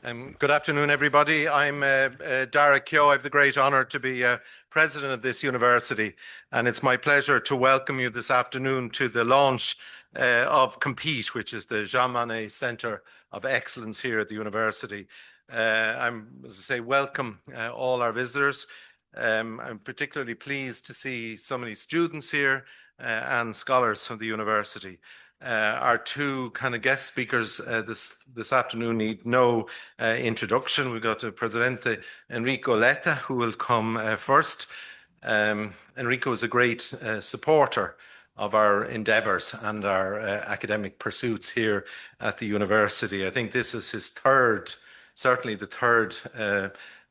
Good afternoon, everybody. I'm Dáire Keogh. I have the great honour to be president of this university, and it's my pleasure to welcome you this afternoon to the launch of Compete, which is the Jean Monnet Centre of Excellence here at the university. As I say, welcome all our visitors. I'm particularly pleased to see so many students here and scholars from the university. Our two kind of guest speakers this afternoon need no introduction. We've got Presidente Enrico Letta, who will come first. Enrico is a great supporter of our endeavours and our academic pursuits here at the university. I think this is his third, certainly the third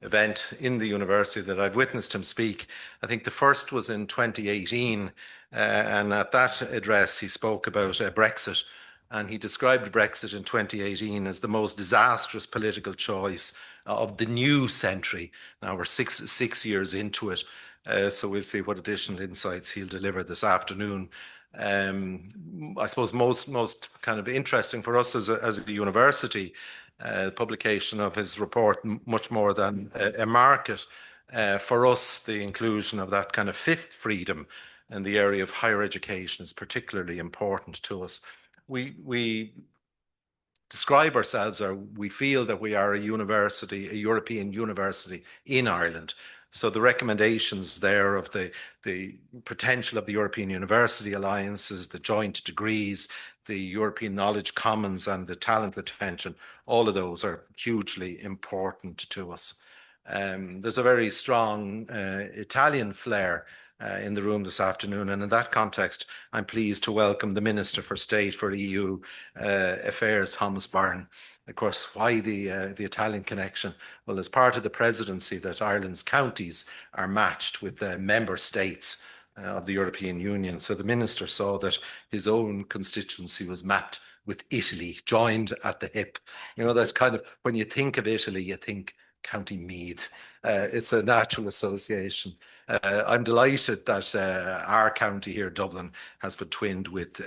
event in the university that I've witnessed him speak. I think the first was in 2018. And at that address, he spoke about Brexit, and he described Brexit in 2018 as the most disastrous political choice of the new century. Now we're six years into it, so we'll see what additional insights he'll deliver this afternoon. I suppose most kind of interesting for us as a university, publication of his report, Much More Than a Market. For us, the inclusion of that kind of fifth freedom in the area of higher education is particularly important to us. We describe ourselves, or we feel that we are a university, a European university in Ireland. So the recommendations there of the potential of the European University Alliances, the joint degrees, the European Knowledge Commons and the talent retention, all of those are hugely important to us. There's a very strong Italian flair in the room this afternoon, and in that context, I'm pleased to welcome the Minister for State for EU Affairs, Thomas Byrne. Of course, why the Italian connection? Well, as part of the presidency, that Ireland's counties are matched with the member states of the European Union. So the Minister saw that his own constituency was mapped with Italy, joined at the hip. You know, that's kind of, when you think of Italy, you think County Meath. It's a natural association. I'm delighted that our county here, Dublin, has been twinned with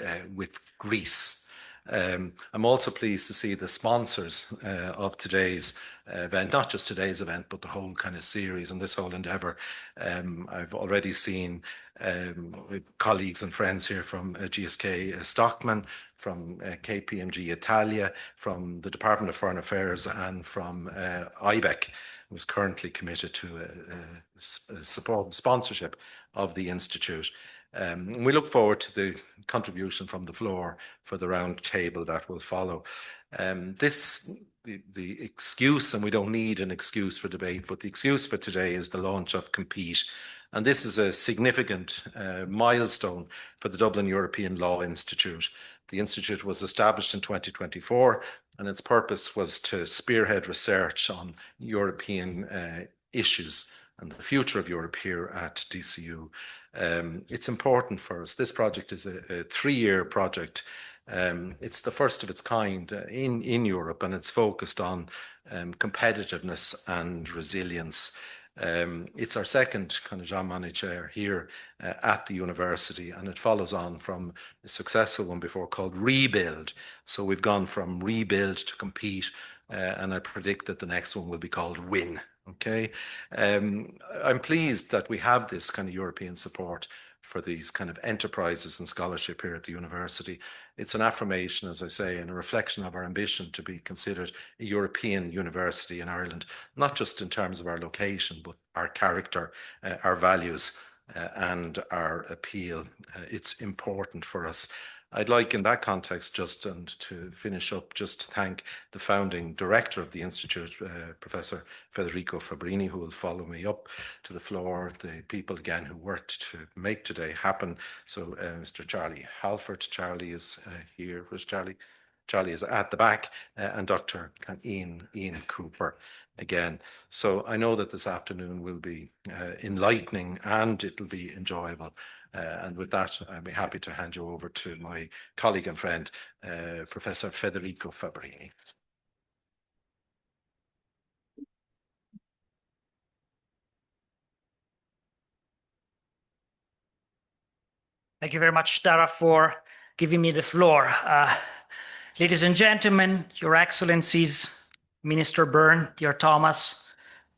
Greece. I'm also pleased to see the sponsors of today's event, not just today's event, but the whole kind of series and this whole endeavour. I've already seen colleagues and friends here from GSK Stockman, from KPMG Italia, from the Department of Foreign Affairs, and from IBEC, who's currently committed to support and sponsorship of the Institute. We look forward to the contribution from the floor for the round table that will follow. The excuse, and we don't need an excuse for debate, but the excuse for today is the launch of Compete. And this is a significant milestone for the Dublin European Law Institute. The Institute was established in 2024, and its purpose was to spearhead research on European issues and the future of Europe here at DCU. It's important for us. This project is a three-year project. It's the first of its kind in Europe, and it's focused on competitiveness and resilience. It's our second kind of Jean Monnet chair here at the university, and it follows on from a successful one before called Rebuild. So we've gone from Rebuild to Compete, and I predict that the next one will be called Win. Okay, I'm pleased that we have this kind of European support for these kind of enterprises and scholarship here at the university. It's an affirmation, as I say, and a reflection of our ambition to be considered a European university in Ireland, not just in terms of our location, but our character, our values, and our appeal. It's important for us. I'd like in that context just, and to finish up, just to thank the founding director of the Institute, Professor Federico Fabbrini, who will follow me up to the floor, the people again who worked to make today happen. So Mr. Charlie Halford, Charlie is here. Where's Charlie? Charlie is at the back, and Dr. Ian Cooper again. So I know that this afternoon will be enlightening and it'll be enjoyable. And with that, I'd be happy to hand you over to my colleague and friend, Professor Federico Fabbrini. Thank you very much, Dáire, for giving me the floor. Ladies and gentlemen, Your Excellencies, Minister Byrne, dear Thomas,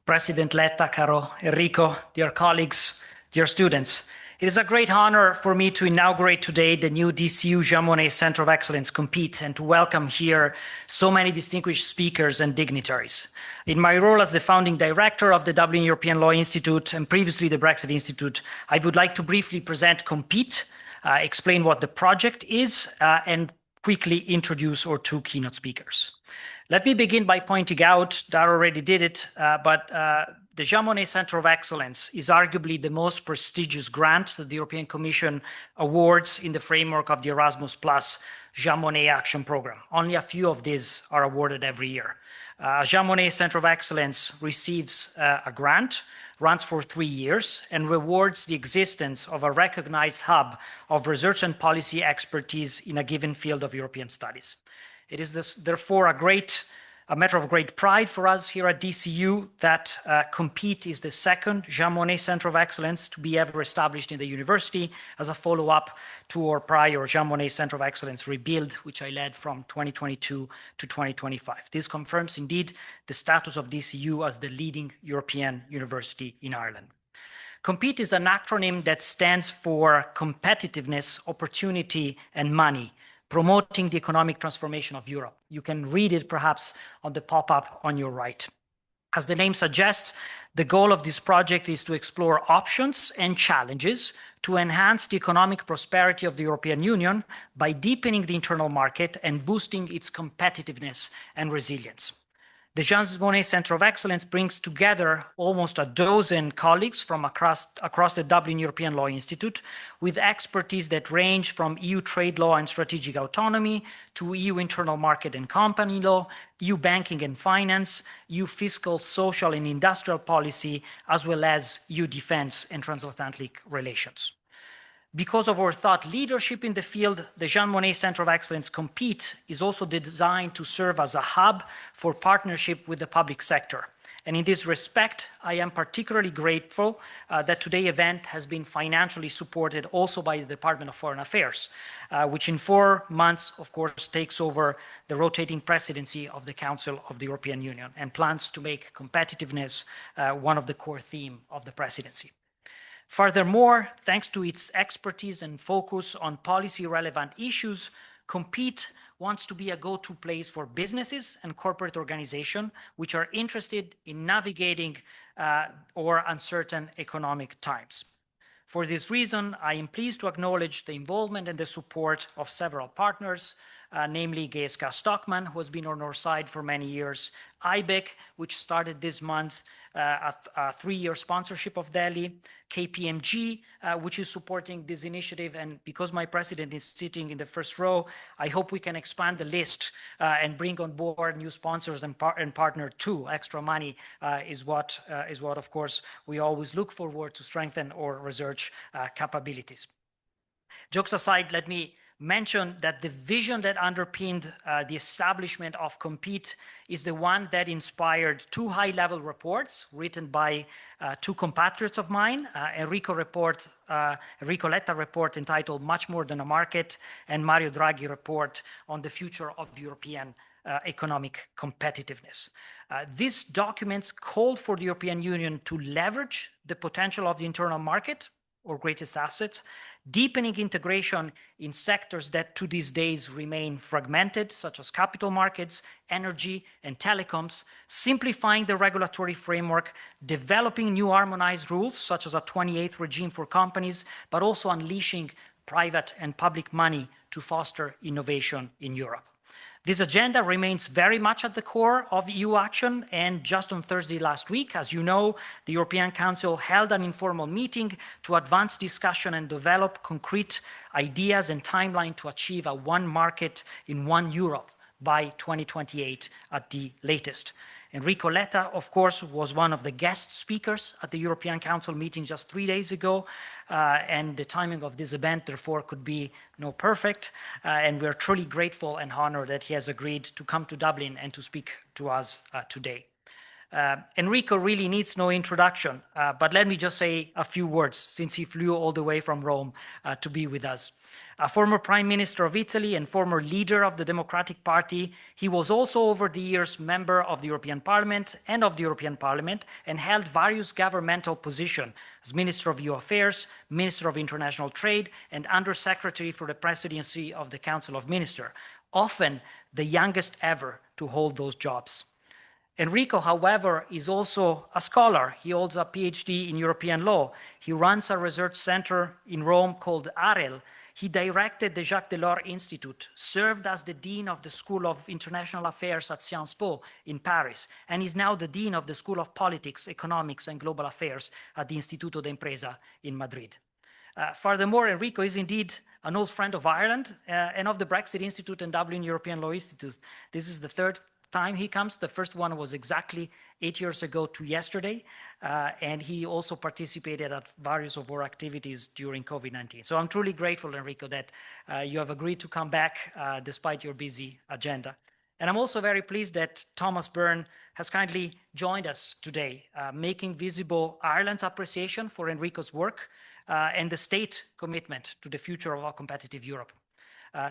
President Letta, caro Enrico, dear colleagues, dear students. It is a great honor for me to inaugurate today the new DCU Jean Monnet Center of Excellence Compete and to welcome here so many distinguished speakers and dignitaries. In my role as the founding director of the Dublin European Law Institute and previously the Brexit Institute, I would like to briefly present Compete, explain what the project is, and quickly introduce our two keynote speakers. Let me begin by pointing out, Dáire already did it, but the Jean Monnet Center of Excellence is arguably the most prestigious grant that the European Commission awards in the framework of the Erasmus Plus Jean Monnet Action Programme. Only a few of these are awarded every year. Jean Monnet Center of Excellence receives a grant, runs for 3 years, and rewards the existence of a recognized hub of research and policy expertise in a given field of European studies. It is therefore a matter of great pride for us here at DCU that Compete is the second Jean Monnet Center of Excellence to be ever established in the university as a follow-up to our prior Jean Monnet Center of Excellence rebuild, which I led from 2022 to 2025. This confirms indeed the status of DCU as the leading European university in Ireland. Compete is an acronym that stands for competitiveness, opportunity, and money, promoting the economic transformation of Europe. You can read it perhaps on the pop-up on your right. As the name suggests, the goal of this project is to explore options and challenges to enhance the economic prosperity of the European Union by deepening the internal market and boosting its competitiveness and resilience. The Jean Monnet Center of Excellence brings together almost a dozen colleagues from across the Dublin European Law Institute with expertise that range from EU trade law and strategic autonomy to EU internal market and company law, EU banking and finance, EU fiscal, social and industrial policy, as well as EU defense and transatlantic relations. Because of our thought leadership in the field, the Jean Monnet Center of Excellence Compete is also designed to serve as a hub for partnership with the public sector. And in this respect, I am particularly grateful that today's event has been financially supported also by the Department of Foreign Affairs, which in 4 months, of course, takes over the rotating presidency of the Council of the European Union and plans to make competitiveness one of the core themes of the presidency. Furthermore, thanks to its expertise and focus on policy-relevant issues, Compete wants to be a go-to place for businesses and corporate organizations which are interested in navigating or uncertain economic times. For this reason, I am pleased to acknowledge the involvement and the support of several partners, namely GSK Stockmann, who has been on our side for many years, IBEC, which started this month a 3-year sponsorship of DELI, KPMG, which is supporting this initiative. And because my president is sitting in the first row, I hope we can expand the list and bring on board new sponsors and partner too. Extra money is what, of course, we always look forward to strengthen our research capabilities. Jokes aside, let me mention that the vision that underpinned the establishment of Compete is the one that inspired 2 high-level reports written by 2 compatriots of mine, Enrico Letta report entitled Much More Than a Market and Mario Draghi report on the future of European economic competitiveness. These documents call for the European Union to leverage the potential of the internal market, our greatest asset, deepening integration in sectors that to these days remain fragmented, such as capital markets, energy, and telecoms, simplifying the regulatory framework, developing new harmonized rules, such as a 28th regime for companies, but also unleashing private and public money to foster innovation in Europe. This agenda remains very much at the core of EU action, and just on Thursday last week, as you know, the European Council held an informal meeting to advance discussion and develop concrete ideas and timeline to achieve a one market in one Europe by 2028 at the latest. Enrico Letta, of course, was one of the guest speakers at the European Council meeting just 3 days ago, and the timing of this event, therefore, could be perfect, and we're truly grateful and honored that he has agreed to come to Dublin and to speak to us today. Enrico really needs no introduction, but let me just say a few words since he flew all the way from Rome to be with us. A former Prime Minister of Italy and former leader of the Democratic Party, he was also over the years member of the European Parliament and of the European Parliament and held various governmental positions as Minister of EU Affairs, Minister of International Trade, and Undersecretary for the Presidency of the Council of Ministers, often the youngest ever to hold those jobs. Enrico, however, is also a scholar. He holds a PhD in European law. He runs a research center in Rome called AREL. He directed the Jacques Delors Institute, served as the Dean of the School of International Affairs at Sciences Po in Paris, and is now the Dean of the School of Politics, Economics, and Global Affairs at the Instituto d'Impresa in Madrid. Furthermore, Enrico is indeed an old friend of Ireland and of the Brexit Institute and Dublin European Law Institute. This is the third time he comes. The first one was exactly 8 years ago to yesterday, and he also participated at various of our activities during COVID-19. So I'm truly grateful, Enrico, that you have agreed to come back despite your busy agenda. And I'm also very pleased that Thomas Byrne has kindly joined us today, making visible Ireland's appreciation for Enrico's work and the state commitment to the future of our competitive Europe.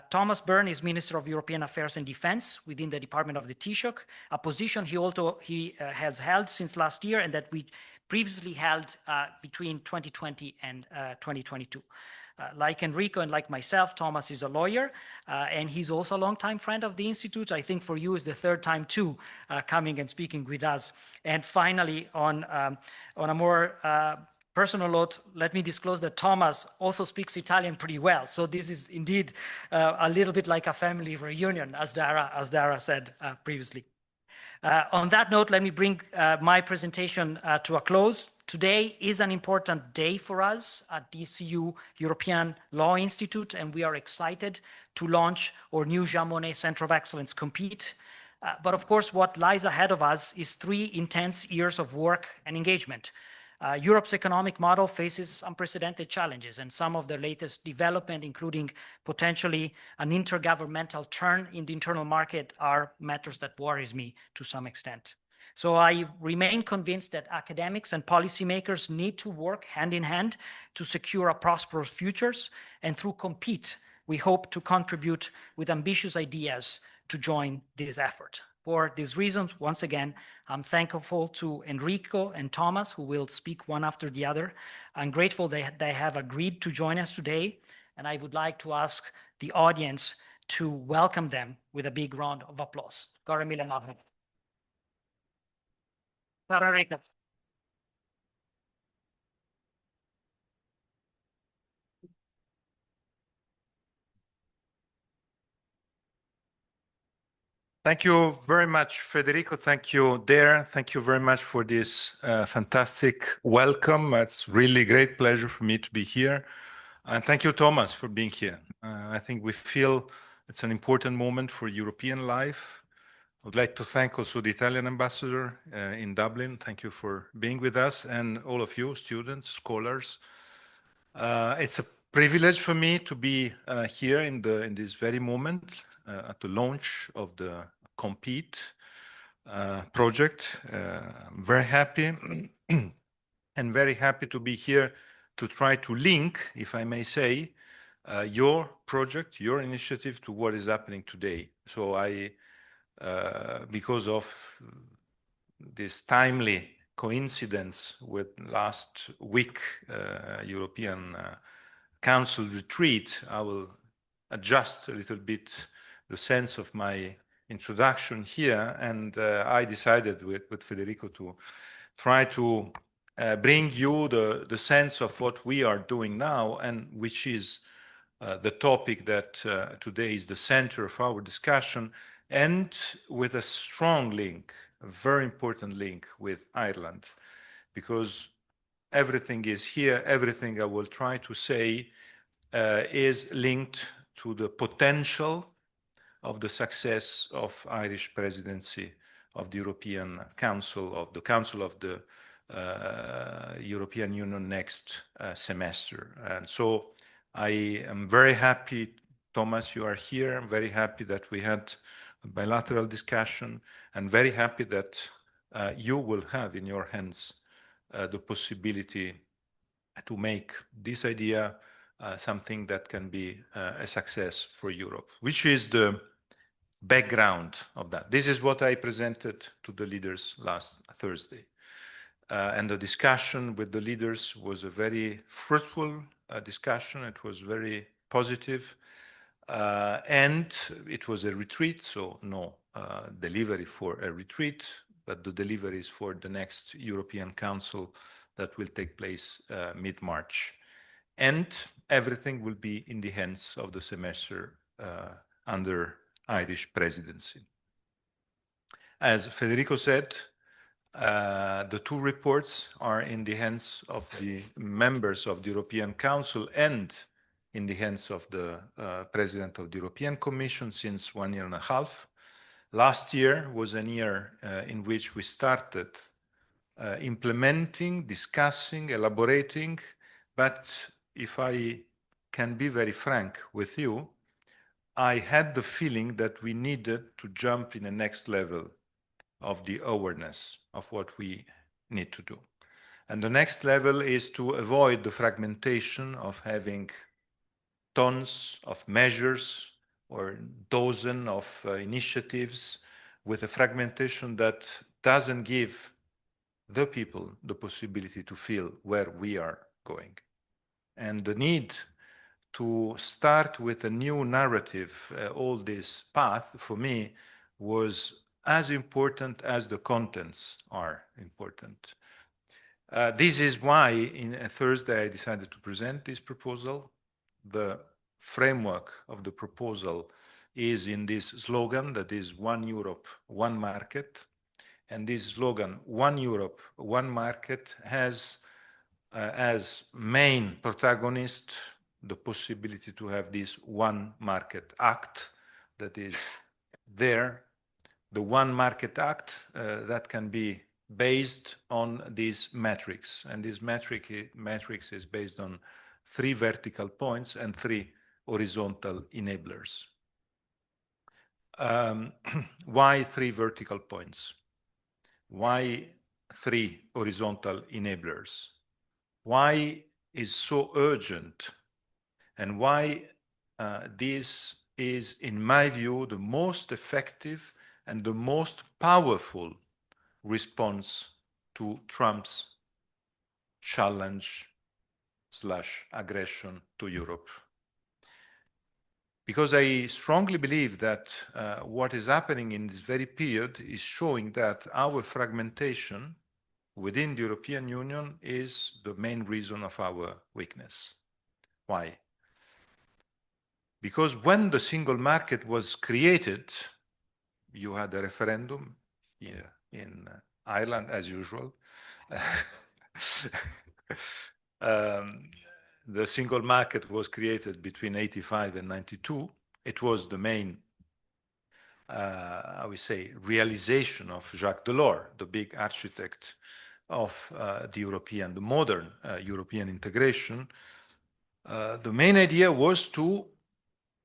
Thomas Byrne is Minister of European Affairs and Defence within the Department of the Taoiseach, a position he has held since last year and that we previously held between 2020 and 2022. Like Enrico and like myself, Thomas is a lawyer, and he's also a longtime friend of the Institute. I think for you is the third time too, coming and speaking with us. And finally, on a more personal note, let me disclose that Thomas also speaks Italian pretty well. So this is indeed a little bit like a family reunion, as Dáire said previously. On that note, let me bring my presentation to a close. Today is an important day for us at DCU European Law Institute, and we are excited to launch our new Jean Monnet Center of Excellence, Compete. But of course, what lies ahead of us is 3 intense years of work and engagement. Europe's economic model faces unprecedented challenges, and some of the latest development, including potentially an intergovernmental turn in the internal market, are matters that worries me to some extent. So I remain convinced that academics and policymakers need to work hand in hand to secure a prosperous future, and through Compete, we hope to contribute with ambitious ideas to join this effort. For these reasons, once again, I'm thankful to Enrico and Thomas, who will speak one after the other. I'm grateful that they have agreed to join us today, and I would like to ask the audience to welcome them with a big round of applause. Caro mille magna. Caro Enrico. Thank you very much, Federico. Thank you, Dáire. Thank you very much for this fantastic welcome. It's really great pleasure for me to be here. And thank you, Thomas, for being here. I think we feel it's an important moment for European life. I would like to thank also the Italian ambassador in Dublin. Thank you for being with us, and all of you, students, scholars. It's a privilege for me to be here in this very moment at the launch of the Compete project. I'm very happy and very happy to be here to try to link, if I may say, your project, your initiative to what is happening today. So because of this timely coincidence with last week European Council retreat, I will adjust a little bit the sense of my introduction here, and I decided with Federico to try to bring you the sense of what we are doing now, and which is the topic that today is the center of our discussion, and with a strong link, a very important link with Ireland, because everything is here, everything I will try to say is linked to the potential of the success of Irish presidency of the European Council, of the Council of the European Union next semester. And so I am very happy, Thomas, you are here. I'm very happy that we had a bilateral discussion, and very happy that you will have in your hands the possibility to make this idea something that can be a success for Europe, which is the background of that. This is what I presented to the leaders last Thursday. And the discussion with the leaders was a very fruitful discussion. It was very positive. And it was a retreat, so no delivery for a retreat, but the delivery is for the next European Council that will take place mid-March. And everything will be in the hands of the semester under Irish presidency. As Federico said, the two reports are in the hands of the members of the European Council and in the hands of the President of the European Commission since 1.5 years. Last year was a year in which we started implementing, discussing, elaborating, but if I can be very frank with you, I had the feeling that we needed to jump in the next level of the awareness of what we need to do. And the next level is to avoid the fragmentation of having tons of measures or dozens of initiatives with a fragmentation that doesn't give the people the possibility to feel where we are going. And the need to start with a new narrative, all this path, for me, was as important as the contents are important. This is why in Thursday I decided to present this proposal. The framework of the proposal is in this slogan that is One Europe, One Market. And this slogan, One Europe, One Market, has as main protagonist the possibility to have this One Market Act that is there. The One Market Act that can be based on these metrics. And this matrix is based on 3 vertical points and 3 horizontal enablers. Why 3 vertical points? Why 3 horizontal enablers? Why is so urgent? And why this is, in my view, the most effective and the most powerful response to Trump's challenge/aggression to Europe. Because I strongly believe that what is happening in this very period is showing that our fragmentation within the European Union is the main reason of our weakness. Why? Because when the single market was created, you had a referendum here in Ireland, as usual. The single market was created between 85 and 92. It was the main, I would say, realization of Jacques Delors, the big architect of the modern European integration. The main idea was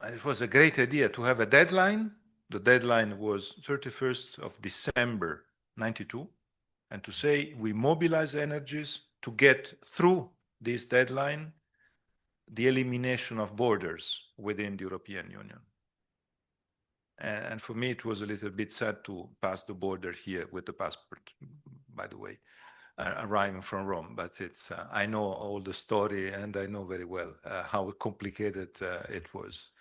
it was a great idea to have a deadline. The deadline was 31st of December 92, and to say we mobilize energies to get through this deadline the elimination of borders within the European Union. And for me, it was a little bit sad to pass the border here with the passport, by the way, arriving from Rome. But it's I know all the story, and I know very well how complicated it was.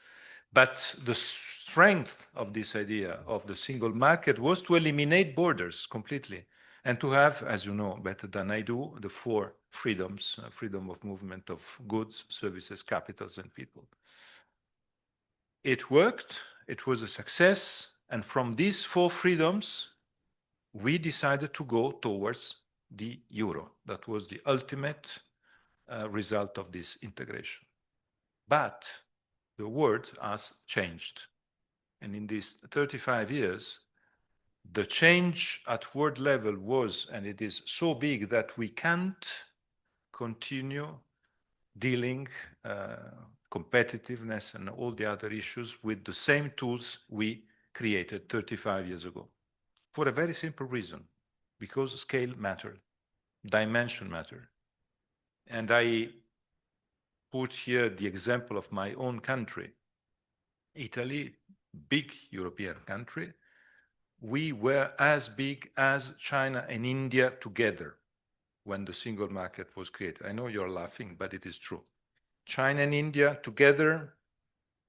But the strength of this idea of the single market was to eliminate borders completely and to have, as you know better than I do, the 4 freedoms, freedom of movement of goods, services, capitals, and people. It worked, it was a success, and from these 4 freedoms, we decided to go towards the euro. That was the ultimate result of this integration. But the world has changed. And in these 35 years, the change at world level was, and it is so big that we can't continue dealing competitiveness and all the other issues with the same tools we created 35 years ago. For a very simple reason. because scale matters, dimension matters. And I put here the example of my own country, Italy, big European country. We were as big as China and India together when the single market was created. I know you're laughing, but it is true. China and India together,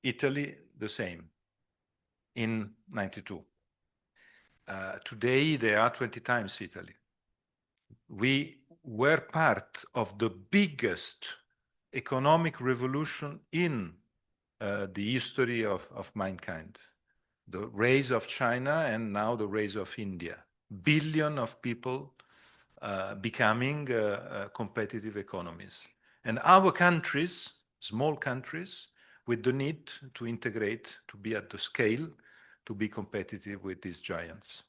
Italy the same in 92. Today they are 20 times Italy. We were part of the biggest economic revolution in the history of mankind. The rise of China and now the rise of India. Billion of people becoming competitive economies. And our countries, small countries, with the need to integrate, to be at the scale, to be competitive with these giants.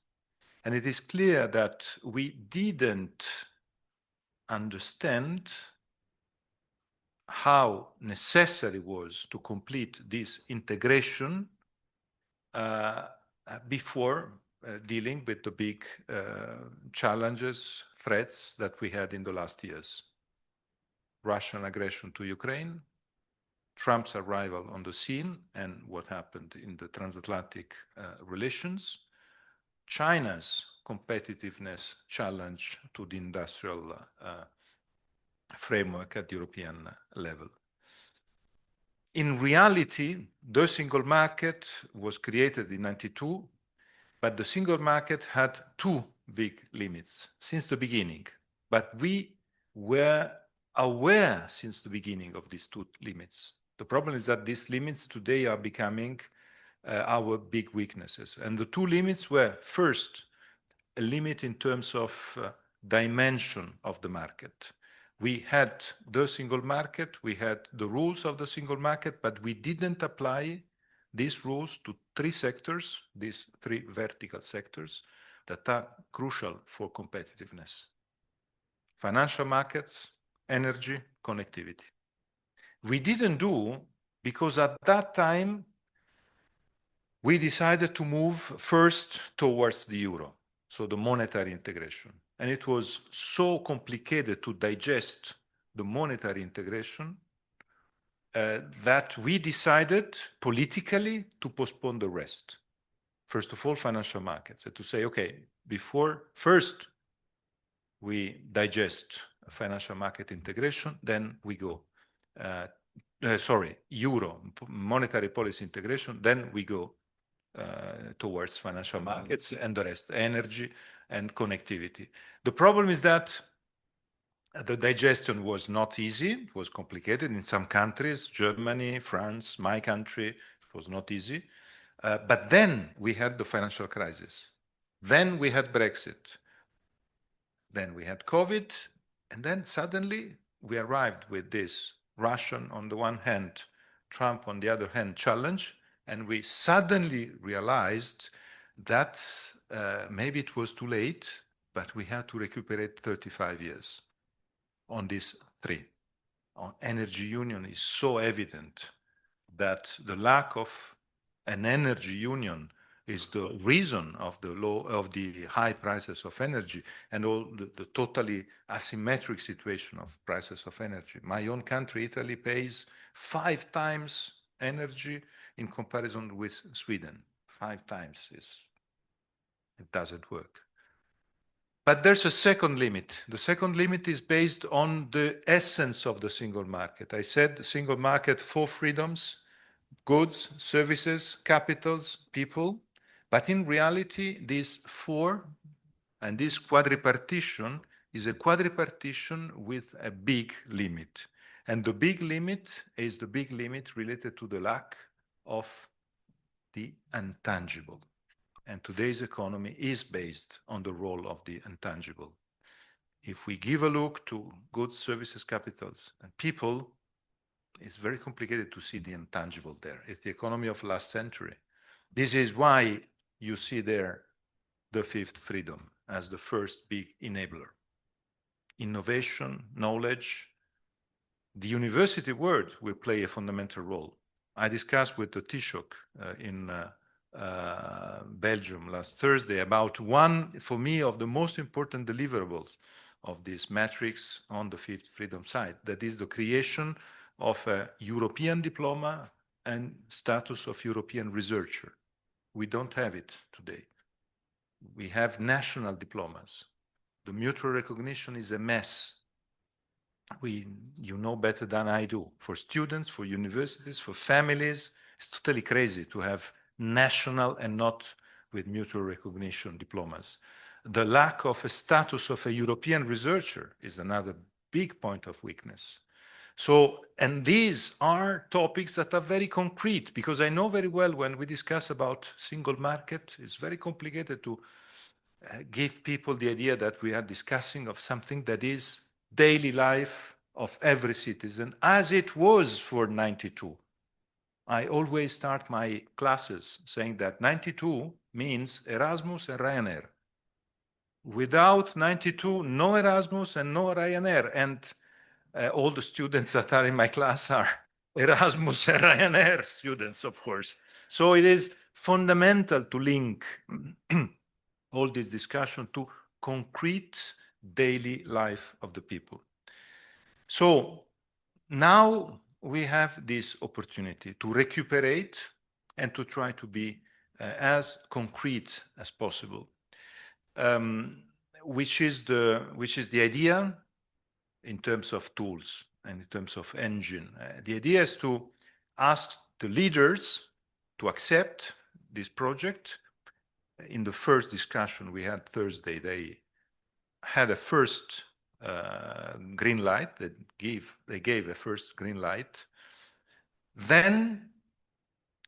And it is clear that we didn't understand how necessary it was to complete this integration before dealing with the big challenges, threats that we had in the last years. Russian aggression to Ukraine, Trump's arrival on the scene and what happened in the transatlantic relations, China's competitiveness challenge to the industrial framework at European level. In reality, the single market was created in 92, but the single market had two big limits since the beginning. But we were aware since the beginning of these two limits. The problem is that these limits today are becoming our big weaknesses. And the two limits were, first, a limit in terms of dimension of the market. We had the single market, we had the rules of the single market, but we didn't apply these rules to three sectors, these three vertical sectors that are crucial for competitiveness: financial markets, energy, connectivity. We didn't do because at that time we decided to move first towards the euro, so the monetary integration. And it was so complicated to digest the monetary integration that we decided politically to postpone the rest. First of all, financial markets, and to say, okay, first we digest financial market integration, then we go, euro, monetary policy integration, then we go towards financial markets and the rest, energy and connectivity. The problem is that the digestion was not easy, it was complicated in some countries, Germany, France, my country, it was not easy. But then we had the financial crisis. Then we had Brexit. Then we had COVID. And then suddenly we arrived with this Russian on the one hand, Trump on the other hand challenge. And we suddenly realized that maybe it was too late, but we had to recuperate 35 years on these three. On energy union is so evident that the lack of an energy union is the reason of the high prices of energy and all the totally asymmetric situation of prices of energy. My own country, Italy, pays 5 times energy in comparison with Sweden. 5 times it doesn't work. But there's a second limit. The second limit is based on the essence of the single market. I said the single market, 4 freedoms: goods, services, capitals, people. But in reality, these 4 and this quadripartition is a quadripartition with a big limit. And the big limit is the big limit related to the lack of the intangible. And today's economy is based on the role of the intangible. If we give a look to goods, services, capitals, and people, it's very complicated to see the intangible there. It's the economy of last century. This is why you see there the 5th freedom as the first big enabler. Innovation, knowledge, the university world will play a fundamental role. I discussed with the Taoiseach Belgium last Thursday about one, for me, of the most important deliverables of this matrix on the fifth freedom side. That is the creation of a European diploma and status of European researcher. We don't have it today. We have national diplomas. The mutual recognition is a mess. You know better than I do. For students, for universities, for families, it's totally crazy to have national and not with mutual recognition diplomas. The lack of a status of a European researcher is another big point of weakness. So, and these are topics that are very concrete, because I know very well when we discuss about single market, it's very complicated to give people the idea that we are discussing of something that is daily life of every citizen, as it was for 92. I always start my classes saying that 92 means Erasmus and Ryanair. Without 92, no Erasmus and no Ryanair. And all the students that are in my class are Erasmus and Ryanair students, of course. So it is fundamental to link all this discussion to concrete daily life of the people. So now we have this opportunity to recuperate and to try to be as concrete as possible, which is the idea in terms of tools and in terms of engine. The idea is to ask the leaders to accept this project. In the first discussion we had Thursday, they had a first green light. They gave a first green light. Then,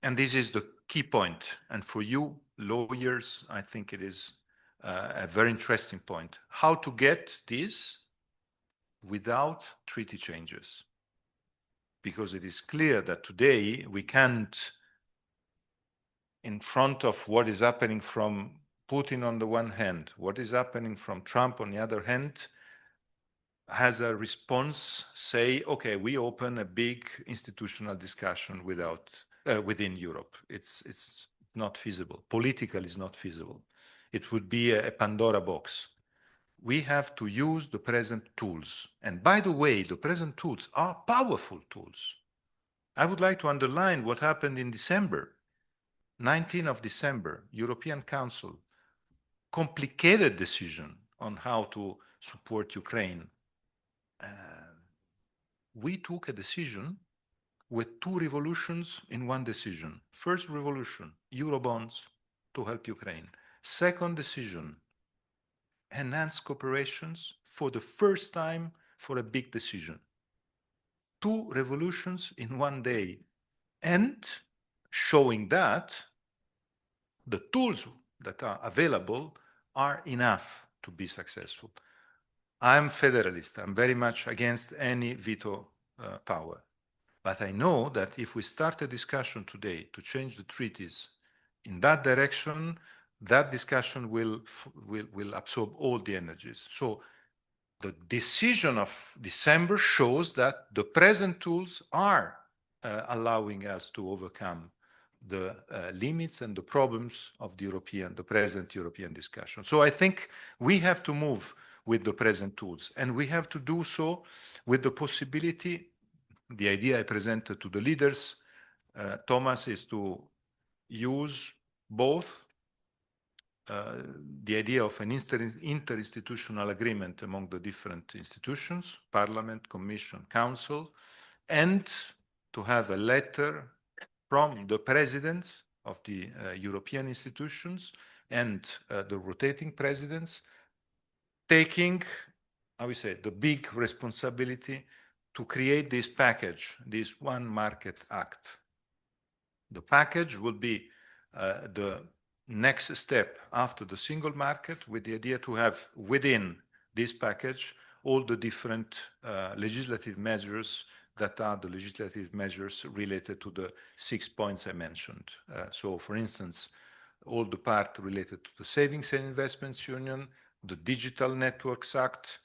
and this is the key point, and for you lawyers, I think it is a very interesting point, how to get this without treaty changes. Because it is clear that today we can't, in front of what is happening from Putin on the one hand, what is happening from Trump on the other hand, has a response, say, okay, we open a big institutional discussion within Europe. It's not feasible. Politically, it's not feasible. It would be a Pandora box. We have to use the present tools. And by the way, the present tools are powerful tools. I would like to underline what happened in December. 19th of December, European Council, complicated decision on how to support Ukraine. We took a decision with two revolutions in one decision. First revolution, Eurobonds to help Ukraine. Second decision, enhance cooperations for the first time for a big decision. Two revolutions in one day, and showing that the tools that are available are enough to be successful. I'm federalist. I'm very much against any veto power. But I know that if we start a discussion today to change the treaties in that direction, that discussion will absorb all the energies. So the decision of December shows that the present tools are allowing us to overcome the limits and the problems of the present European discussion. So I think we have to move with the present tools, and we have to do so with the possibility, the idea I presented to the leaders, Thomas, is to use both the idea of an interinstitutional agreement among the different institutions, Parliament, Commission, Council, and to have a letter from the presidents of the European institutions and the rotating presidents, taking, I would say, the big responsibility to create this package, this One Market Act. The package will be the next step after the single market, with the idea to have within this package all the different legislative measures that are the legislative measures related to the 6 points I mentioned. So, for instance, all the part related to the Savings and Investments Union, the Digital Networks Act,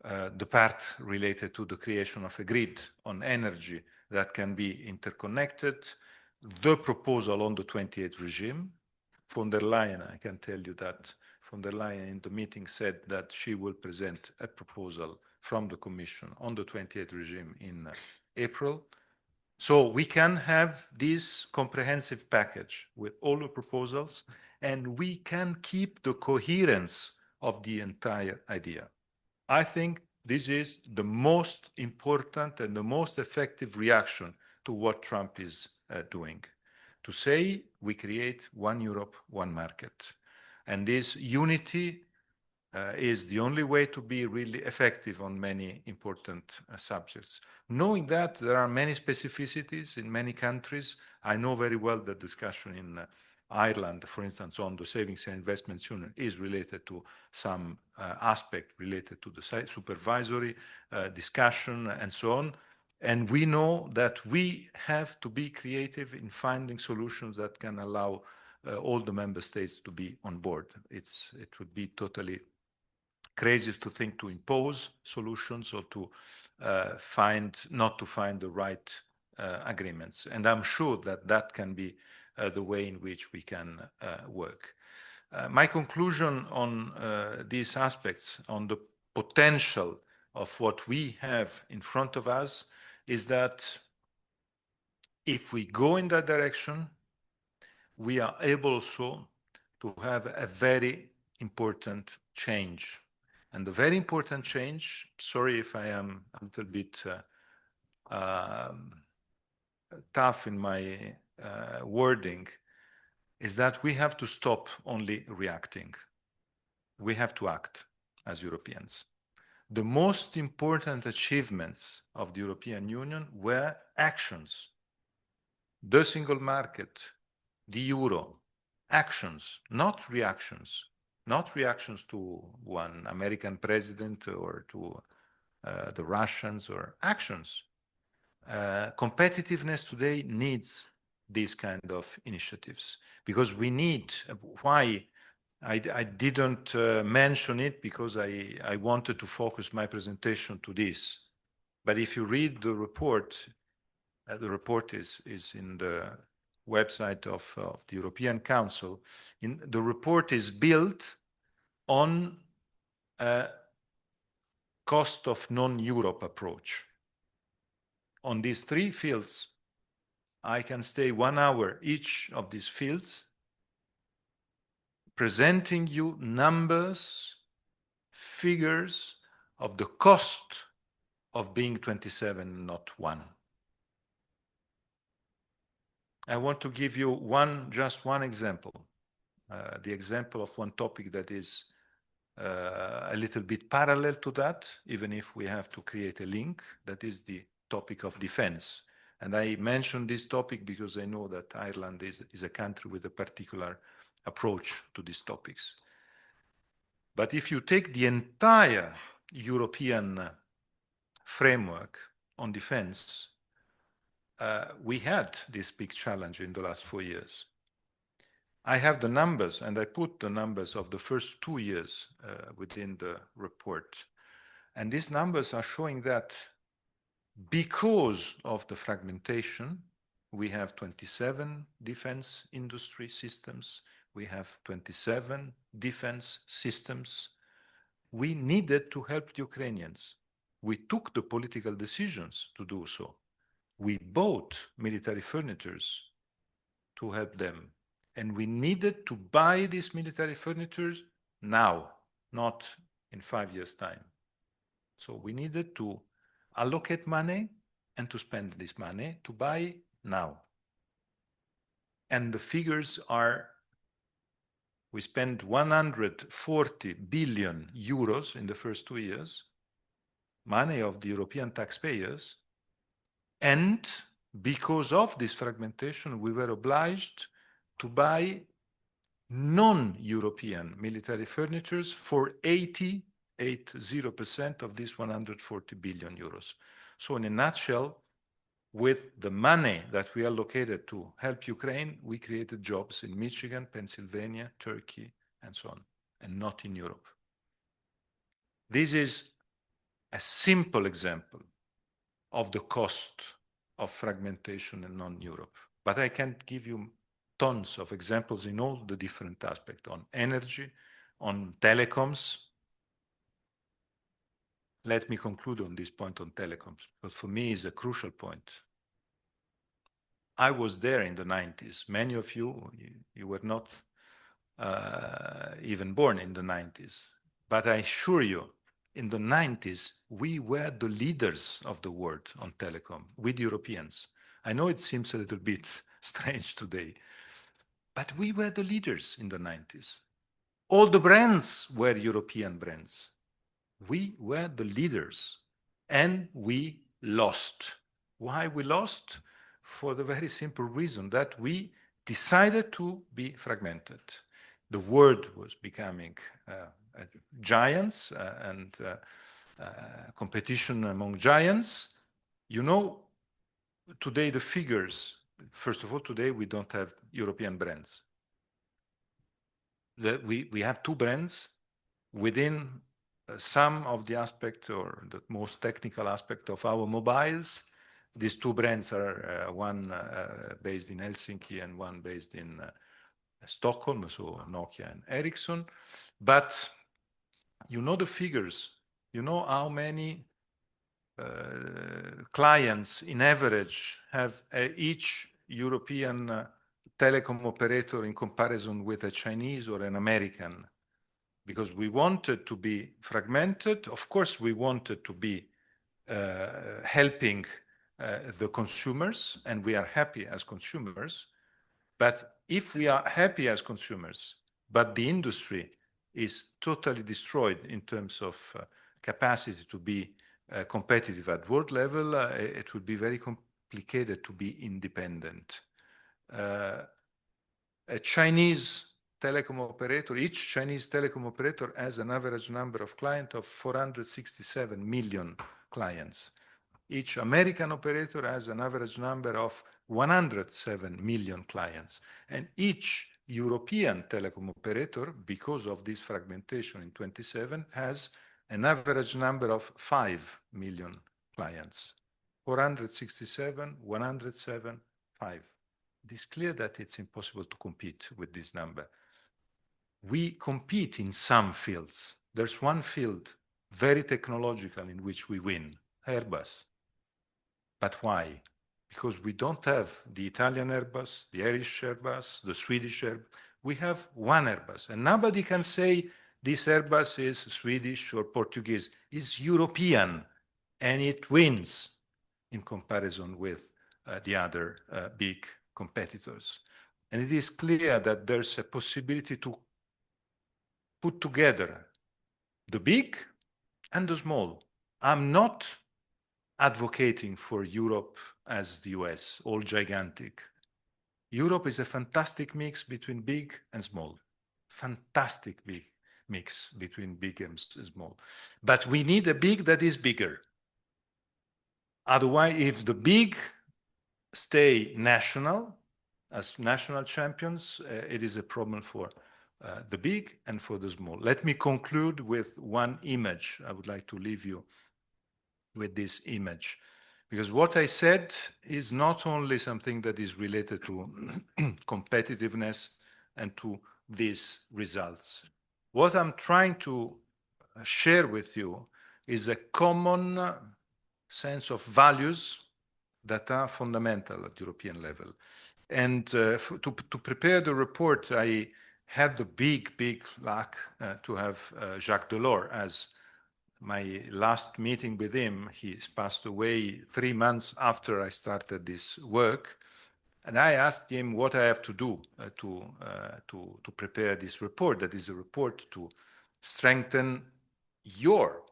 the part related to the creation of a grid on energy that can be interconnected, the proposal on the 28 regime, von der Leyen, I can tell you that von der Leyen in the meeting said that she will present a proposal from the Commission on the 28th regime in April. So we can have this comprehensive package with all the proposals, and we can keep the coherence of the entire idea. I think this is the most important and the most effective reaction to what Trump is doing. To say we create one Europe, one market. And this unity is the only way to be really effective on many important subjects. Knowing that there are many specificities in many countries, I know very well the discussion in Ireland, for instance, on the Savings and Investments Union is related to some aspect related to the supervisory discussion and so on. And we know that we have to be creative in finding solutions that can allow all the member states to be on board. It would be totally crazy to think to impose solutions or to not to find the right agreements. And I'm sure that that can be the way in which we can work. My conclusion on these aspects, on the potential of what we have in front of us, is that if we go in that direction, we are able also to have a very important change. And the very important change, sorry if I am a little bit tough in my wording, is that we have to stop only reacting. We have to act as Europeans. The most important achievements of the European Union were actions. The single market, the euro, actions, not reactions. Not reactions to one American president or to the Russians, or actions. Competitiveness today needs these kind of initiatives because we need, why I didn't mention it because I wanted to focus my presentation to this. But if you read the report is in the website of the European Council. The report is built on a cost of non-Europe approach. On these three fields, I can stay 1 hour each of these fields, presenting you numbers, figures of the cost of being 27, not one. I want to give you just one example, the example of one topic that is a little bit parallel to that, even if we have to create a link, that is the topic of defense. And I mention this topic because I know that Ireland is a country with a particular approach to these topics. But if you take the entire European framework on defense, we had this big challenge in the last 4 years. I have the numbers, and I put the numbers of the first 2 years within the report. And these numbers are showing that because of the fragmentation, we have 27 defense industry systems. We have 27 defense systems. We needed to help the Ukrainians. We took the political decisions to do so. We bought military furnitures to help them. And we needed to buy these military furnitures now, not in 5 years' time. So we needed to allocate money and to spend this money to buy now. And the figures are, we spent 140 billion euros in the first 2 years, money of the European taxpayers. And because of this fragmentation, we were obliged to buy non-European military furnitures for 80% of these 140 billion euros. So in a nutshell, with the money that we allocated to help Ukraine, we created jobs in Michigan, Pennsylvania, Turkey, and so on, and not in Europe. This is a simple example of the cost of fragmentation in non-Europe. But I can give you tons of examples in all the different aspects, on energy, on telecoms. Let me conclude on this point on telecoms, because for me it's a crucial point. I was there in the 90s. Many of you were not even born in the 90s. But I assure you, in the 90s, we were the leaders of the world on telecom with Europeans. I know it seems a little bit strange today, but we were the leaders in the 90s. All the brands were European brands. We were the leaders, and we lost. Why we lost? For the very simple reason that we decided to be fragmented. The world was becoming giants and competition among giants. You know, today the figures, first of all, today we don't have European brands. We have two brands within some of the aspect or the most technical aspect of our mobiles. These two brands are one based in Helsinki and one based in Stockholm, so Nokia and Ericsson. But you know the figures, you know how many clients in average have each European telecom operator in comparison with a Chinese or an American. Because we wanted to be fragmented. Of course, we wanted to be helping the consumers, and we are happy as consumers. But if we are happy as consumers, but the industry is totally destroyed in terms of capacity to be competitive at world level, it would be very complicated to be independent. A Chinese telecom operator, each Chinese telecom operator has an average number of clients of 467 million clients. Each American operator has an average number of 107 million clients. And each European telecom operator, because of this fragmentation in 27, has an average number of 5 million clients. 467, 107, 5. It is clear that it's impossible to compete with this number. We compete in some fields. There's one field, very technological, in which we win, Airbus. But why? Because we don't have the Italian Airbus, the Irish Airbus, the Swedish Airbus. We have one Airbus. And nobody can say this Airbus is Swedish or Portuguese. It's European, and it wins in comparison with the other big competitors. And it is clear that there's a possibility to put together the big and the small. I'm not advocating for Europe as the US, all gigantic. Europe is a fantastic mix between big and small. Fantastic big mix between big and small. But we need a big that is bigger. Otherwise, if the big stay national, as national champions, it is a problem for the big and for the small. Let me conclude with one image. I would like to leave you with this image, because what I said is not only something that is related to competitiveness and to these results. What I'm trying to share with you is a common sense of values that are fundamental at European level. And to prepare the report, I had the big luck to have Jacques Delors as my last meeting with him. He passed away 3 months after I started this work. And I asked him what I have to do to prepare this report. That is a report to strengthen your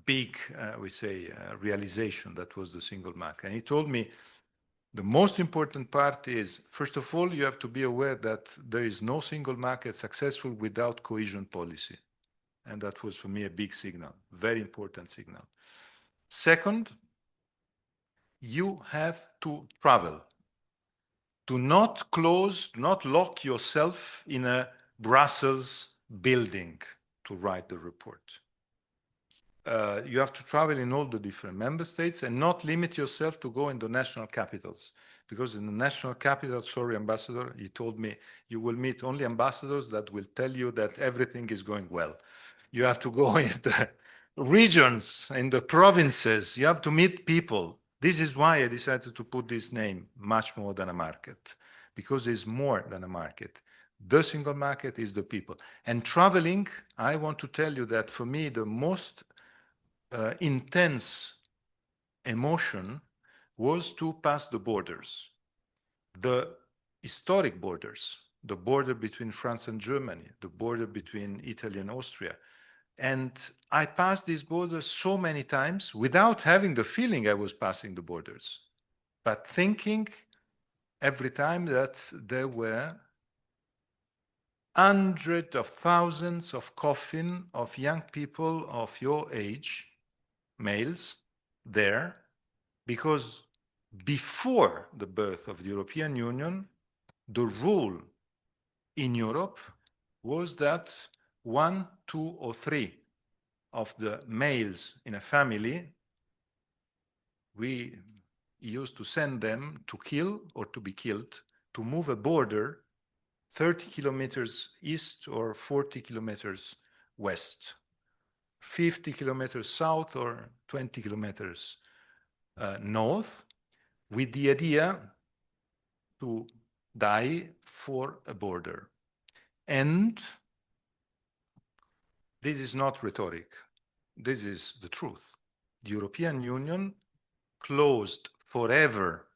big, we say, realization that was the single market. And he told me, the most important part is, first of all, you have to be aware that there is no single market successful without cohesion policy. And that was for me a big signal, very important signal. Second, you have to travel. Do not close, do not lock yourself in a Brussels building to write the report. You have to travel in all the different member states and not limit yourself to go in the national capitals. because in the national capital, sorry, ambassador, he told me, you will meet only ambassadors that will tell you that everything is going well. You have to go in the regions, in the provinces, you have to meet people. This is why I decided to put this name, much more than a market, because it's more than a market. The single market is the people. And traveling, I want to tell you that for me, the most intense emotion was to pass the borders, the historic borders, the border between France and Germany, the border between Italy and Austria. And I passed these borders so many times without having the feeling I was passing the borders, but thinking every time that there were hundreds of thousands of coffins of young people of your age, males, there, because before the birth of the European Union, the rule in Europe was that 1, 2, or 3 of the males in a family, we used to send them to kill or to be killed, to move a border 30 kilometers east or 40 kilometers west, 50 kilometers south or 20 kilometers north, with the idea to die for a border. And this is not rhetoric. This is the truth. The European Union closed forever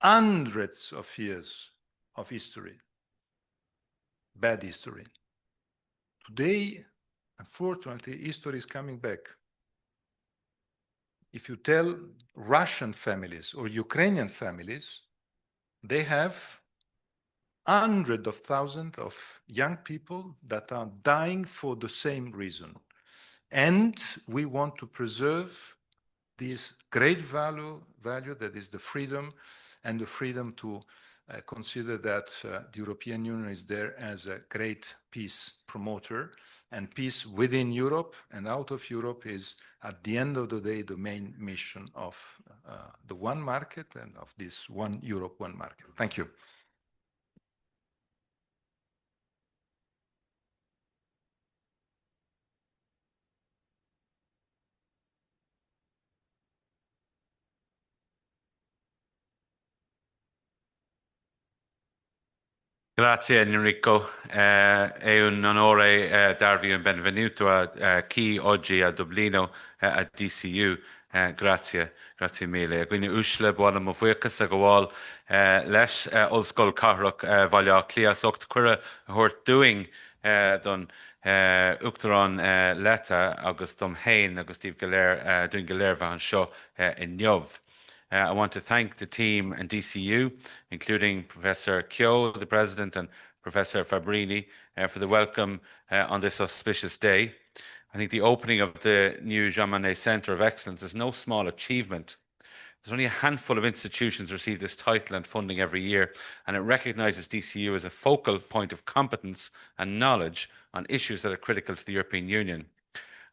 hundreds of years of history, bad history. Today, unfortunately, history is coming back. If you tell Russian families or Ukrainian families, they have hundreds of thousands of young people that are dying for the same reason. And we want to preserve this great value that is the freedom, and the freedom to consider that the European Union is there as a great peace promoter, and peace within Europe and out of Europe is, at the end of the day, the main mission of the one market and of this one Europe, one market. Thank you. Grazie Enrico, è un onore darvi un benvenuto qui oggi a Dublino a DCU. Grazie mille. Quindi usle buona mo fucas a gowal leis olscoil carroch valia clias ocht cura hort doing don Uachtaráin Letta agus dom hain agus Steve Galer doing Galer van show in Neomh. I want to thank the team and DCU, including Professor Keogh, the President, and Professor Fabbrini for the welcome on this auspicious day. I think the opening of the new Jean Monnet Centre of Excellence is no small achievement. There's only a handful of institutions receive this title and funding every year, and it recognises DCU as a focal point of competence and knowledge on issues that are critical to the European Union.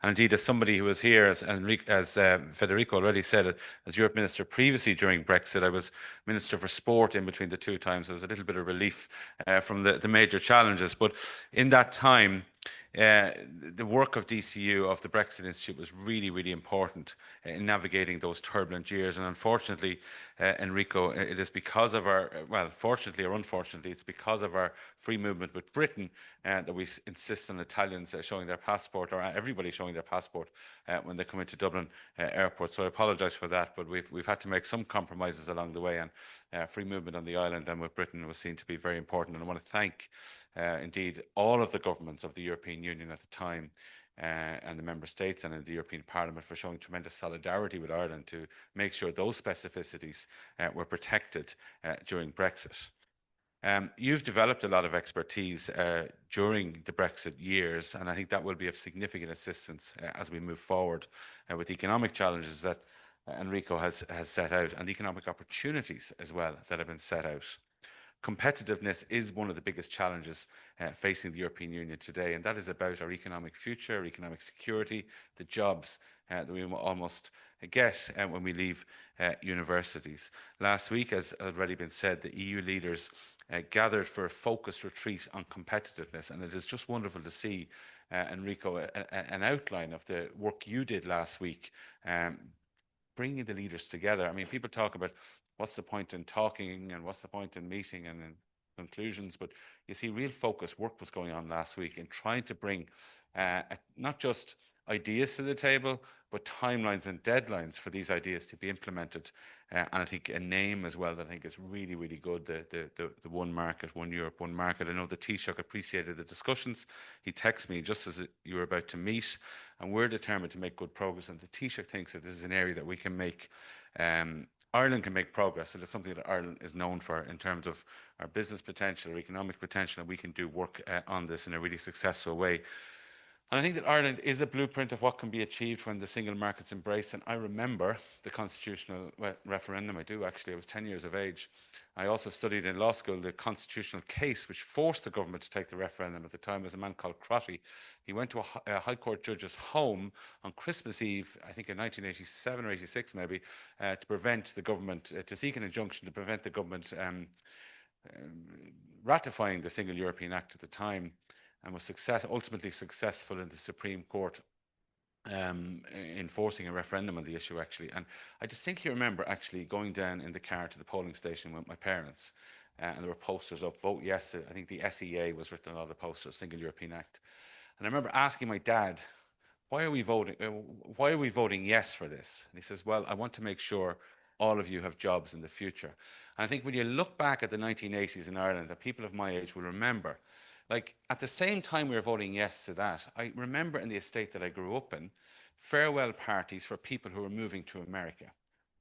And indeed, as somebody who was here, as Federico already said, as Europe Minister previously during Brexit, I was Minister for Sport in between the two times. There was a little bit of relief from the major challenges. But in that time, the work of DCU, of the Brexit Institute, was really, really important in navigating those turbulent years. And unfortunately, Enrico, it is because of our, well, fortunately or unfortunately, it's because of our free movement with Britain that we insist on Italians showing their passport, or everybody showing their passport when they come into Dublin airport. So I apologise for that, but we've had to make some compromises along the way, and free movement on the island and with Britain was seen to be very important. And I want to thank indeed all of the governments of the European Union at the time and the member states and in the European Parliament for showing tremendous solidarity with Ireland to make sure those specificities were protected during Brexit. You've developed a lot of expertise during the Brexit years, and I think that will be of significant assistance as we move forward with economic challenges that Enrico has set out, and economic opportunities as well that have been set out. competitiveness is one of the biggest challenges facing the European Union today, and that is about our economic future, our economic security, the jobs that we almost get when we leave universities. Last week, as already been said, the EU leaders gathered for a focused retreat on competitiveness, and it is just wonderful to see, Enrico, an outline of the work you did last week, bringing the leaders together. I mean, people talk about what's the point in talking and what's the point in meeting and in conclusions, but you see real focused work was going on last week in trying to bring not just ideas to the table, but timelines and deadlines for these ideas to be implemented. And I think a name as well that I think is really, really good, the one market, one Europe, one market. I know the Taoiseach appreciated the discussions. He texted me just as you were about to meet, and we're determined to make good progress. And the Taoiseach thinks that this is an area that we can make, Ireland can make progress. And it's something that Ireland is known for in terms of our business potential, our economic potential, and we can do work on this in a really successful way. And I think that Ireland is a blueprint of what can be achieved when the single market's embraced. And I remember the constitutional referendum. I do, actually. I was 10 years of age. I also studied in law school the constitutional case which forced the government to take the referendum. At the time was a man called Crotty. He went to a High Court judge's home on Christmas Eve, I think in 1987 or 86 maybe, to prevent the government, to seek an injunction to prevent the government ratifying the Single European Act at the time, and was ultimately successful in the Supreme Court in forcing a referendum on the issue, actually. And I distinctly remember actually going down in the car to the polling station with my parents, and there were posters up, vote yes. I think the SEA was written on all the posters, Single European Act. And I remember asking my dad, why are we voting yes for this? And he says, well, I want to make sure all of you have jobs in the future. And I think when you look back at the 1980s in Ireland, that people of my age will remember, like at the same time we were voting yes to that, I remember in the estate that I grew up in, farewell parties for people who were moving to America,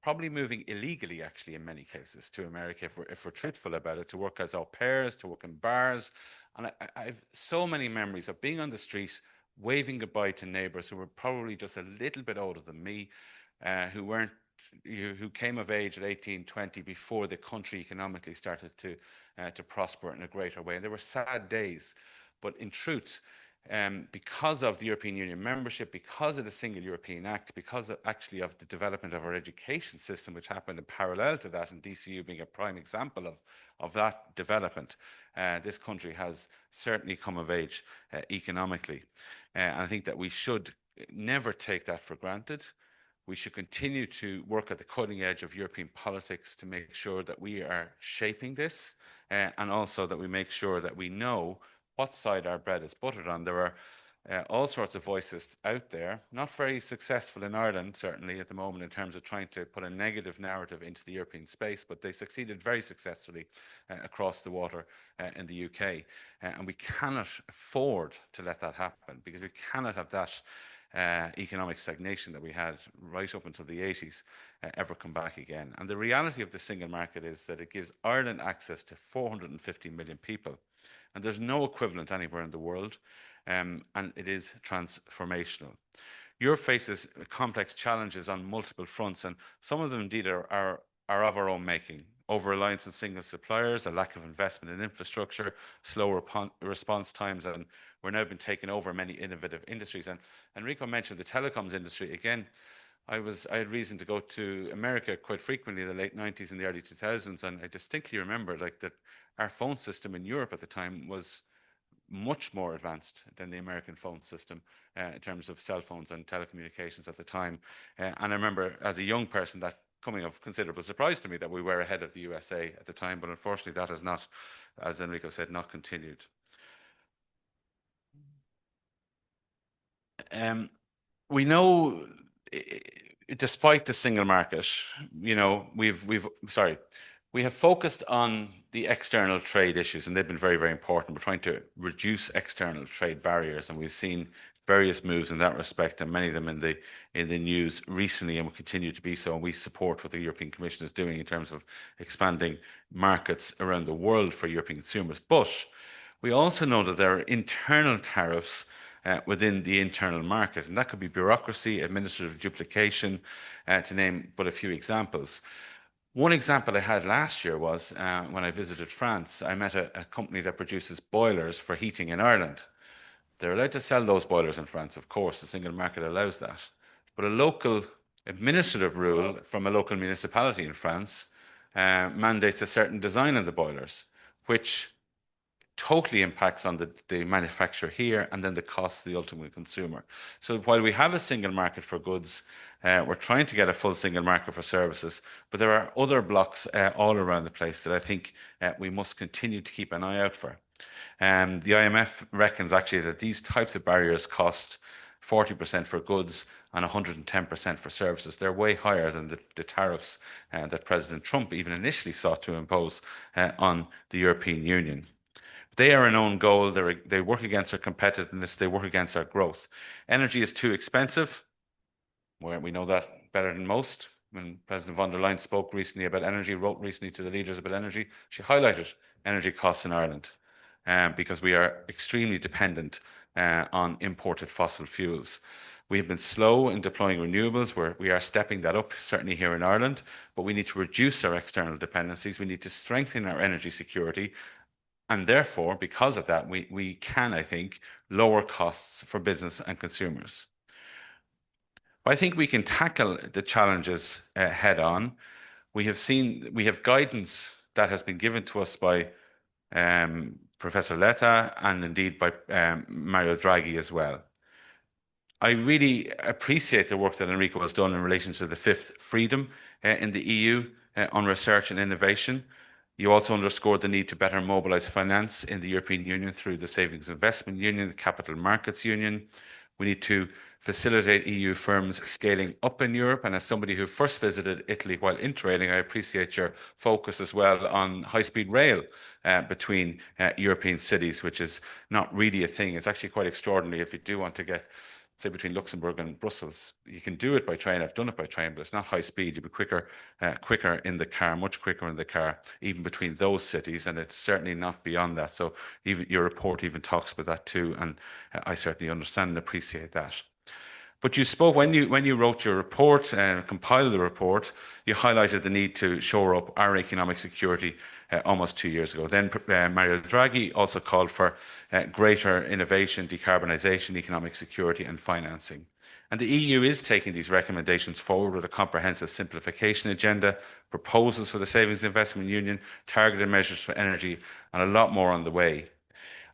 probably moving illegally, actually, in many cases to America, if we're truthful about it, to work as au pairs, to work in bars. And I have so many memories of being on the street, waving goodbye to neighbours who were probably just a little bit older than me, who came of age at 18, 20 before the country economically started to prosper in a greater way. And there were sad days, but in truth, because of the European Union membership, because of the Single European Act, because of the development of our education system, which happened in parallel to that, and DCU being a prime example of that development, this country has certainly come of age economically. And I think that we should never take that for granted. We should continue to work at the cutting edge of European politics to make sure that we are shaping this, and also that we make sure that we know what side our bread is buttered on. There are all sorts of voices out there, not very successful in Ireland, certainly at the moment, in terms of trying to put a negative narrative into the European space, but they succeeded very successfully across the water in the UK. And we cannot afford to let that happen, because we cannot have that economic stagnation that we had right up until the 80s ever come back again. And the reality of the single market is that it gives Ireland access to 450 million people, and there's no equivalent anywhere in the world, and it is transformational. Europe faces complex challenges on multiple fronts, and some of them indeed are of our own making. Over-reliance on single suppliers, a lack of investment in infrastructure, slower response times, and we're now been taking over many innovative industries. And Enrico mentioned the telecoms industry. Again, I had reason to go to America quite frequently in the late 90s and the early 2000s, and I distinctly remember that our phone system in Europe at the time was much more advanced than the American phone system in terms of cell phones and telecommunications at the time. And I remember as a young person that coming of considerable surprise to me that we were ahead of the USA at the time, but unfortunately that has not, as Enrico said, not continued. We know, despite the single market, we have focused on the external trade issues, and they've been very, very important. We're trying to reduce external trade barriers, and we've seen various moves in that respect, and many of them in the news recently, and will continue to be so. And we support what the European Commission is doing in terms of expanding markets around the world for European consumers. But we also know that there are internal tariffs within the internal market, and that could be bureaucracy, administrative duplication, to name but a few examples. One example I had last year was when I visited France, I met a company that produces boilers for heating in Ireland. They're allowed to sell those boilers in France, of course, the single market allows that. But a local administrative rule from a local municipality in France mandates a certain design of the boilers, which totally impacts on the manufacturer here and then the cost to the ultimate consumer. So while we have a single market for goods, we're trying to get a full single market for services, but there are other blocks all around the place that I think we must continue to keep an eye out for. The IMF reckons actually that these types of barriers cost 40% for goods and 110% for services. They're way higher than the tariffs that President Trump even initially sought to impose on the European Union. They are an own goal. They work against our competitiveness. They work against our growth. Energy is too expensive. We know that better than most. When President von der Leyen spoke recently about energy, wrote recently to the leaders about energy, she highlighted energy costs in Ireland because we are extremely dependent on imported fossil fuels. We have been slow in deploying renewables. We are stepping that up, certainly here in Ireland, but we need to reduce our external dependencies. We need to strengthen our energy security. And therefore, because of that, we can, I think, lower costs for business and consumers. I think we can tackle the challenges head on. We have guidance that has been given to us by Professor Letta and indeed by Mario Draghi as well. I really appreciate the work that Enrico has done in relation to the fifth freedom in the EU on research and innovation. You also underscored the need to better mobilise finance in the European Union through the Savings Investment Union, the Capital Markets Union. We need to facilitate EU firms scaling up in Europe. And as somebody who first visited Italy while interrailing, I appreciate your focus as well on high-speed rail between European cities, which is not really a thing. It's actually quite extraordinary if you do want to get, say, between Luxembourg and Brussels. You can do it by train. I've done it by train, but it's not high speed. You'll be quicker in the car, much quicker in the car, even between those cities. And it's certainly not beyond that. So even your report even talks about that too. And I certainly understand and appreciate that. But you spoke, when you wrote your report and compiled the report, you highlighted the need to shore up our economic security almost 2 years ago. Then Mario Draghi also called for greater innovation, decarbonisation, economic security and financing. And the EU is taking these recommendations forward with a comprehensive simplification agenda, proposals for the Savings Investment Union, targeted measures for energy, and a lot more on the way.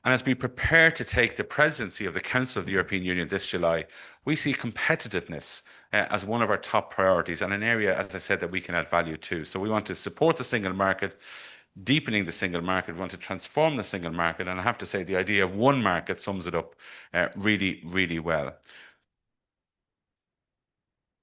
And as we prepare to take the presidency of the Council of the European Union this July, we see competitiveness as one of our top priorities and an area, as I said, that we can add value to. So we want to support the single market, deepening the single market. We want to transform the single market. And I have to say the idea of one market sums it up really, really well.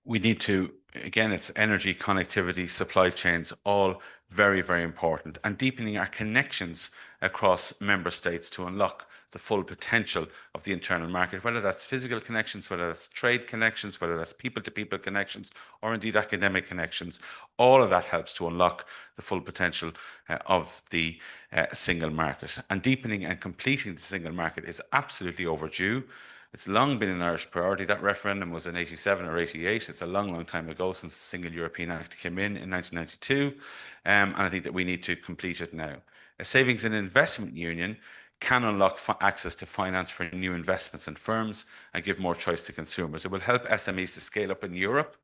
We need to, again, it's energy, connectivity, supply chains, all very, very important, and deepening our connections across member states to unlock the full potential of the internal market, whether that's physical connections, whether that's trade connections, whether that's people-to-people connections, or indeed academic connections. All of that helps to unlock the full potential of the single market. And deepening and completing the single market is absolutely overdue. It's long been an Irish priority. That referendum was in 87 or 88. It's a long, long time ago since the Single European Act came in 1992. And I think that we need to complete it now. A savings and investment union can unlock access to finance for new investments and firms and give more choice to consumers. It will help SMEs to scale up in Europe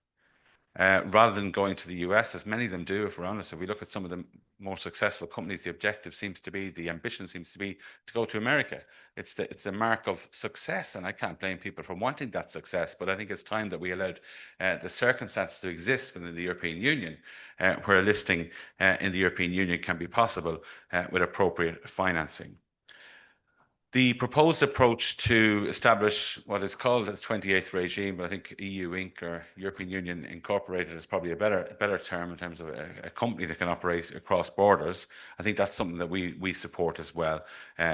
rather than going to the US, as many of them do, if we're honest. If we look at some of the more successful companies, the objective seems to be, the ambition seems to be to go to America. It's the mark of success, and I can't blame people for wanting that success, but I think it's time that we allowed the circumstances to exist within the European Union where a listing in the European Union can be possible with appropriate financing. The proposed approach to establish what is called a 28th regime, but I think EU Inc. or European Union Incorporated is probably a better term in terms of a company that can operate across borders. I think that's something that we support as well.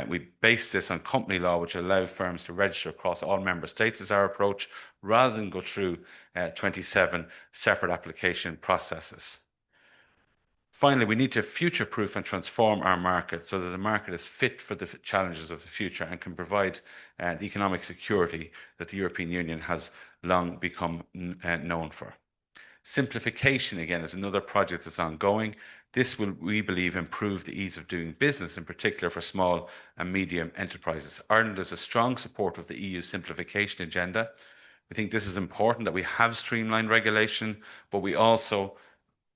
We base this on company law, which allow firms to register across all member states as our approach, rather than go through 27 separate application processes. Finally, we need to future-proof and transform our market so that the market is fit for the challenges of the future and can provide the economic security that the European Union has long become known for. Simplification, again, is another project that's ongoing. This will, we believe, improve the ease of doing business, in particular for small and medium enterprises. Ireland is a strong supporter of the EU simplification agenda. We think this is important, that we have streamlined regulation, but we also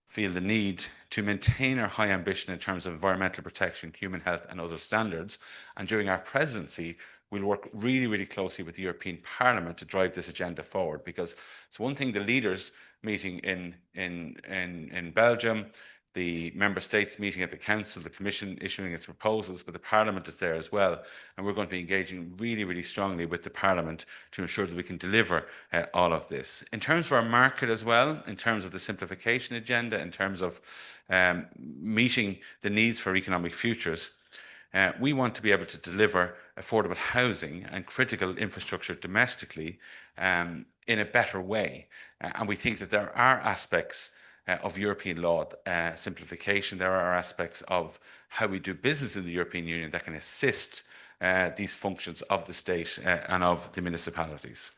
feel the need to maintain our high ambition in terms of environmental protection, human health and other standards. And during our presidency, we'll work really, really closely with the European Parliament to drive this agenda forward, because it's one thing the leaders meeting in Belgium, the member states meeting at the council, the commission issuing its proposals, but the parliament is there as well. And we're going to be engaging really, really strongly with the parliament to ensure that we can deliver all of this. In terms of our market as well, in terms of the simplification agenda, in terms of meeting the needs for economic futures, we want to be able to deliver affordable housing and critical infrastructure domestically in a better way. And we think that there are aspects of European law simplification. There are aspects of how we do business in the European Union that can assist these functions of the state and of the municipalities.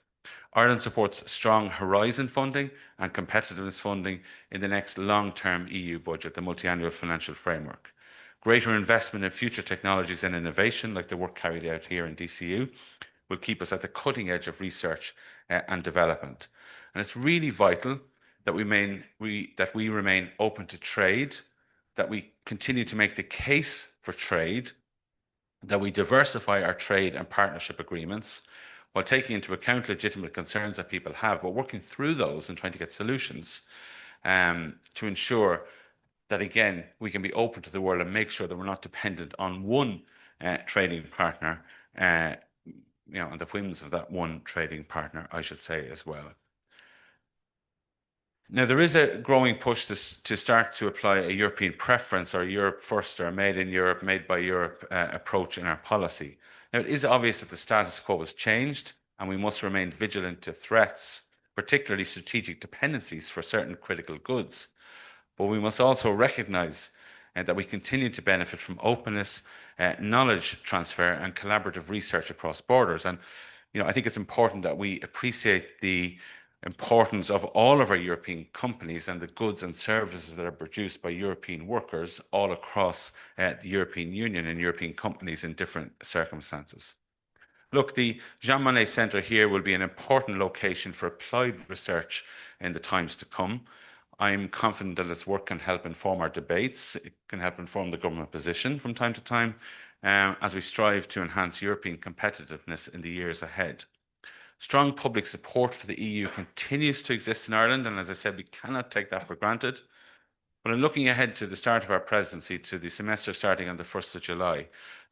Ireland supports strong horizon funding and competitiveness funding in the next long-term EU budget, the multi-annual financial framework. Greater investment in future technologies and innovation, like the work carried out here in DCU, will keep us at the cutting edge of research and development. And it's really vital that we remain open to trade, that we continue to make the case for trade, that we diversify our trade and partnership agreements while taking into account legitimate concerns that people have, but working through those and trying to get solutions to ensure that, again, we can be open to the world and make sure that we're not dependent on one trading partner, on the whims of that one trading partner, I should say, as well. Now, there is a growing push to start to apply a European preference, or Europe first, or made in Europe, made by Europe approach in our policy. Now, it is obvious that the status quo has changed, and we must remain vigilant to threats, particularly strategic dependencies for certain critical goods. But we must also recognise that we continue to benefit from openness, knowledge transfer and collaborative research across borders. And I think it's important that we appreciate the importance of all of our European companies and the goods and services that are produced by European workers all across the European Union and European companies in different circumstances. Look, the Jean Monnet Centre here will be an important location for applied research in the times to come. I'm confident that its work can help inform our debates. It can help inform the government position from time to time as we strive to enhance European competitiveness in the years ahead. Strong public support for the EU continues to exist in Ireland, and as I said, we cannot take that for granted. But in looking ahead to the start of our presidency, to the semester starting on the 1st of July,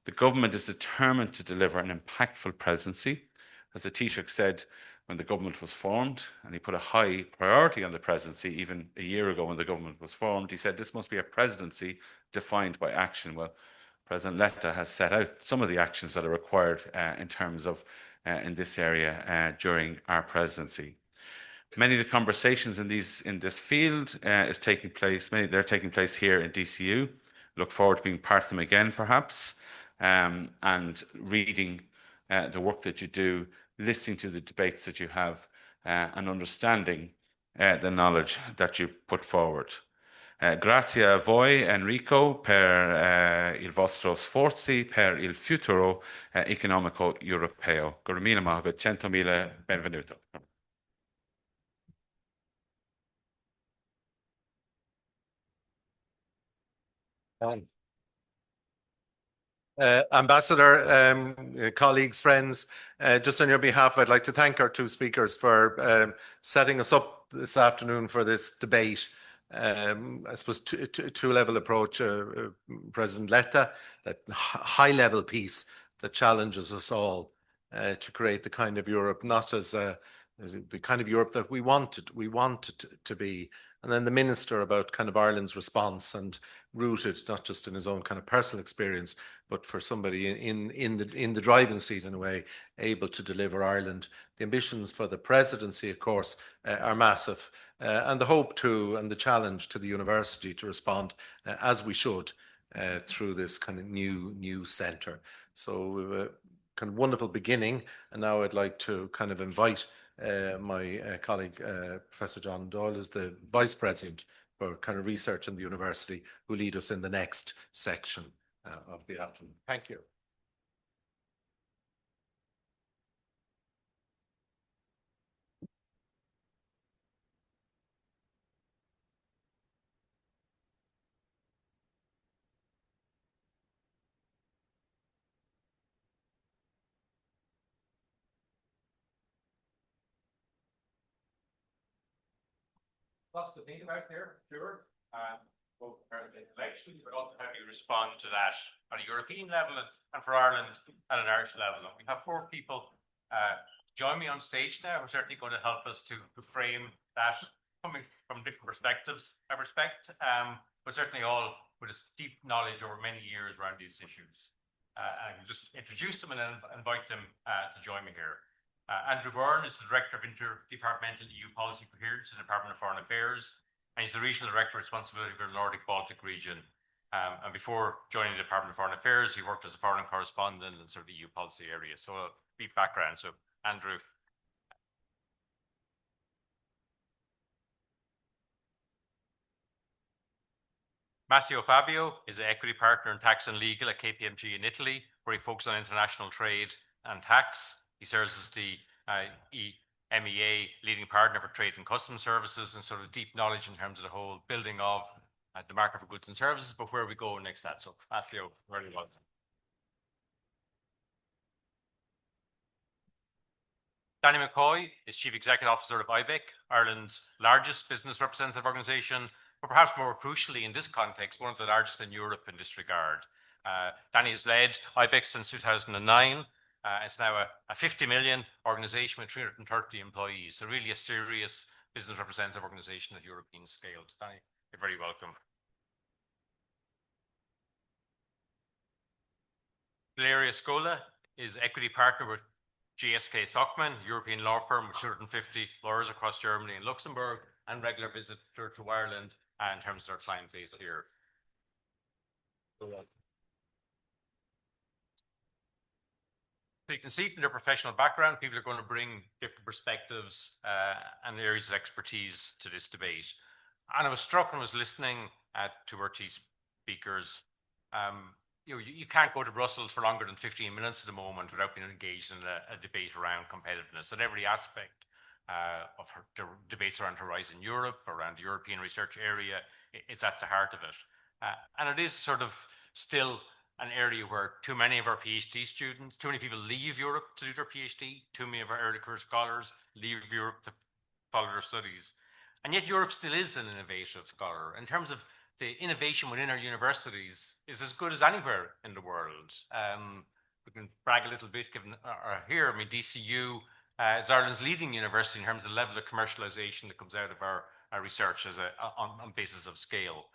the government is determined to deliver an impactful presidency. As the Taoiseach said when the government was formed, and he put a high priority on the presidency even a year ago when the government was formed, he said this must be a presidency defined by action. Well, President Letta has set out some of the actions that are required in terms of in this area during our presidency. Many of the conversations in this field is taking place. They're taking place here in DCU. Look forward to being part of them again, perhaps, and reading the work that you do, listening to the debates that you have, and understanding the knowledge that you put forward. Grazie a voi, Enrico, per il vostro sforzi per il futuro economico europeo. Gormila Mahavid, 100.000 benvenuto. Ambassador, colleagues, friends, just on your behalf, I'd like to thank our two speakers for setting us up this afternoon for this debate. I suppose two-level approach, President Letta, that high-level piece that challenges us all to create the kind of Europe, not as the kind of Europe that we wanted to be. And then the Minister about kind of Ireland's response, and rooted not just in his own kind of personal experience, but for somebody in the driving seat in a way, able to deliver Ireland. The ambitions for the presidency, of course, are massive. And the hope to, and the challenge to the university to respond as we should through this kind of new centre. So we have a kind of wonderful beginning, and now I'd like to kind of invite my colleague, Professor John Doyle, is the Vice President for kind of research in the university, who lead us in the next section of the afternoon. Thank you. Lots to think about here, sure. Both intellectually, but also how you respond to that at a European level and for Ireland at an Irish level. And we have 4 people join me on stage now who are certainly going to help us to frame that coming from different perspectives, I respect, but certainly all with a deep knowledge over many years around these issues. And just introduce them and then invite them to join me here. Andrew Byrne is the Director of Interdepartmental EU Policy Coherence in the Department of Foreign Affairs, and he's the Regional Director of Responsibility for the Nordic-Baltic region. And before joining the Department of Foreign Affairs, he worked as a foreign correspondent in sort of the EU policy area. So a deep background. So Andrew. Massimo Fabio is an equity partner in tax and legal at KPMG in Italy, where he focuses on international trade and tax. He serves as the EMEA leading partner for trade and customs services and sort of deep knowledge in terms of the whole building of the market for goods and services, but where we go next that. So Massimo, very welcome. Danny McCoy is Chief Executive Officer of IBEC, Ireland's largest business representative organisation, but perhaps more crucially in this context, one of the largest in Europe in this regard. Danny has led IBEC since 2009. It's now a 50 million organisation with 330 employees, so really a serious business representative organisation at European scale. Danny, you're very welcome. Valeria Scola is equity partner with GSK Stockman, European law firm with 250 lawyers across Germany and Luxembourg, and regular visitor to Ireland in terms of their client base here. So you can see from their professional background, people are going to bring different perspectives and areas of expertise to this debate. And I was struck when I was listening to our two speakers. You can't go to Brussels for longer than 15 minutes at the moment without being engaged in a debate around competitiveness. And every aspect of the debates around Horizon Europe, around the European research area, it's at the heart of it. And it is sort of still an area where too many of our PhD students, too many people leave Europe to do their PhD, too many of our early career scholars leave Europe to follow their studies. And yet Europe still is an innovative scholar. In terms of the innovation within our universities is as good as anywhere in the world. We can brag a little bit given here, I mean, DCU is Ireland's leading university in terms of the level of commercialization that comes out of our research as on basis of scale.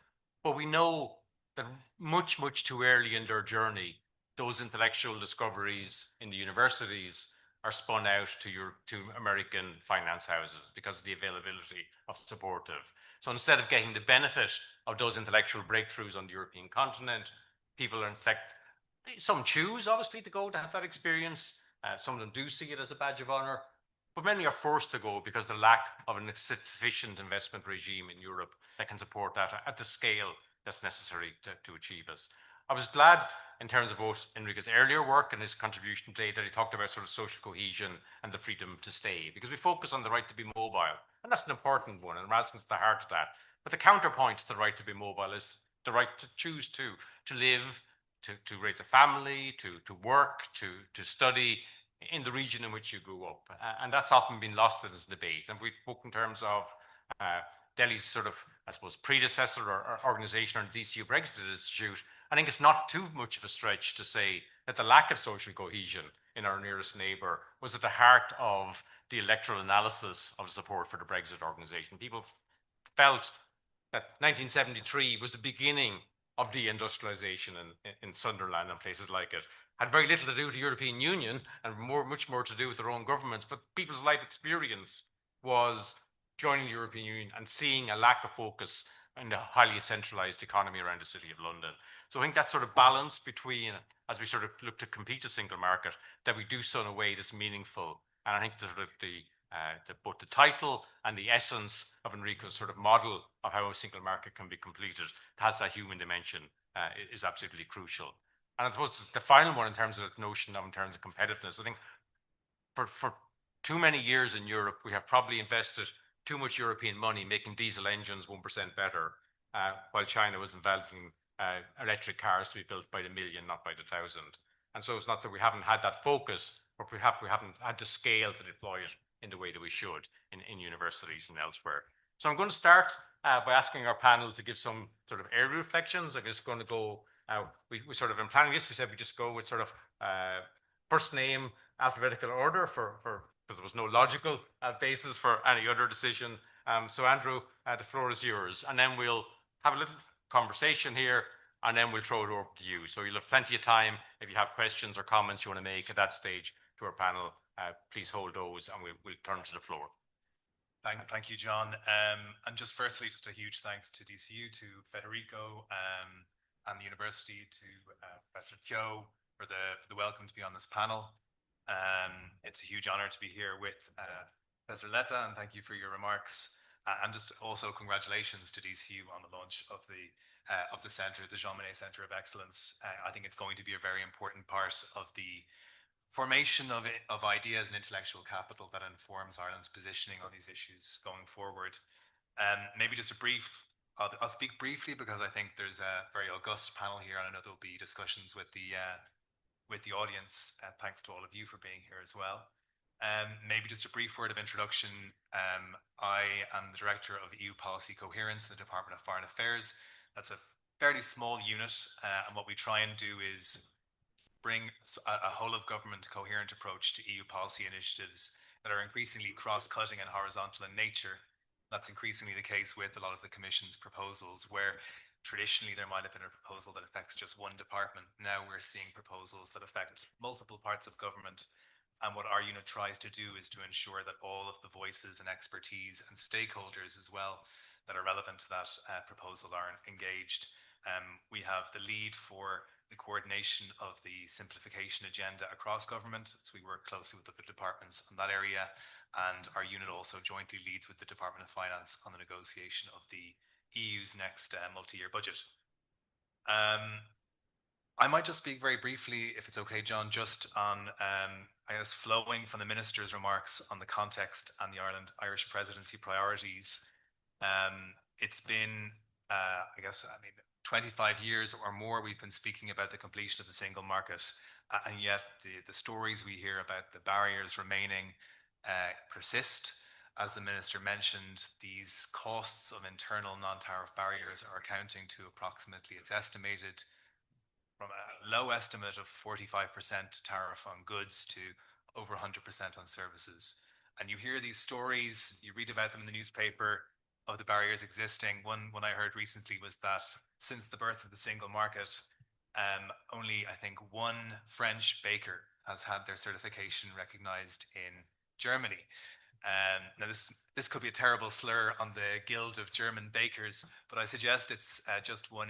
But we know that much, much too early in their journey, those intellectual discoveries in the universities are spun out to American finance houses because of the availability of supportive. So instead of getting the benefit of those intellectual breakthroughs on the European continent, people are in fact, some choose obviously to go to have that experience. Some of them do see it as a badge of honor, but many are forced to go because of the lack of a sufficient investment regime in Europe that can support that at the scale that's necessary to achieve this. I was glad in terms of both Enrico's earlier work and his contribution today that he talked about sort of social cohesion and the freedom to stay, because we focus on the right to be mobile, and that's an important one, and Erasmus is the heart of that. But the counterpoint to the right to be mobile is the right to choose to live, to raise a family, to work, to study in the region in which you grew up. And that's often been lost in this debate. And we spoke in terms of DELI's sort of, I suppose, predecessor or organization, or DCU Brexit Institute. I think it's not too much of a stretch to say that the lack of social cohesion in our nearest neighbour was at the heart of the electoral analysis of support for the Brexit organisation. People felt that 1973 was the beginning of deindustrialisation in Sunderland and places like it. Had very little to do with the European Union and much more to do with their own governments, but people's life experience was joining the European Union and seeing a lack of focus in the highly centralised economy around the City of London. So I think that sort of balance between, as we sort of look to compete the single market, that we do so in a way that's meaningful. And I think the both the title and the essence of Enrico's sort of model of how a single market can be completed. It has that human dimension is absolutely crucial. And I suppose the final one in terms of the notion of in terms of competitiveness, I think for too many years in Europe, we have probably invested too much European money making diesel engines 1% better, while China was inventing electric cars to be built by the million, not by the thousand. And so it's not that we haven't had that focus, but we haven't had the scale to deploy it in the way that we should in universities and elsewhere. So I'm going to start by asking our panel to give some sort of area reflections. I'm just going to go, we sort of in planning this, we said we just go with sort of first name, alphabetical order because there was no logical basis for any other decision. So Andrew, the floor is yours. And then we'll have a little conversation here, and then we'll throw it over to you. So you'll have plenty of time if you have questions or comments you want to make at that stage to our panel. Please hold those, and we'll turn to the floor. Thank you, John. And just firstly, just a huge thanks to DCU, to Federico, and the university, to Professor Keogh for the welcome to be on this panel. It's a huge honor to be here with Professor Letta, and thank you for your remarks. And just also congratulations to DCU on the launch of the centre, the Jean Monnet Centre of Excellence. I think it's going to be a very important part of the formation of ideas and intellectual capital that informs Ireland's positioning on these issues going forward. Maybe just I'll speak briefly because I think there's a very august panel here, and I know there'll be discussions with the audience. Thanks to all of you for being here as well. Maybe just a brief word of introduction. I am the Director of EU Policy Coherence in the Department of Foreign Affairs. That's a fairly small unit, and what we try and do is bring a whole of government coherent approach to EU policy initiatives that are increasingly cross-cutting and horizontal in nature. That's increasingly the case with a lot of the Commission's proposals, where traditionally there might have been a proposal that affects just one department. Now we're seeing proposals that affect multiple parts of government. And what our unit tries to do is to ensure that all of the voices and expertise and stakeholders as well that are relevant to that proposal are engaged. We have the lead for the coordination of the simplification agenda across government, so we work closely with the departments in that area, and our unit also jointly leads with the Department of Finance on the negotiation of the EU's next multi-year budget. I might just speak very briefly, if it's okay, John, just on, I guess, flowing from the Minister's remarks on the context and the Irish presidency priorities. It's been, 25 years or more we've been speaking about the completion of the single market, and yet the stories we hear about the barriers remaining persist. As the Minister mentioned, these costs of internal non-tariff barriers are accounting to approximately, it's estimated, from a low estimate of 45% tariff on goods to over 100% on services. And you hear these stories, you read about them in the newspaper, of the barriers existing. One I heard recently was that since the birth of the single market, only, I think, one French baker has had their certification recognized in Germany. Now, this could be a terrible slur on the Guild of German Bakers, but I suggest it's just one,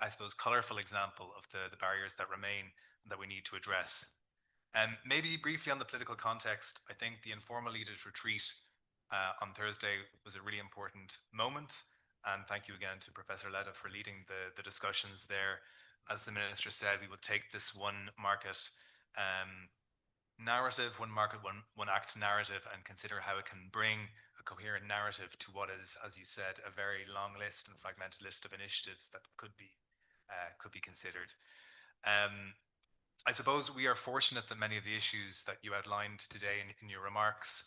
I suppose, colorful example of the barriers that remain and that we need to address. Maybe briefly on the political context, I think the informal leaders retreat on Thursday was a really important moment. And thank you again to Professor Letta for leading the discussions there. As the Minister said, we will take this one market narrative, one market, one act narrative, and consider how it can bring a coherent narrative to what is, as you said, a very long list and fragmented list of initiatives that could be considered. I suppose we are fortunate that many of the issues that you outlined today in your remarks,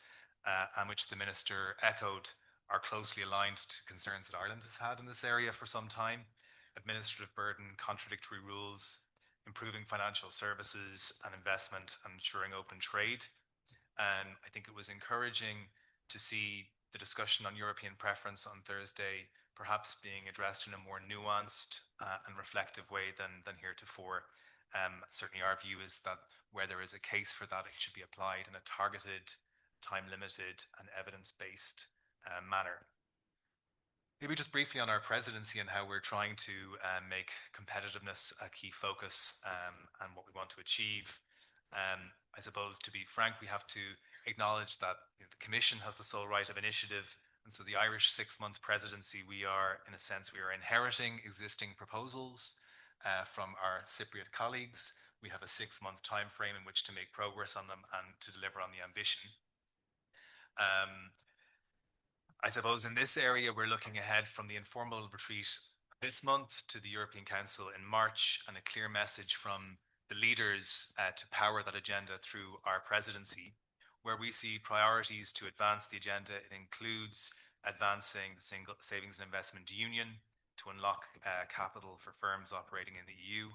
and which the Minister echoed, are closely aligned to concerns that Ireland has had in this area for some time. Administrative burden, contradictory rules, improving financial services and investment, and ensuring open trade. And I think it was encouraging to see the discussion on European preference on Thursday perhaps being addressed in a more nuanced and reflective way than heretofore. Certainly our view is that where there is a case for that, it should be applied in a targeted, time-limited and evidence-based manner. Maybe just briefly on our presidency and how we're trying to make competitiveness a key focus and what we want to achieve. I suppose, to be frank, we have to acknowledge that the Commission has the sole right of initiative, and so the Irish 6-month presidency, we are inheriting existing proposals from our Cypriot colleagues. We have a 6-month time frame in which to make progress on them and to deliver on the ambition. I suppose in this area, we're looking ahead from the informal retreat this month to the European Council in March, and a clear message from the leaders to power that agenda through our presidency. Where we see priorities to advance the agenda, it includes advancing the single savings and investment union to unlock capital for firms operating in the EU.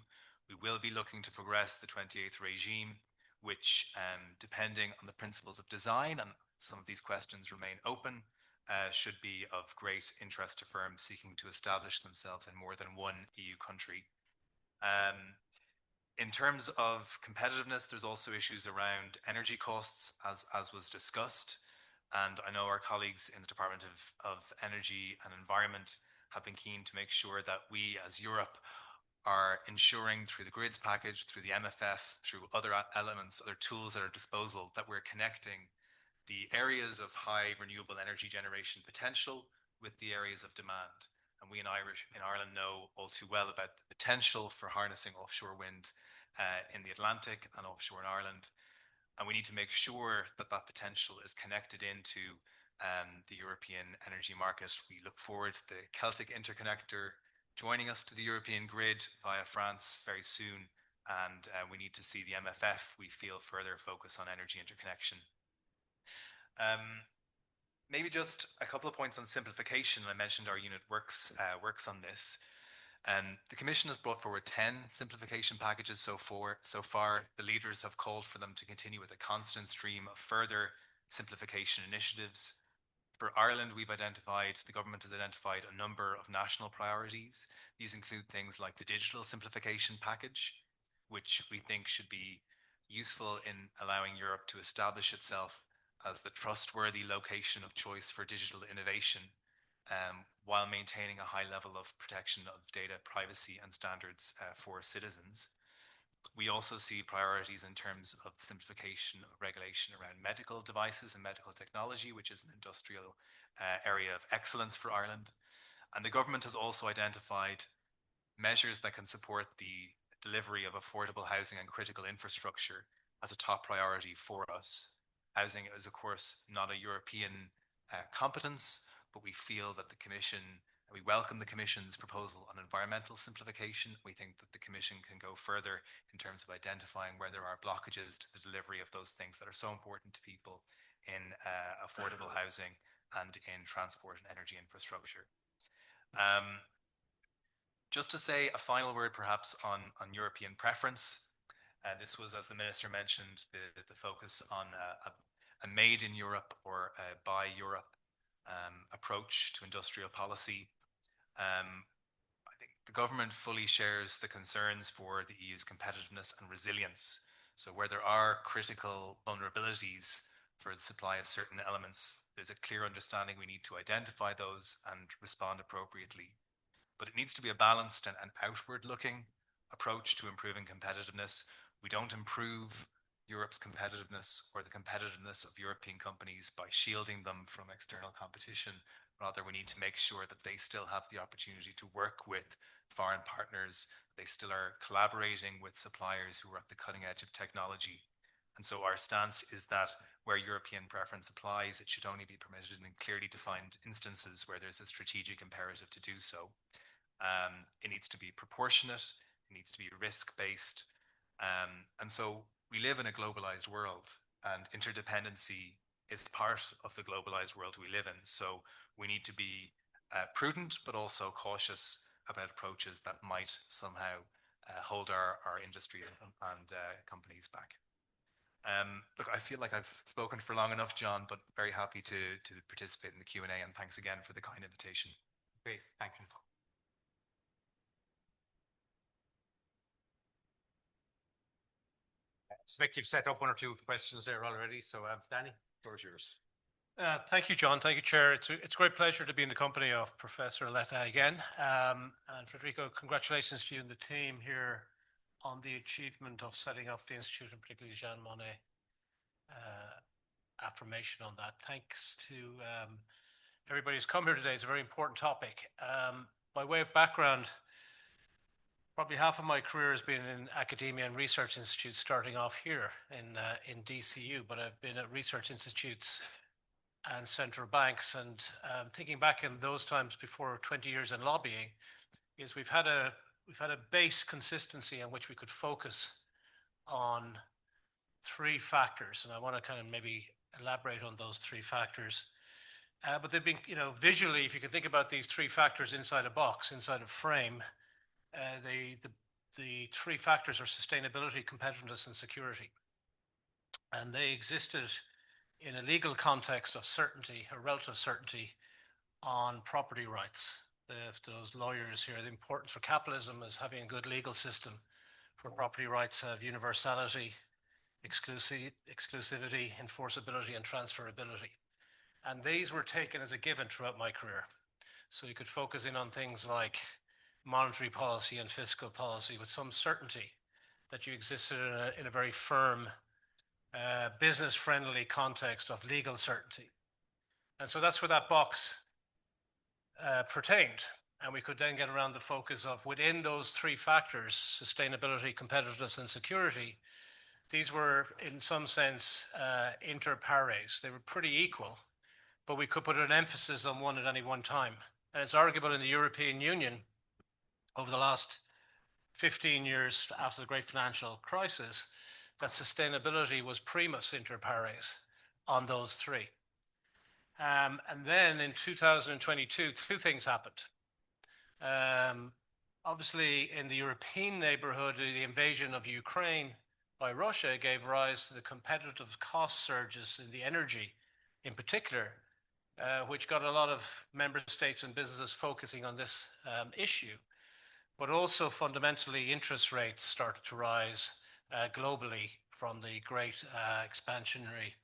We will be looking to progress the 28th regime, which, depending on the principles of design, and some of these questions remain open, should be of great interest to firms seeking to establish themselves in more than one EU country. In terms of competitiveness, there's also issues around energy costs, as was discussed. And I know our colleagues in the Department of Energy and Environment have been keen to make sure that we as Europe are ensuring through the grids package, through the MFF, through other elements, other tools at our disposal, that we're connecting the areas of high renewable energy generation potential with the areas of demand. And we in Ireland know all too well about the potential for harnessing offshore wind in the Atlantic and offshore in Ireland. And we need to make sure that that potential is connected into the European energy market. We look forward to the Celtic interconnector joining us to the European grid via France very soon. And we need to see the MFF, we feel, further focus on energy interconnection. Maybe just a couple of points on simplification. I mentioned our unit works on this. The Commission has brought forward 10 simplification packages so far. The leaders have called for them to continue with a constant stream of further simplification initiatives. For Ireland, the government has identified a number of national priorities. These include things like the digital simplification package, which we think should be useful in allowing Europe to establish itself as the trustworthy location of choice for digital innovation, while maintaining a high level of protection of data privacy and standards for citizens. We also see priorities in terms of the simplification of regulation around medical devices and medical technology, which is an industrial area of excellence for Ireland. And the government has also identified measures that can support the delivery of affordable housing and critical infrastructure as a top priority for us. Housing is, of course, not a European competence, but we feel that we welcome the Commission's proposal on environmental simplification. We think that the Commission can go further in terms of identifying where there are blockages to the delivery of those things that are so important to people in affordable housing and in transport and energy infrastructure. Just to say a final word perhaps on European preference. This was, as the Minister mentioned, the focus on a made in Europe or a by Europe approach to industrial policy. I think the government fully shares the concerns for the EU's competitiveness and resilience. So where there are critical vulnerabilities for the supply of certain elements, there's a clear understanding we need to identify those and respond appropriately. But it needs to be a balanced and outward-looking approach to improving competitiveness. We don't improve Europe's competitiveness or the competitiveness of European companies by shielding them from external competition. Rather, we need to make sure that they still have the opportunity to work with foreign partners. They still are collaborating with suppliers who are at the cutting edge of technology. And so our stance is that where European preference applies, it should only be permitted in clearly defined instances where there's a strategic imperative to do so. It needs to be proportionate. It needs to be risk-based. And so we live in a globalized world, and interdependency is part of the globalized world we live in. So we need to be prudent, but also cautious about approaches that might somehow hold our industry and companies back. Look, I feel like I've spoken for long enough, John, but very happy to participate in the Q&A, and thanks again for the kind invitation. Great, thank you. I suspect you've set up one or two questions there already, so Danny, the floor is yours. Thank you, John. Thank you, Chair. It's a great pleasure to be in the company of Professor Letta again. And Federico, congratulations to you and the team here on the achievement of setting up the Institute, and particularly Jean Monnet, affirmation on that. Thanks to everybody who's come here today. It's a very important topic. By way of background, probably half of my career has been in academia and research institutes, starting off here in DCU, but I've been at research institutes and central banks. And thinking back in those times before 20 years in lobbying, is we've had a base consistency on which we could focus on three factors, and I want to kind of maybe elaborate on those three factors. But they've been, visually, if you can think about these three factors inside a box, inside a frame, the three factors are sustainability, competitiveness, and security. And they existed in a legal context of certainty, or relative certainty, on property rights. Those lawyers here, the importance for capitalism is having a good legal system for property rights have universality, exclusivity, enforceability, and transferability. And these were taken as a given throughout my career. So you could focus in on things like monetary policy and fiscal policy with some certainty that you existed in a very firm, business-friendly context of legal certainty. And so that's where that box pertained. And we could then get around the focus of within those three factors, sustainability, competitiveness, and security, these were in some sense inter pares. They were pretty equal, but we could put an emphasis on one at any one time. And it's arguable in the European Union over the last 15 years after the great financial crisis that sustainability was primus inter pares on those three. And then in 2022, two things happened. Obviously, in the European neighborhood, the invasion of Ukraine by Russia gave rise to the competitive cost surges in the energy in particular, which got a lot of member states and businesses focusing on this issue. But also fundamentally, interest rates started to rise globally from the great expansionary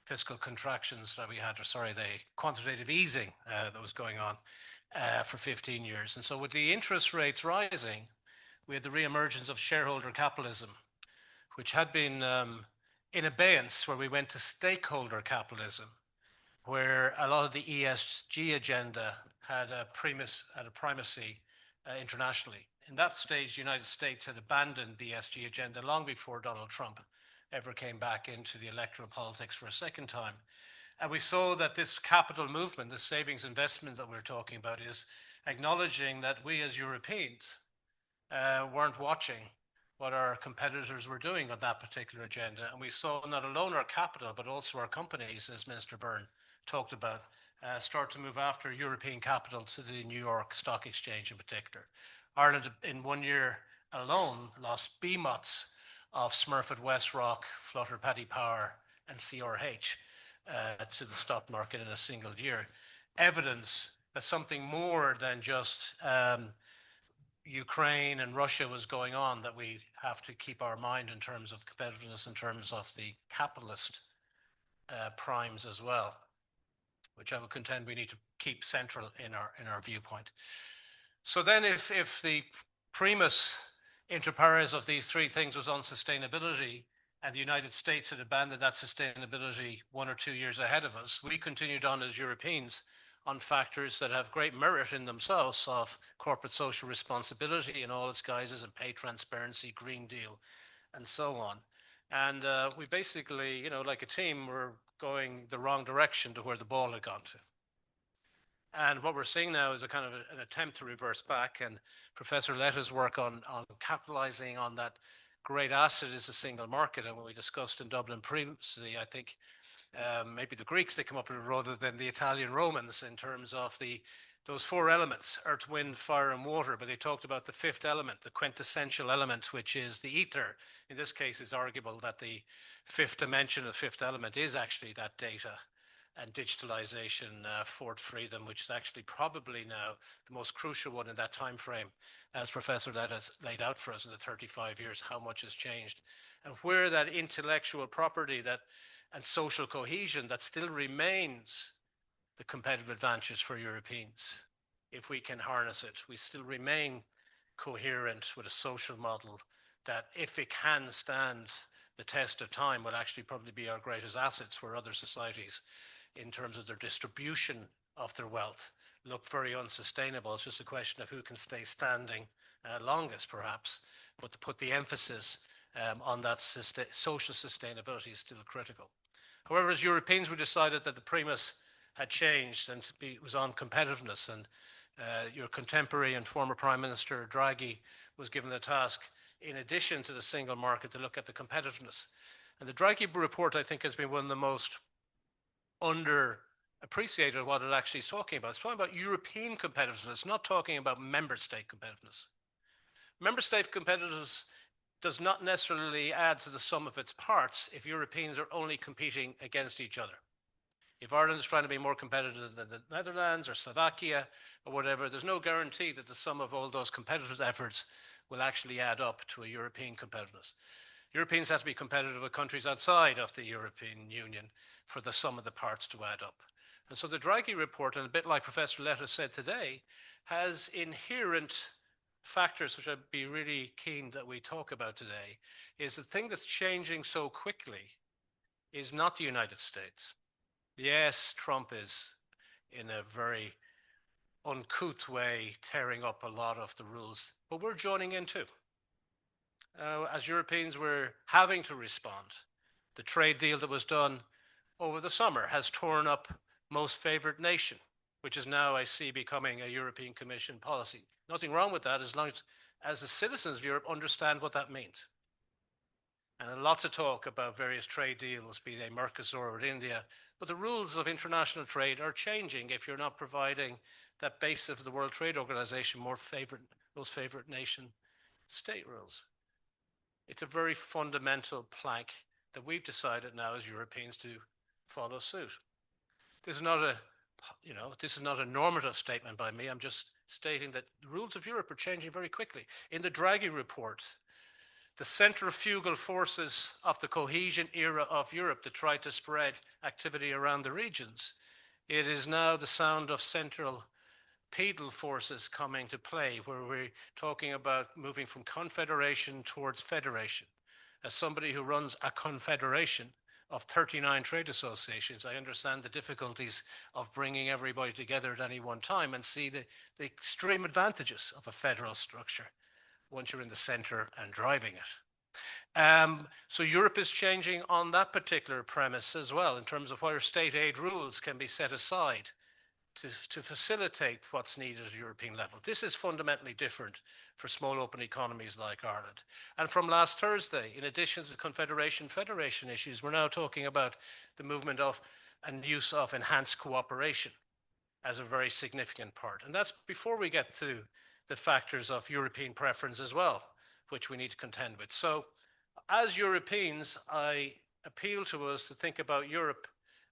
fiscal contractions that we had, the quantitative easing that was going on for 15 years. And so with the interest rates rising, we had the reemergence of shareholder capitalism, which had been in abeyance, where we went to stakeholder capitalism, where a lot of the ESG agenda had a primacy internationally. In that stage, the United States had abandoned the ESG agenda long before Donald Trump ever came back into the electoral politics for a second time. And we saw that this capital movement, the savings investment that we're talking about, is acknowledging that we as Europeans weren't watching what our competitors were doing on that particular agenda. And we saw not alone our capital, but also our companies, as Minister Byrne talked about, start to move after European capital to the New York Stock Exchange in particular. Ireland, in 1 year alone, lost BMOTs of Smurfit Westrock, Flutter Paddy Power, and CRH to the stock market in a single year. Evidence that something more than just Ukraine and Russia was going on, that we have to keep our mind in terms of competitiveness, in terms of the capitalist primes as well, which I would contend we need to keep central in our viewpoint. So then if the primus inter pares of these three things was on sustainability, and the United States had abandoned that sustainability 1 or 2 years ahead of us, we continued on as Europeans on factors that have great merit in themselves of corporate social responsibility in all its guises, and pay transparency, Green Deal, and so on. And we basically, like a team, were going the wrong direction to where the ball had gone to. And what we're seeing now is a kind of an attempt to reverse back, and Professor Letta's work on capitalizing on that great asset is the single market. And when we discussed in Dublin previously, I think maybe the Greeks, they come up with it rather than the Italian Romans in terms of those four elements, earth, wind, fire, and water. But they talked about the fifth element, the quintessential element, which is the ether. In this case, it's arguable that the fifth dimension, the fifth element, is actually that data and digitalization, fourth freedom, which is actually probably now the most crucial one in that time frame, as Professor Letta has laid out for us in the 35 years, how much has changed, and where that intellectual property and social cohesion that still remains the competitive advantage for Europeans. If we can harness it, we still remain coherent with a social model that if it can stand the test of time will actually probably be our greatest assets, where other societies in terms of their distribution of their wealth look very unsustainable. It's just a question of who can stay standing longest, perhaps, but to put the emphasis on that social sustainability is still critical. However, as Europeans, we decided that the primus had changed and it was on competitiveness, and your contemporary and former Prime Minister Draghi was given the task, in addition to the single market, to look at the competitiveness. And the Draghi report, I think, has been one of the most underappreciated of what it actually is talking about. It's talking about European competitiveness, not talking about member state competitiveness. Member state competitiveness does not necessarily add to the sum of its parts if Europeans are only competing against each other. If Ireland is trying to be more competitive than the Netherlands or Slovakia or whatever, there's no guarantee that the sum of all those competitive efforts will actually add up to a European competitiveness. Europeans have to be competitive with countries outside of the European Union for the sum of the parts to add up. And so the Draghi report, and a bit like Professor Letta said today, has inherent factors which I'd be really keen that we talk about today. Is the thing that's changing so quickly is not the United States. Yes, Trump is in a very uncouth way tearing up a lot of the rules, but we're joining in too. As Europeans, we're having to respond. The trade deal that was done over the summer has torn up most favored nation, which is now, I see, becoming a European Commission policy. Nothing wrong with that as long as the citizens of Europe understand what that means. And lots of talk about various trade deals, be they Mercosur or India, but the rules of international trade are changing if you're not providing that base of the World Trade Organization, most favored nation state rules. It's a very fundamental plank that we've decided now as Europeans to follow suit. This is not a normative statement by me. I'm just stating that the rules of Europe are changing very quickly. In the Draghi report, the centrifugal forces of the cohesion era of Europe that tried to spread activity around the regions, it is now the sound of central pedal forces coming to play, where we're talking about moving from confederation towards federation. As somebody who runs a confederation of 39 trade associations, I understand the difficulties of bringing everybody together at any one time and see the extreme advantages of a federal structure once you're in the center and driving it. So Europe is changing on that particular premise as well, in terms of where state aid rules can be set aside to facilitate what's needed at a European level. This is fundamentally different for small open economies like Ireland. And from last Thursday, in addition to the confederation-federation issues, we're now talking about the movement of and use of enhanced cooperation as a very significant part. And that's before we get to the factors of European preference as well, which we need to contend with. So as Europeans, I appeal to us to think about Europe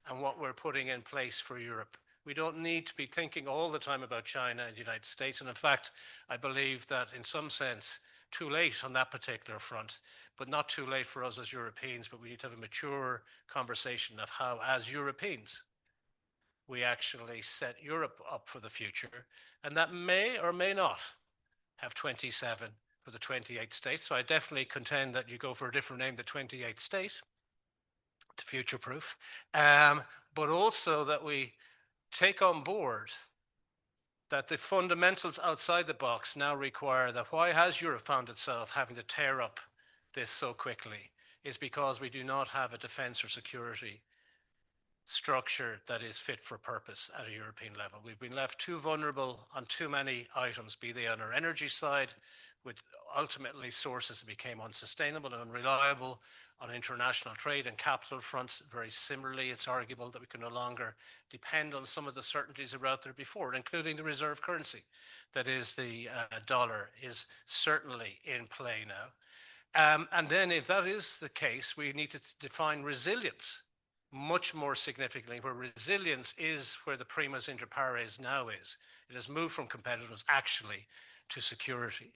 and what we're putting in place for Europe. We don't need to be thinking all the time about China and the United States. And in fact, I believe that in some sense, too late on that particular front, but not too late for us as Europeans, but we need to have a mature conversation of how, as Europeans, we actually set Europe up for the future. And that may or may not have 27 for the 28th state. So I definitely contend that you go for a different name, the 28th state, to future-proof, but also that we take on board that the fundamentals outside the box now require that why has Europe found itself having to tear up this so quickly is because we do not have a defense or security structure that is fit for purpose at a European level. We've been left too vulnerable on too many items, be they on our energy side, with ultimately sources that became unsustainable and unreliable, on international trade and capital fronts. Very similarly, it's arguable that we can no longer depend on some of the certainties that were out there before, including the reserve currency, that is the dollar, is certainly in play now. And then if that is the case, we need to define resilience much more significantly, where resilience is where the primus inter pares now is. It has moved from competitiveness actually to security.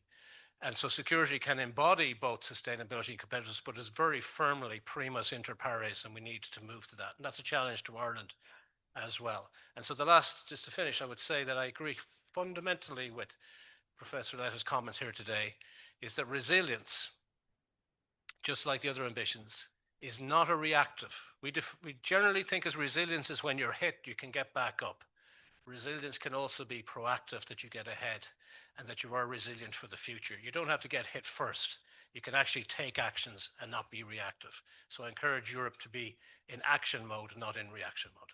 And so security can embody both sustainability and competitiveness, but is very firmly primus inter pares, and we need to move to that. And that's a challenge to Ireland as well. And so the last, just to finish, I would say that I agree fundamentally with Professor Letta's comments here today, is that resilience just like the other ambitions, is not a reactive. We generally think as resilience is when you're hit, you can get back up. Resilience can also be proactive, that you get ahead and that you are resilient for the future. You don't have to get hit first. You can actually take actions and not be reactive. So I encourage Europe to be in action mode, not in reaction mode.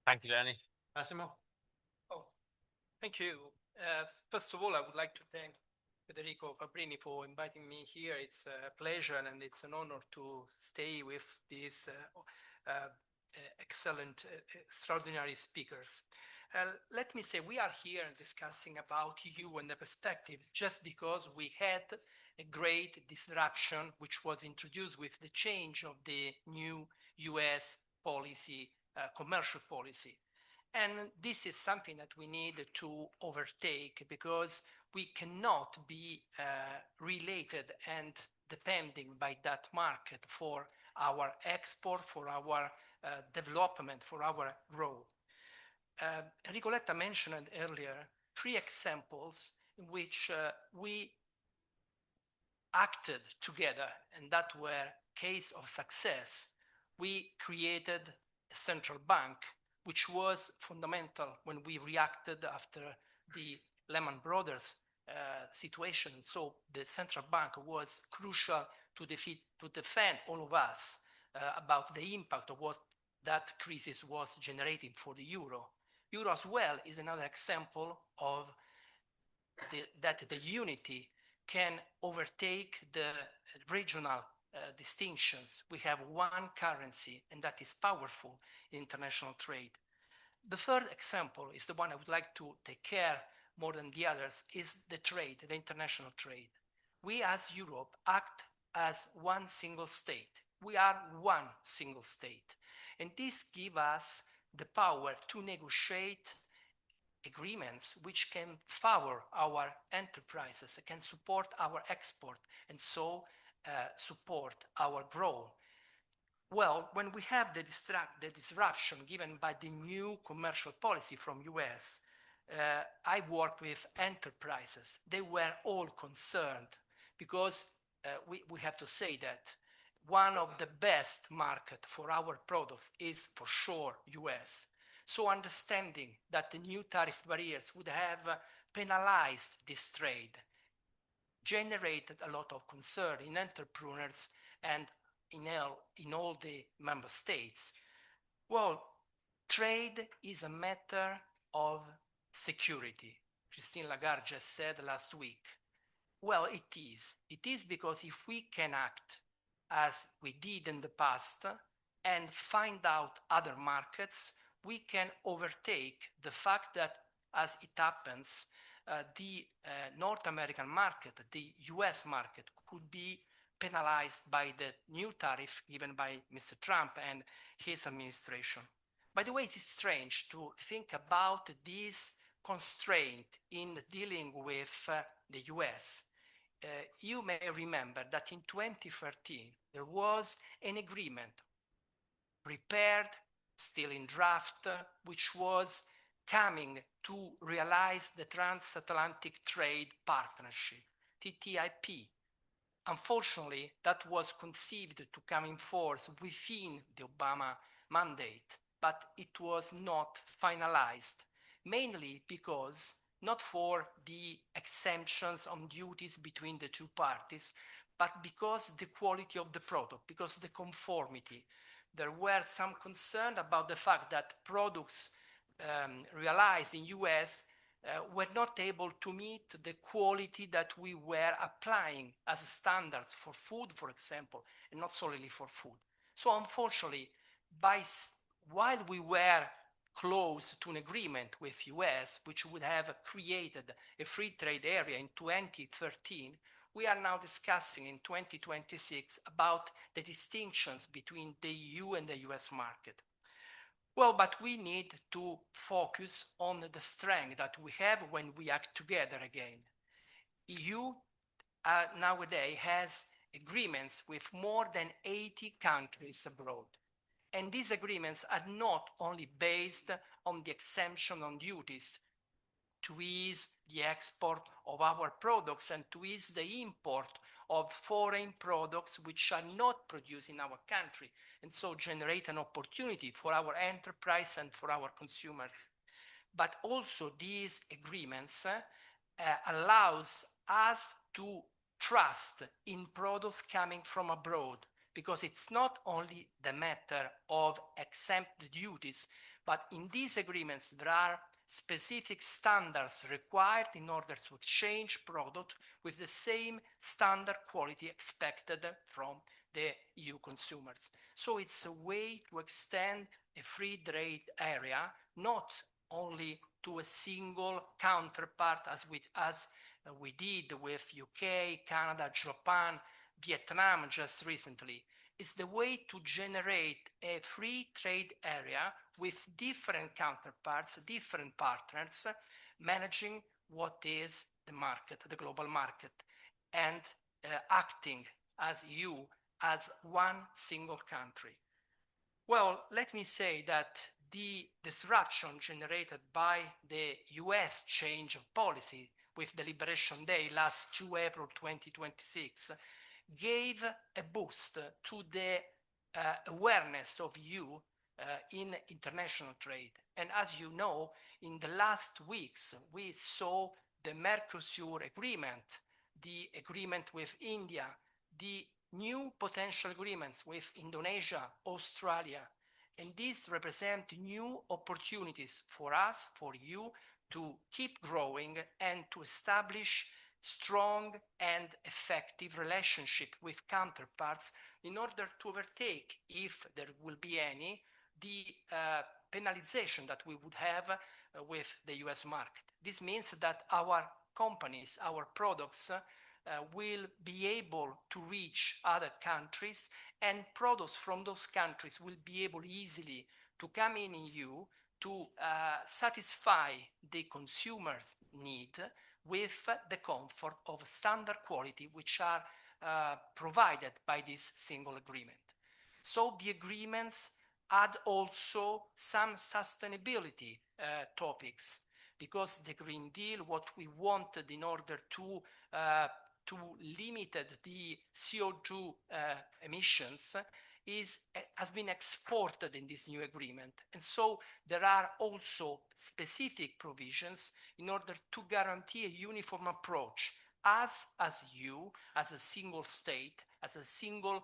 Thank you, Danny. Massimo? Oh, thank you. First of all, I would like to thank Federico Fabbrini for inviting me here. It's a pleasure and it's an honor to stay with these excellent, extraordinary speakers. Let me say, we are here discussing about EU and the perspective just because we had a great disruption which was introduced with the change of the new US policy, commercial policy. And this is something that we need to overtake because we cannot be related and depending by that market for our export, for our development, for our growth. Enrico Letta mentioned earlier 3 examples in which we acted together, and that were case of success. We created a central bank, which was fundamental when we reacted after the Lehman Brothers situation. So the central bank was crucial to defend all of us about the impact of what that crisis was generating for the euro. Euro as well is another example of that the unity can overtake the regional distinctions. We have one currency, and that is powerful in international trade. The third example is the one I would like to take care more than the others, is the trade, the international trade. We as Europe act as one single state. We are one single state. And this gives us the power to negotiate agreements which can favor our enterprises, can support our export, and so support our growth. Well, when we have the disruption given by the new commercial policy from US, I work with enterprises. They were all concerned because we have to say that one of the best market for our products is for sure US. So understanding that the new tariff barriers would have penalized this trade generated a lot of concern in entrepreneurs and in all the member states. Well, trade is a matter of security. Christine Lagarde just said last week. Well, it is. It is because if we can act as we did in the past and find out other markets, we can overtake the fact that, as it happens, the North American market, the US market, could be penalized by the new tariff given by Mr. Trump and his administration. By the way, it is strange to think about this constraint in dealing with the US. You may remember that in 2013, there was an agreement prepared, still in draft, which was coming to realize the Transatlantic Trade Partnership, TTIP. Unfortunately, that was conceived to come in force within the Obama mandate, but it was not finalized, mainly because not for the exemptions on duties between the two parties, but because the quality of the product, because the conformity. There were some concern about the fact that products realized in US were not able to meet the quality that we were applying as standards for food, for example, and not solely for food. So unfortunately, while we were close to an agreement with US, which would have created a free trade area in 2013, we are now discussing in 2026 about the distinctions between the EU and the US market. Well, but we need to focus on the strength that we have when we act together again. EU nowadays has agreements with more than 80 countries abroad. And these agreements are not only based on the exemption on duties to ease the export of our products and to ease the import of foreign products which are not produced in our country, and so generate an opportunity for our enterprise and for our consumers. But also these agreements allows us to trust in products coming from abroad, because it's not only the matter of exempt duties, but in these agreements there are specific standards required in order to exchange product with the same standard quality expected from the EU consumers. So it's a way to extend a free trade area, not only to a single counterpart as we did with UK, Canada, Japan, Vietnam just recently. It's the way to generate a free trade area with different counterparts, different partners, managing what is the market, the global market, and acting as EU, as one single country. Well, let me say that the disruption generated by the US change of policy with the Liberation Day last 2 April 2026 gave a boost to the awareness of EU in international trade. And as you know, in the last weeks, we saw the Mercosur agreement, the agreement with India, the new potential agreements with Indonesia, Australia, and these represent new opportunities for us, for you, to keep growing and to establish strong and effective relationship with counterparts in order to overtake, if there will be any, the penalization that we would have with the US market. This means that our companies, our products, will be able to reach other countries, and products from those countries will be able easily to come in EU to satisfy the consumer's need with the comfort of standard quality which are provided by this single agreement. So the agreements add also some sustainability topics, because the Green Deal, what we wanted in order to limit the CO2 emissions has been exported in this new agreement. And so there are also specific provisions in order to guarantee a uniform approach, as you, as a single state, as a single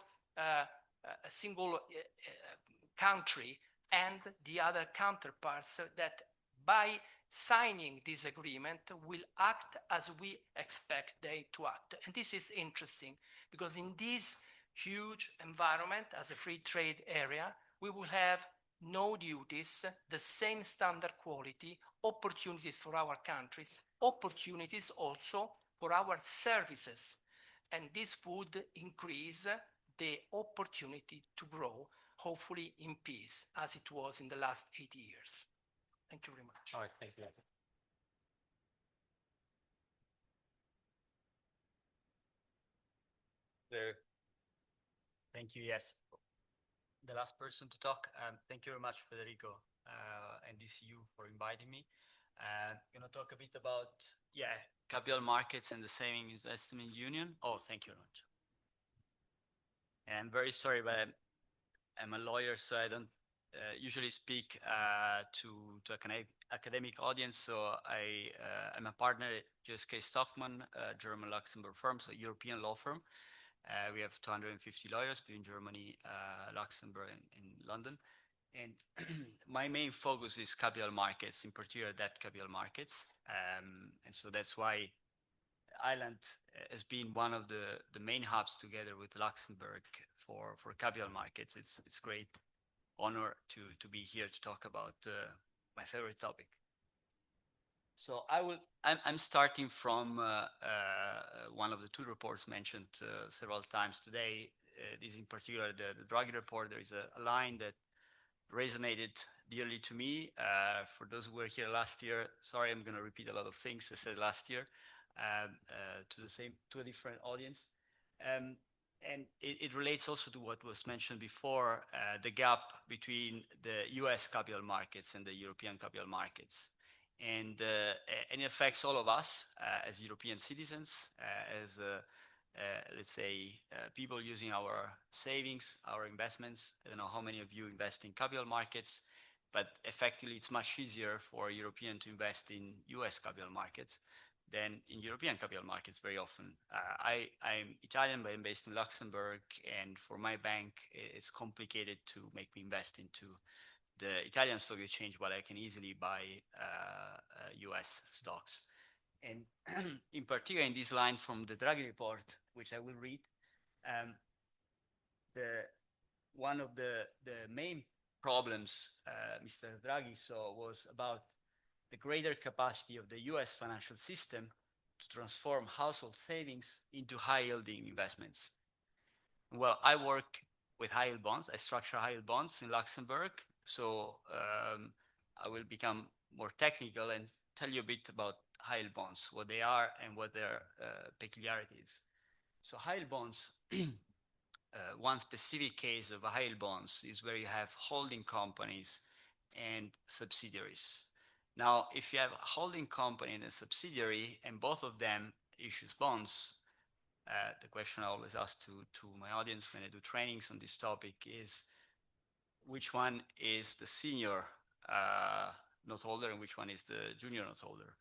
country, and the other counterparts that by signing this agreement will act as we expect they to act. And this is interesting, because in this huge environment, as a free trade area, we will have no duties, the same standard quality, opportunities for our countries, opportunities also for our services. And this would increase the opportunity to grow, hopefully in peace, as it was in the last 80 years. Thank you very much. All right, thank you. Thank you. Yes, the last person to talk. Thank you very much, Federico, and DCU for inviting me. I'm going to talk a bit about capital markets and the Savings Investment Union. Oh, thank you very much. And I'm very sorry, but I'm a lawyer, so I don't usually speak to academic audience. So I'm a partner at GSK Stockman, a German Luxembourg firm, so European law firm. We have 250 lawyers between Germany, Luxembourg, and London. And my main focus is capital markets, in particular debt capital markets. And so that's why Ireland has been one of the main hubs, together with Luxembourg, for capital markets. It's great honor to be here to talk about my favorite topic. So I'm starting from one of the two reports mentioned several times today. This in particular, the Draghi report. There is a line that resonated dearly to me. For those who were here last year, sorry, I'm going to repeat a lot of things I said last year to a different audience. And it relates also to what was mentioned before, the gap between the US capital markets and the European capital markets. And it affects all of us as European citizens, as let's say, people using our savings, our investments. I don't know how many of you invest in capital markets, but effectively it's much easier for a European to invest in US capital markets than in European capital markets very often. I'm Italian, but I'm based in Luxembourg, and for my bank, it's complicated to make me invest into the Italian stock exchange, while I can easily buy US stocks. And in particular, in this line from the Draghi report, which I will read, one of the main problems Mr. Draghi saw was about the greater capacity of the US financial system to transform household savings into high-yielding investments. Well, I work with high-yield bonds. I structure high-yield bonds in Luxembourg. So I will become more technical and tell you a bit about high-yield bonds, what they are and what their peculiarity is. So high-yield bonds, one specific case of high-yield bonds is where you have holding companies and subsidiaries. Now, if you have a holding company and a subsidiary, and both of them issues bonds, the question I always ask to my audience when I do trainings on this topic is, which one is the senior note holder and which one is the junior note holder?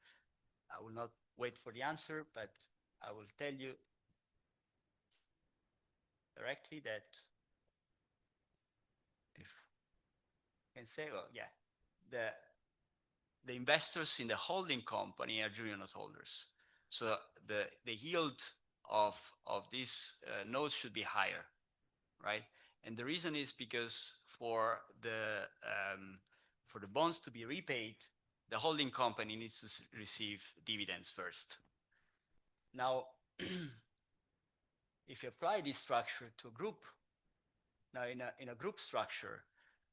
I will not wait for the answer, but I will tell you directly that if I can say, well, yeah, the investors in the holding company are junior note holders. So the yield of these notes should be higher, right? And the reason is because for the bonds to be repaid, the holding company needs to receive dividends first. Now, if you apply this structure to a group, now in a group structure,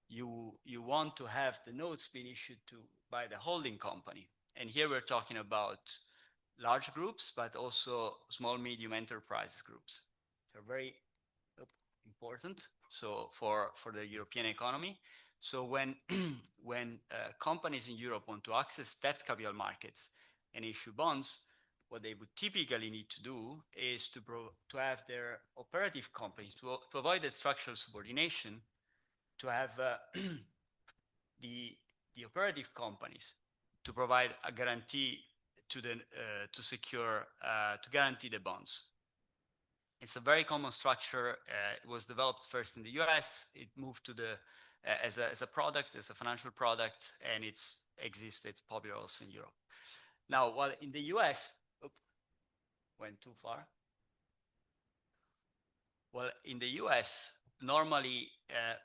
you want to have the notes being issued by the holding company. And here we're talking about large groups, but also small, medium enterprises groups. They're very important. So for the European economy. So when companies in Europe want to access debt capital markets and issue bonds, what they would typically need to do is to have their operative companies, to avoid the structural subordination, to have the operative companies to provide a guarantee to guarantee the bonds. It's a very common structure. It was developed first in the US. It moved to as a product, as a financial product, and it's popular also in Europe. Now, while in the US, went too far. Well, in the US, normally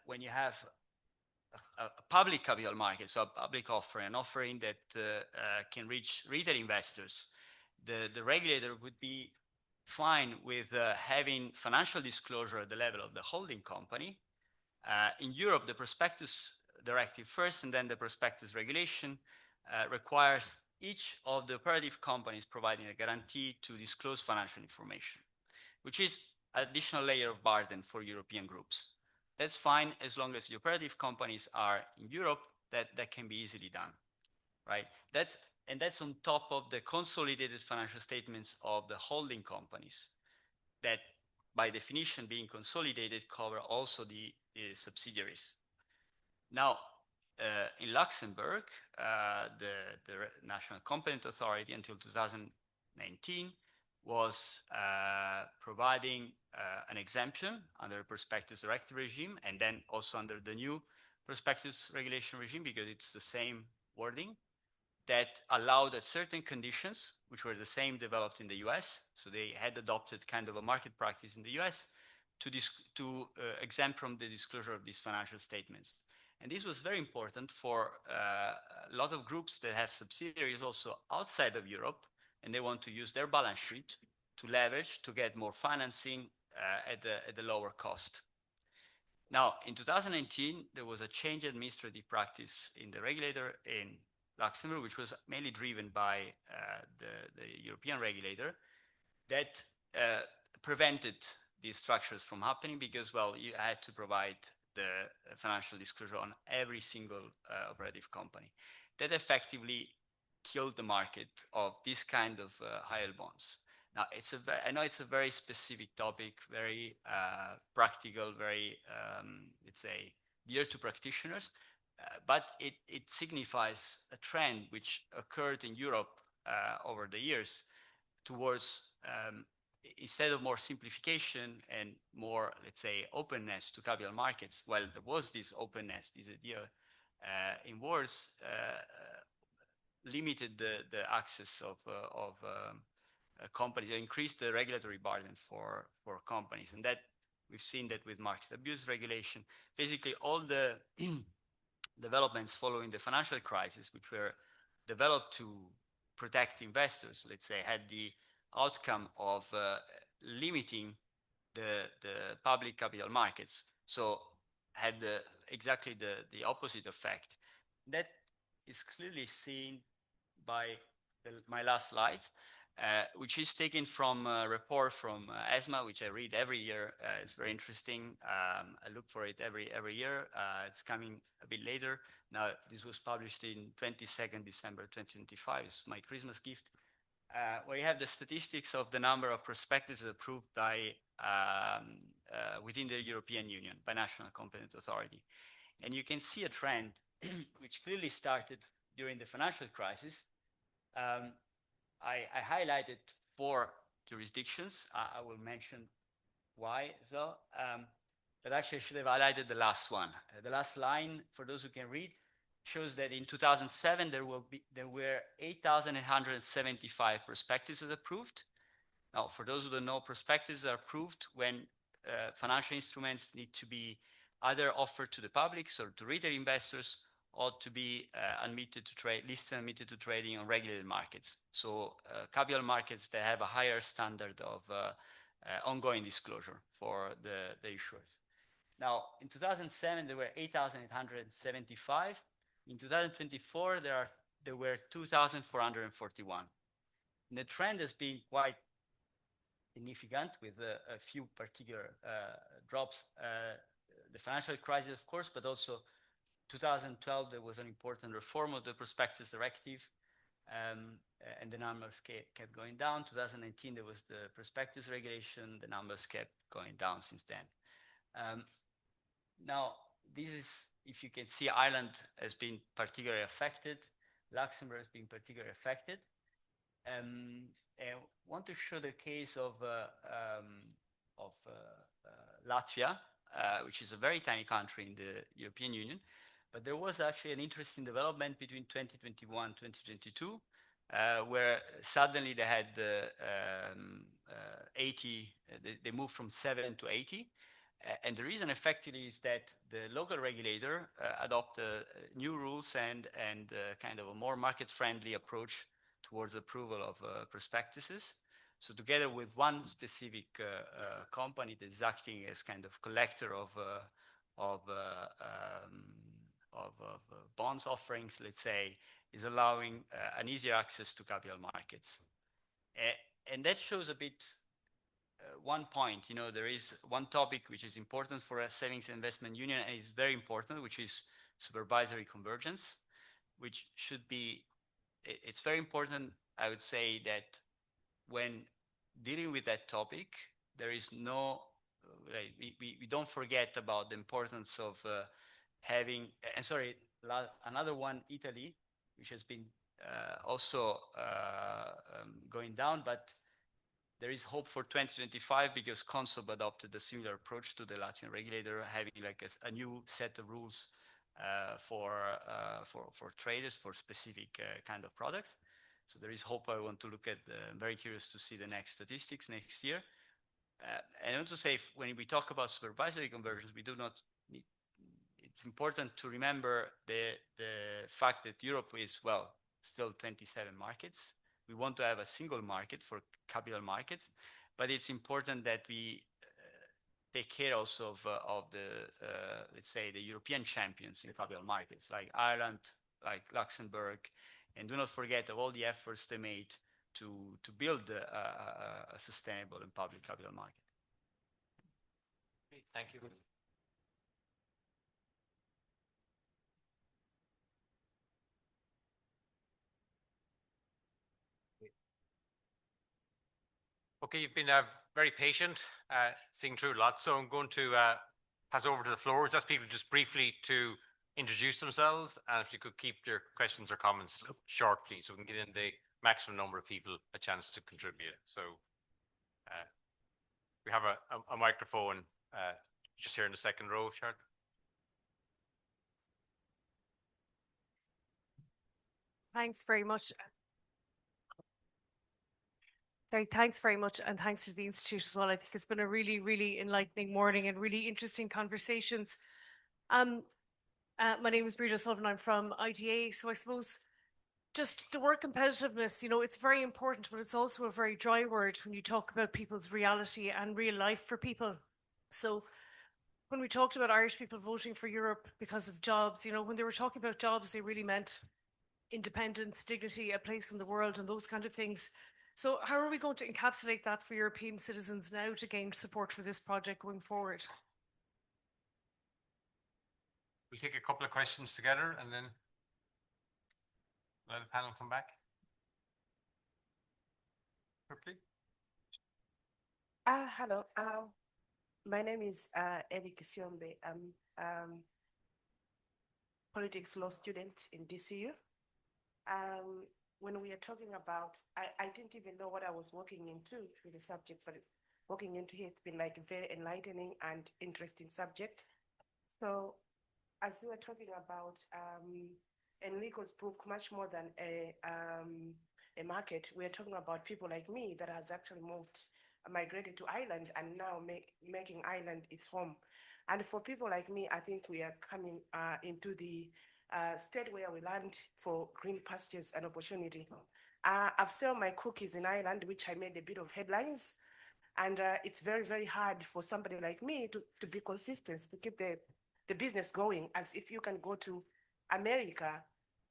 when you have a public capital market, so a public offering, an offering that can reach retail investors, the regulator would be fine with having financial disclosure at the level of the holding company. In Europe, the prospectus directive first, and then the prospectus regulation requires each of the operative companies providing a guarantee to disclose financial information, which is an additional layer of burden for European groups. That's fine as long as the operative companies are in Europe, that can be easily done, right? That's on top of the consolidated financial statements of the holding companies that, by definition, being consolidated, cover also the subsidiaries. Now, in Luxembourg, the National Competent Authority until 2019 was providing an exemption under the prospectus directive regime, and then also under the new prospectus regulation regime, because it's the same wording, that allowed at certain conditions, which were the same developed in the US, so they had adopted kind of a market practice in the US, to exempt from the disclosure of these financial statements. And this was very important for a lot of groups that have subsidiaries also outside of Europe, and they want to use their balance sheet to leverage, to get more financing at a lower cost. Now, in 2019, there was a change in administrative practice in the regulator in Luxembourg, which was mainly driven by the European regulator, that prevented these structures from happening because, well, you had to provide the financial disclosure on every single operative company. That effectively killed the market of this kind of high yield bonds. Now, I know it's a very specific topic, very practical, very, let's say, dear to practitioners, but it signifies a trend which occurred in Europe over the years towards, instead of more simplification and more, let's say, openness to capital markets, well, there was this openness, this idea in wars, limited the access of companies, increased the regulatory burden for companies. And that we've seen that with market abuse regulation. Basically, all the developments following the financial crisis, which were developed to protect investors, let's say, had the outcome of limiting the public capital markets. So had exactly the opposite effect. That is clearly seen by my last slide, which is taken from a report from ESMA, which I read every year. It's very interesting. I look for it every year. It's coming a bit later. Now, this was published in 22nd December 2025. It's my Christmas gift, where you have the statistics of the number of prospectuses approved by within the European Union by national competent authority. And you can see a trend which clearly started during the financial crisis. I highlighted 4 jurisdictions. I will mention why as well. But actually, I should have highlighted the last one. The last line, for those who can read, shows that in 2007 there were 8,175 prospectuses approved. Now, for those who don't know, prospectuses are approved when financial instruments need to be either offered to the public, so to retail investors, or to be admitted to trade, listed and admitted to trading on regulated markets. So capital markets that have a higher standard of ongoing disclosure for the issuers. Now, in 2007, there were 8,875. In 2024, there were 2,441. And the trend has been quite significant with a few particular drops. The financial crisis, of course, but also 2012, there was an important reform of the prospectus directive, and the numbers kept going down. 2019, there was the prospectus regulation. The numbers kept going down since then. Now, this is, if you can see, Ireland has been particularly affected. Luxembourg has been particularly affected. I want to show the case of Latvia, which is a very tiny country in the European Union. But there was actually an interesting development between 2021 and 2022, where suddenly they had 80, they moved from 7 to 80. And the reason effectively is that the local regulator adopted new rules and kind of a more market-friendly approach towards approval of prospectuses. So together with one specific company that is acting as kind of collector of bonds offerings, let's say, is allowing an easier access to capital markets. And that shows a bit one point. You know, there is one topic which is important for a savings and investment union, and it's very important, which is supervisory convergence, which should be, it's very important, I would say, that when dealing with that topic, there is no, we don't forget about the importance of having, and sorry, another one, Italy, which has been also going down, but there is hope for 2025 because Consob adopted a similar approach to the Latvian regulator, having like a new set of rules for traders for specific kind of products. So there is hope. I want to look at, I'm very curious to see the next statistics next year. And I want to say, when we talk about supervisory conversions, we do not need, it's important to remember the fact that Europe is, well, still 27 markets. We want to have a single market for capital markets, but it's important that we take care also of the, let's say, the European champions in capital markets, like Ireland, like Luxembourg, and do not forget of all the efforts they made to build a sustainable and public capital market. Thank you. Okay, you've been very patient, seeing through a lot. So I'm going to pass over to the floor. Just people just briefly to introduce themselves, and if you could keep your questions or comments short, please, so we can get in the maximum number of people a chance to contribute. So we have a microphone just here in the second row, Sharon. Thanks very much. Sorry, thanks very much, and thanks to the Institute as well. I think it's been a really, really enlightening morning and really interesting conversations. My name is Breda Sullivan. I'm from IDA. So I suppose just the word competitiveness, it's very important, but it's also a very dry word when you talk about people's reality and real life for people. So when we talked about Irish people voting for Europe because of jobs, when they were talking about jobs, they really meant independence, dignity, a place in the world, and those kind of things. So how are we going to encapsulate that for European citizens now to gain support for this project going forward? We'll take a couple of questions together and then let the panel come back. Quickly. Hello. My name is Eric Siombe. I'm politics law student in DCU. When we are talking about, I didn't even know what I was walking into with the subject, but walking into here, it's been like a very enlightening and interesting subject. So as we were talking about Enrico's book, much more than a market, we're talking about people like me that has actually migrated to Ireland and now making Ireland its home. And for people like me, I think we are coming into the state where we land for green pastures and opportunity. I've sold my cookies in Ireland, which I made a bit of headlines. And it's very, very hard for somebody like me to be consistent, to keep the business going, as if you can go to America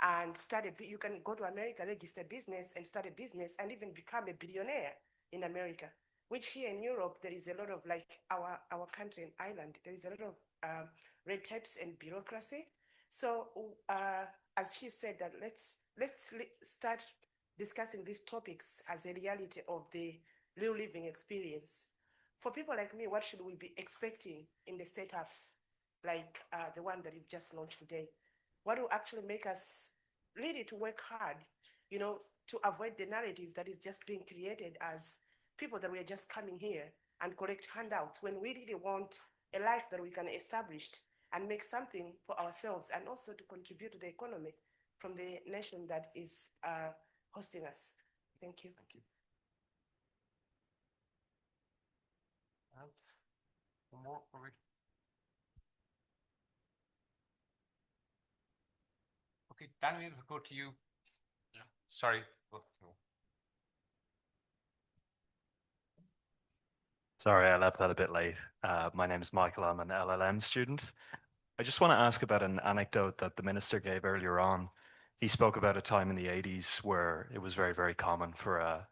and you can go to America, register business and start a business and even become a billionaire in America, which here in Europe, there is a lot of, like our country in Ireland, there is a lot of red tapes and bureaucracy. So as he said, that let's start discussing these topics as a reality of the real living experience. For people like me, what should we be expecting in the setups like the one that you've just launched today? What will actually make us really to work hard, to avoid the narrative that is just being created as people that we are just coming here and collect handouts, when we really want a life that we can establish and make something for ourselves and also to contribute to the economy from the nation that is hosting us. Thank you. Thank you. One more. Okay, Dáire, we'll go to you. Yeah. Sorry. Sorry, I left that a bit late. My name is Michael. I'm an LLM student. I just want to ask about an anecdote that the minister gave earlier on. He spoke about a time in the 80s where it was very, very common for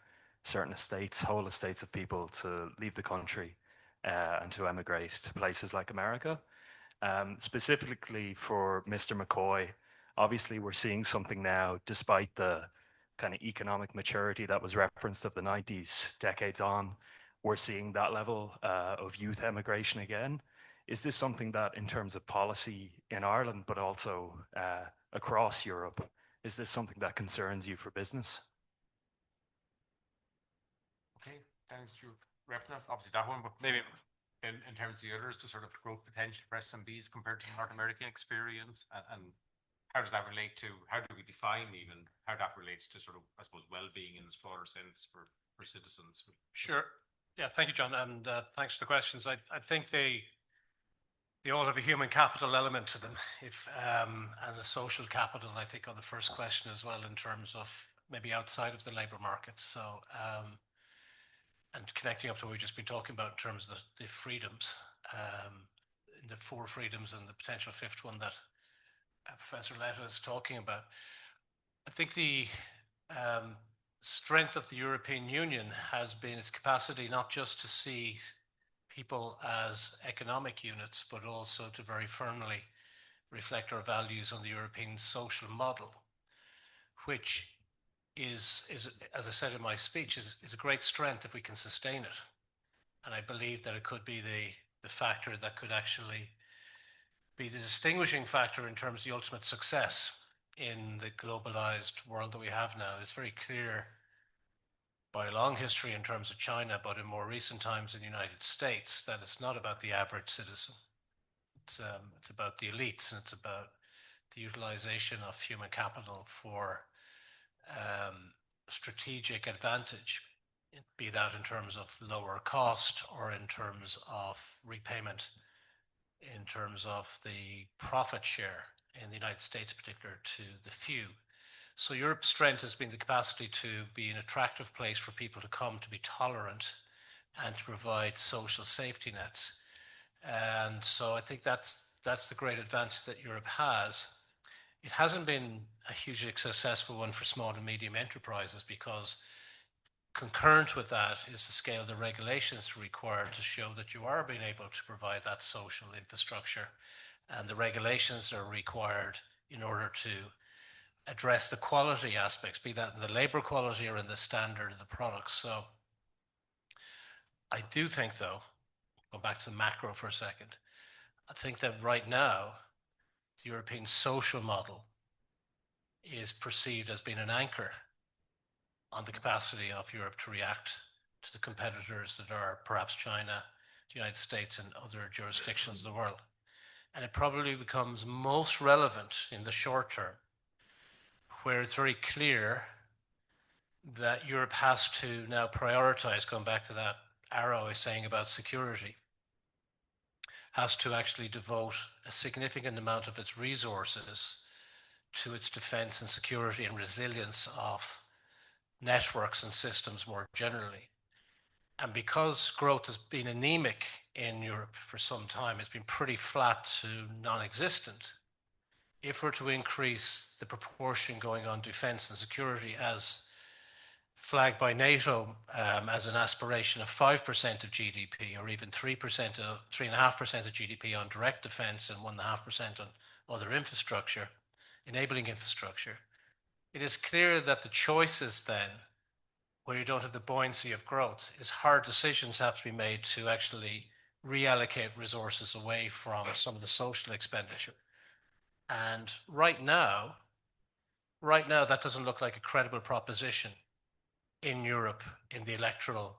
certain estates, whole estates of people to leave the country and to emigrate to places like America. Specifically for Mr. McCoy, obviously we're seeing something now, despite the kind of economic maturity that was referenced of the 90s, decades on, we're seeing that level of youth emigration again. Is this something that, in terms of policy in Ireland, but also across Europe, is this something that concerns you for business? Okay, thanks you reference obviously that one, but maybe in terms of the others, to sort of growth potential for SMBs compared to the North American experience, and how does that relate to, how do we define even how that relates to sort of, I suppose, well-being in this broader sense for citizens? Sure. Yeah, thank you, John, and thanks for the questions. I think they all have a human capital element to them, and a social capital, I think, on the first question as well, in terms of maybe outside of the labour market. So, and connecting up to what we've just been talking about in terms of the freedoms, the 4 freedoms and the potential 5th one that Professor Letta is talking about. I think the strength of the European Union has been its capacity not just to see people as economic units, but also to very firmly reflect our values on the European social model, which is as I said in my speech, is a great strength if we can sustain it. And I believe that it could be the factor that could actually be the distinguishing factor in terms of the ultimate success in the globalized world that we have now. It's very clear by a long history in terms of China, but in more recent times in the United States, that it's not about the average citizen. It's about the elites, and it's about the utilization of human capital for strategic advantage, be that in terms of lower cost or in terms of repayment, in terms of the profit share in the United States, in particular, to the few. So Europe's strength has been the capacity to be an attractive place for people to come, to be tolerant, and to provide social safety nets. And so I think that's the great advantage that Europe has. It hasn't been a hugely successful one for small and medium enterprises, because concurrent with that is the scale of the regulations required to show that you are being able to provide that social infrastructure. And the regulations are required in order to address the quality aspects, be that in the labor quality or in the standard of the products. So I do think, though, go back to the macro for a second, I think that right now, the European social model is perceived as being an anchor on the capacity of Europe to react to the competitors that are perhaps China, the United States, and other jurisdictions of the world. And it probably becomes most relevant in the short term, where it's very clear that Europe has to now prioritize, going back to that arrow I was saying about security, has to actually devote a significant amount of its resources to its defense and security and resilience of networks and systems more generally. And because growth has been anemic in Europe for some time, it's been pretty flat to non-existent. If we're to increase the proportion going on defense and security as flagged by NATO as an aspiration of 5% of GDP, or even 3%, 3.5% of GDP on direct defense and 1.5% on other infrastructure, enabling infrastructure, it is clear that the choices then, where you don't have the buoyancy of growth, is hard decisions have to be made to actually reallocate resources away from some of the social expenditure. And right now, that doesn't look like a credible proposition in Europe in the electoral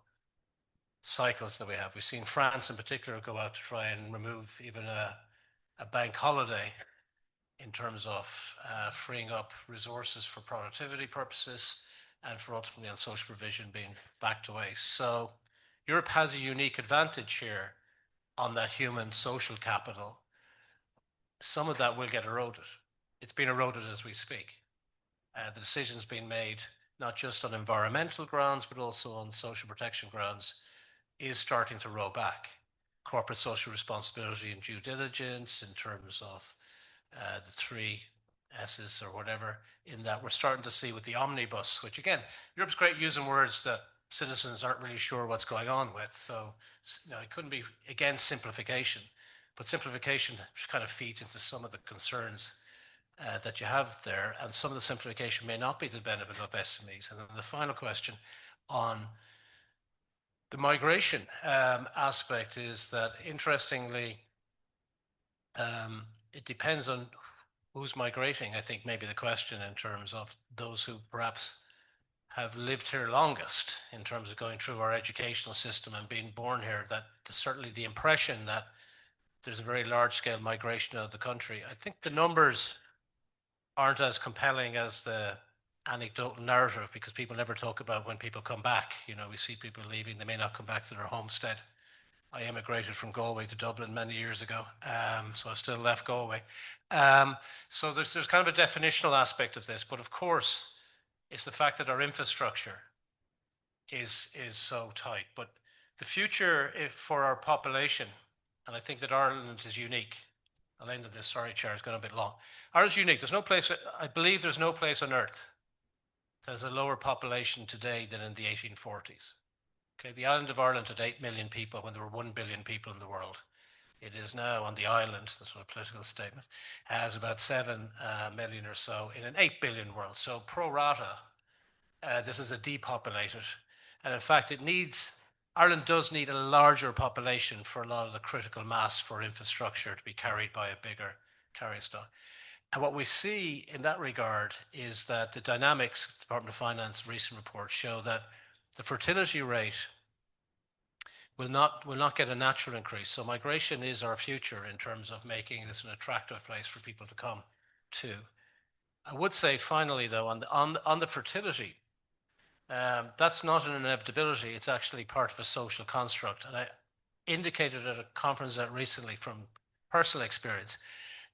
cycles that we have. We've seen France in particular go out to try and remove even a bank holiday in terms of freeing up resources for productivity purposes and for ultimately on social provision being backed away. So Europe has a unique advantage here on that human social capital. Some of that will get eroded. It's been eroded as we speak. The decisions being made, not just on environmental grounds, but also on social protection grounds, is starting to roll back. Corporate social responsibility and due diligence in terms of the 3 S's or whatever, in that we're starting to see with the omnibus, which again, Europe's great using words that citizens aren't really sure what's going on with. So it couldn't be, again, simplification, but simplification kind of feeds into some of the concerns that you have there, and some of the simplification may not be to the benefit of SMEs. And then the final question on the migration aspect is that, interestingly, it depends on who's migrating. I think maybe the question in terms of those who perhaps have lived here longest in terms of going through our educational system and being born here, that certainly the impression that there's a very large scale migration out of the country. I think the numbers aren't as compelling as the anecdotal narrative, because people never talk about when people come back. You know, we see people leaving, they may not come back to their homestead. I emigrated from Galway to Dublin many years ago, so I still left Galway. So there's kind of a definitional aspect of this, but of course, it's the fact that our infrastructure is so tight. But the future for our population, and I think that Ireland is unique. I'll end with this, sorry, Chair, it's gone a bit long. Ireland's unique. There's no place, I believe there's no place on earth that has a lower population today than in the 1840s. Okay, the island of Ireland had 8 million people when there were 1 billion people in the world. It is now on the island, that's not a political statement, has about 7 million or so in an 8 billion world. So pro rata, this is a depopulated. And in fact, Ireland does need a larger population for a lot of the critical mass for infrastructure to be carried by a bigger carrying stock. And what we see in that regard is that the dynamics, Department of Finance recent reports show that the fertility rate will not get a natural increase. So migration is our future in terms of making this an attractive place for people to come to. I would say finally though, on the fertility, that's not an inevitability, it's actually part of a social construct. And I indicated at a conference recently from personal experience,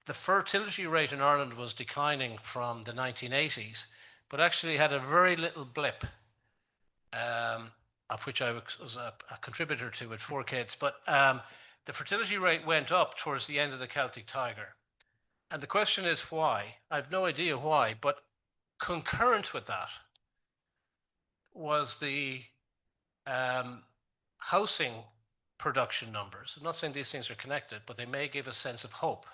the fertility rate in Ireland was declining from the 1980s, but actually had a very little blip, of which I was a contributor to with 4 kids. But the fertility rate went up towards the end of the Celtic Tiger. And the question is why? I have no idea why, but concurrent with that was the housing production numbers. I'm not saying these things are connected, but they may give a sense of hope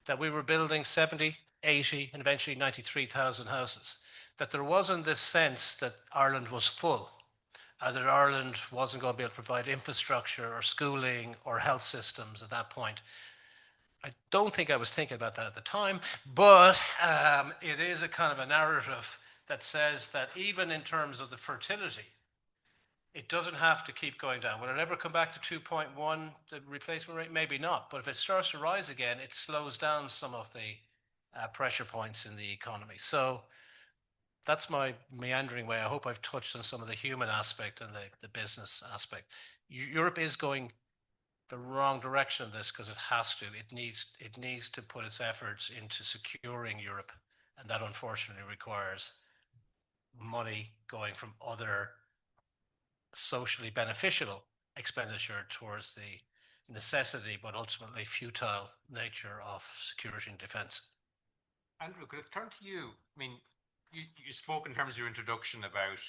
that we were building 70, 80, and eventually 93,000 houses, that there wasn't this sense that Ireland was full, that Ireland wasn't going to be able to provide infrastructure or schooling or health systems at that point. I don't think I was thinking about that at the time, but it is a kind of a narrative that says that even in terms of the fertility, it doesn't have to keep going down. Will it ever come back to 2.1, the replacement rate? Maybe not. But if it starts to rise again, it slows down some of the pressure points in the economy. So that's my meandering way. I hope I've touched on some of the human aspect and the business aspect. Europe is going the wrong direction of this because it has to. It needs to put its efforts into securing Europe. And that unfortunately requires money going from other socially beneficial expenditure towards the necessity, but ultimately futile nature of security and defense. Andrew, could I turn to you? I mean, you spoke in terms of your introduction about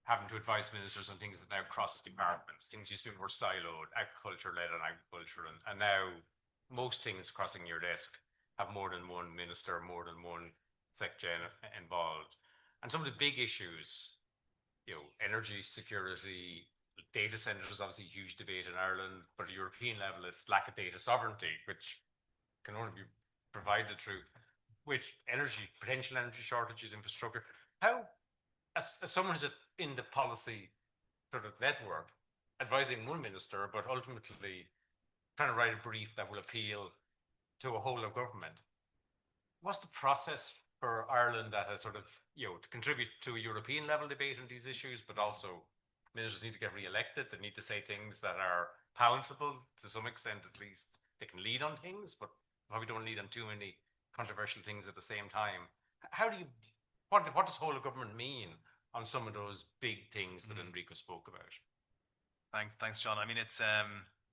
having to advise ministers on things that now cross departments. Things used to be more siloed, agriculture-led on agriculture, and now most things crossing your desk have more than one minister, more than one secgen involved. And some of the big issues, energy security, data centers, obviously a huge debate in Ireland, but at a European level, it's lack of data sovereignty, which can only be provided through potential energy shortages, infrastructure. How, as someone who's in the policy sort of network, advising one minister, but ultimately trying to write a brief that will appeal to a whole of government, what's the process for Ireland that has sort of, to contribute to a European level debate on these issues, but also ministers need to get re-elected, they need to say things that are palatable to some extent, at least they can lead on things, but probably don't lead on too many controversial things at the same time. What does whole of government mean on some of those big things that Enrico spoke about? Thanks, John. I mean, it's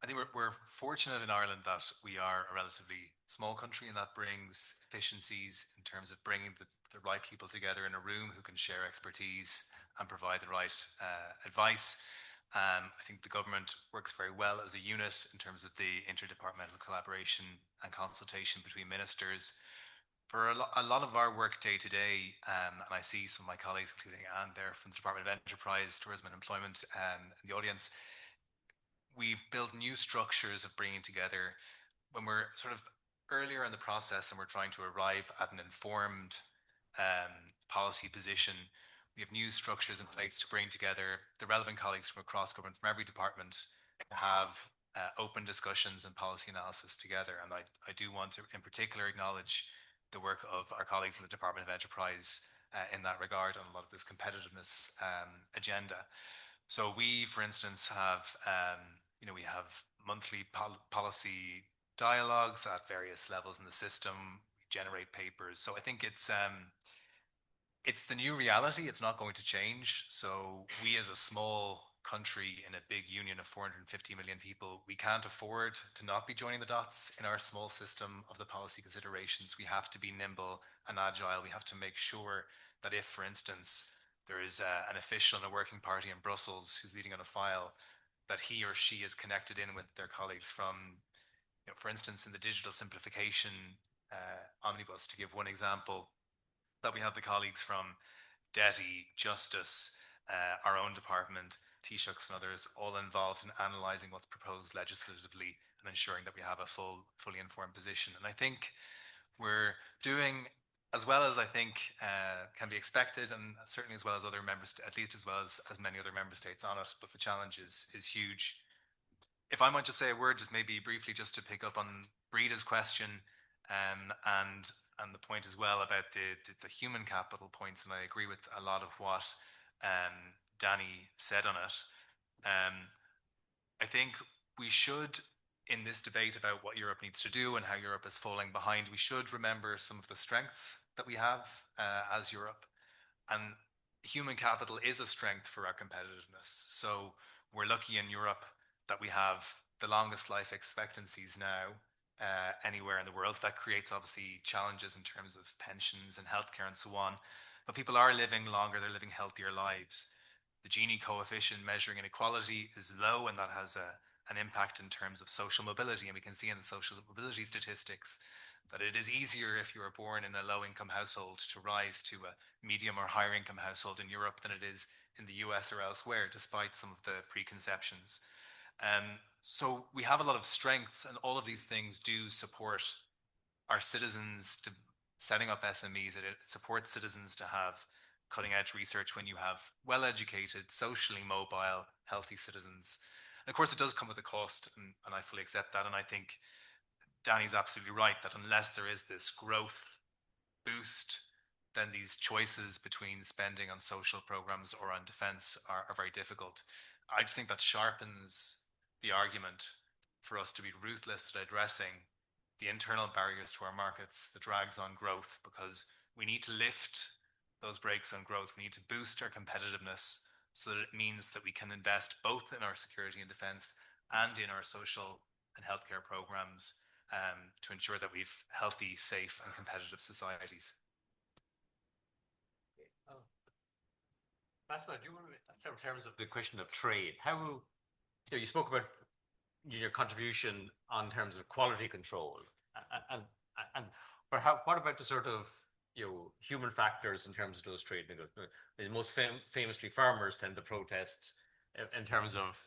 I think we're fortunate in Ireland that we are a relatively small country, and that brings efficiencies in terms of bringing the right people together in a room who can share expertise and provide the right advice. I think the government works very well as a unit in terms of the interdepartmental collaboration and consultation between ministers. For a lot of our work day to day, and I see some of my colleagues, including Anne there from the Department of Enterprise, Tourism and Employment in the audience, we've built new structures of bringing together when we're sort of earlier in the process and we're trying to arrive at an informed policy position. We have new structures in place to bring together the relevant colleagues from across government, from every department, to have open discussions and policy analysis together. And I do want to in particular acknowledge the work of our colleagues in the Department of Enterprise in that regard on a lot of this competitiveness agenda. So we, for instance, have we have monthly policy dialogues at various levels in the system. We generate papers. So I think it's the new reality. It's not going to change. So we, as a small country in a big union of 450 million people, we can't afford to not be joining the dots in our small system of the policy considerations. We have to be nimble and agile. We have to make sure that if, for instance, there is an official in a working party in Brussels who's leading on a file, that he or she is connected in with their colleagues from, for instance, in the digital simplification omnibus, to give one example, that we have the colleagues from DELI, Justice, our own department, Taoiseachs and others, all involved in analysing what's proposed legislatively and ensuring that we have a fully informed position. And I think we're doing as well as I think can be expected, and certainly as well as other members, at least as well as many other member states on it, but the challenge is huge. If I might just say a word, just maybe briefly, just to pick up on Brida's question, and the point as well about the human capital points, and I agree with a lot of what Danny said on it. I think we should, in this debate about what Europe needs to do and how Europe is falling behind, we should remember some of the strengths that we have as Europe. And human capital is a strength for our competitiveness. So we're lucky in Europe that we have the longest life expectancies now anywhere in the world. That creates obviously challenges in terms of pensions and healthcare and so on. But people are living longer, they're living healthier lives. The Gini coefficient measuring inequality is low, and that has an impact in terms of social mobility. And we can see in the social mobility statistics that it is easier if you are born in a low-income household to rise to a medium or higher income household in Europe than it is in the US or elsewhere, despite some of the preconceptions. So we have a lot of strengths, and all of these things do support our citizens to setting up SMEs. It supports citizens to have cutting-edge research when you have well-educated, socially mobile, healthy citizens. And of course, it does come with a cost, and I fully accept that. And I think Danny's absolutely right that unless there is this growth boost, then these choices between spending on social programs or on defense are very difficult. I just think that sharpens the argument for us to be ruthless at addressing the internal barriers to our markets, the drags on growth, because we need to lift those brakes on growth. We need to boost our competitiveness so that it means that we can invest both in our security and defense and in our social and healthcare programs to ensure that we've healthy, safe and competitive societies. Massimo, do you want to, in terms of the question of trade, how, you spoke about your contribution on terms of quality control, but what about the sort of human factors in terms of those trade negotiations? Most famously, farmers tend to protest in terms of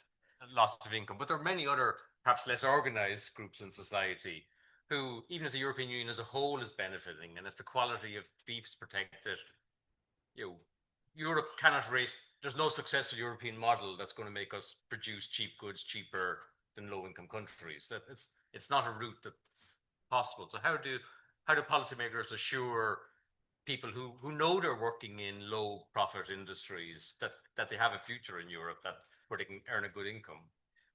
loss of income, but there are many other, perhaps less organized groups in society who, even if the European Union as a whole is benefiting, and if the quality of beef is protected, Europe cannot race. There's no successful European model that's going to make us produce cheap goods cheaper than low-income countries. It's not a route that's possible. So how do policymakers assure people who know they're working in low-profit industries that they have a future in Europe where they can earn a good income?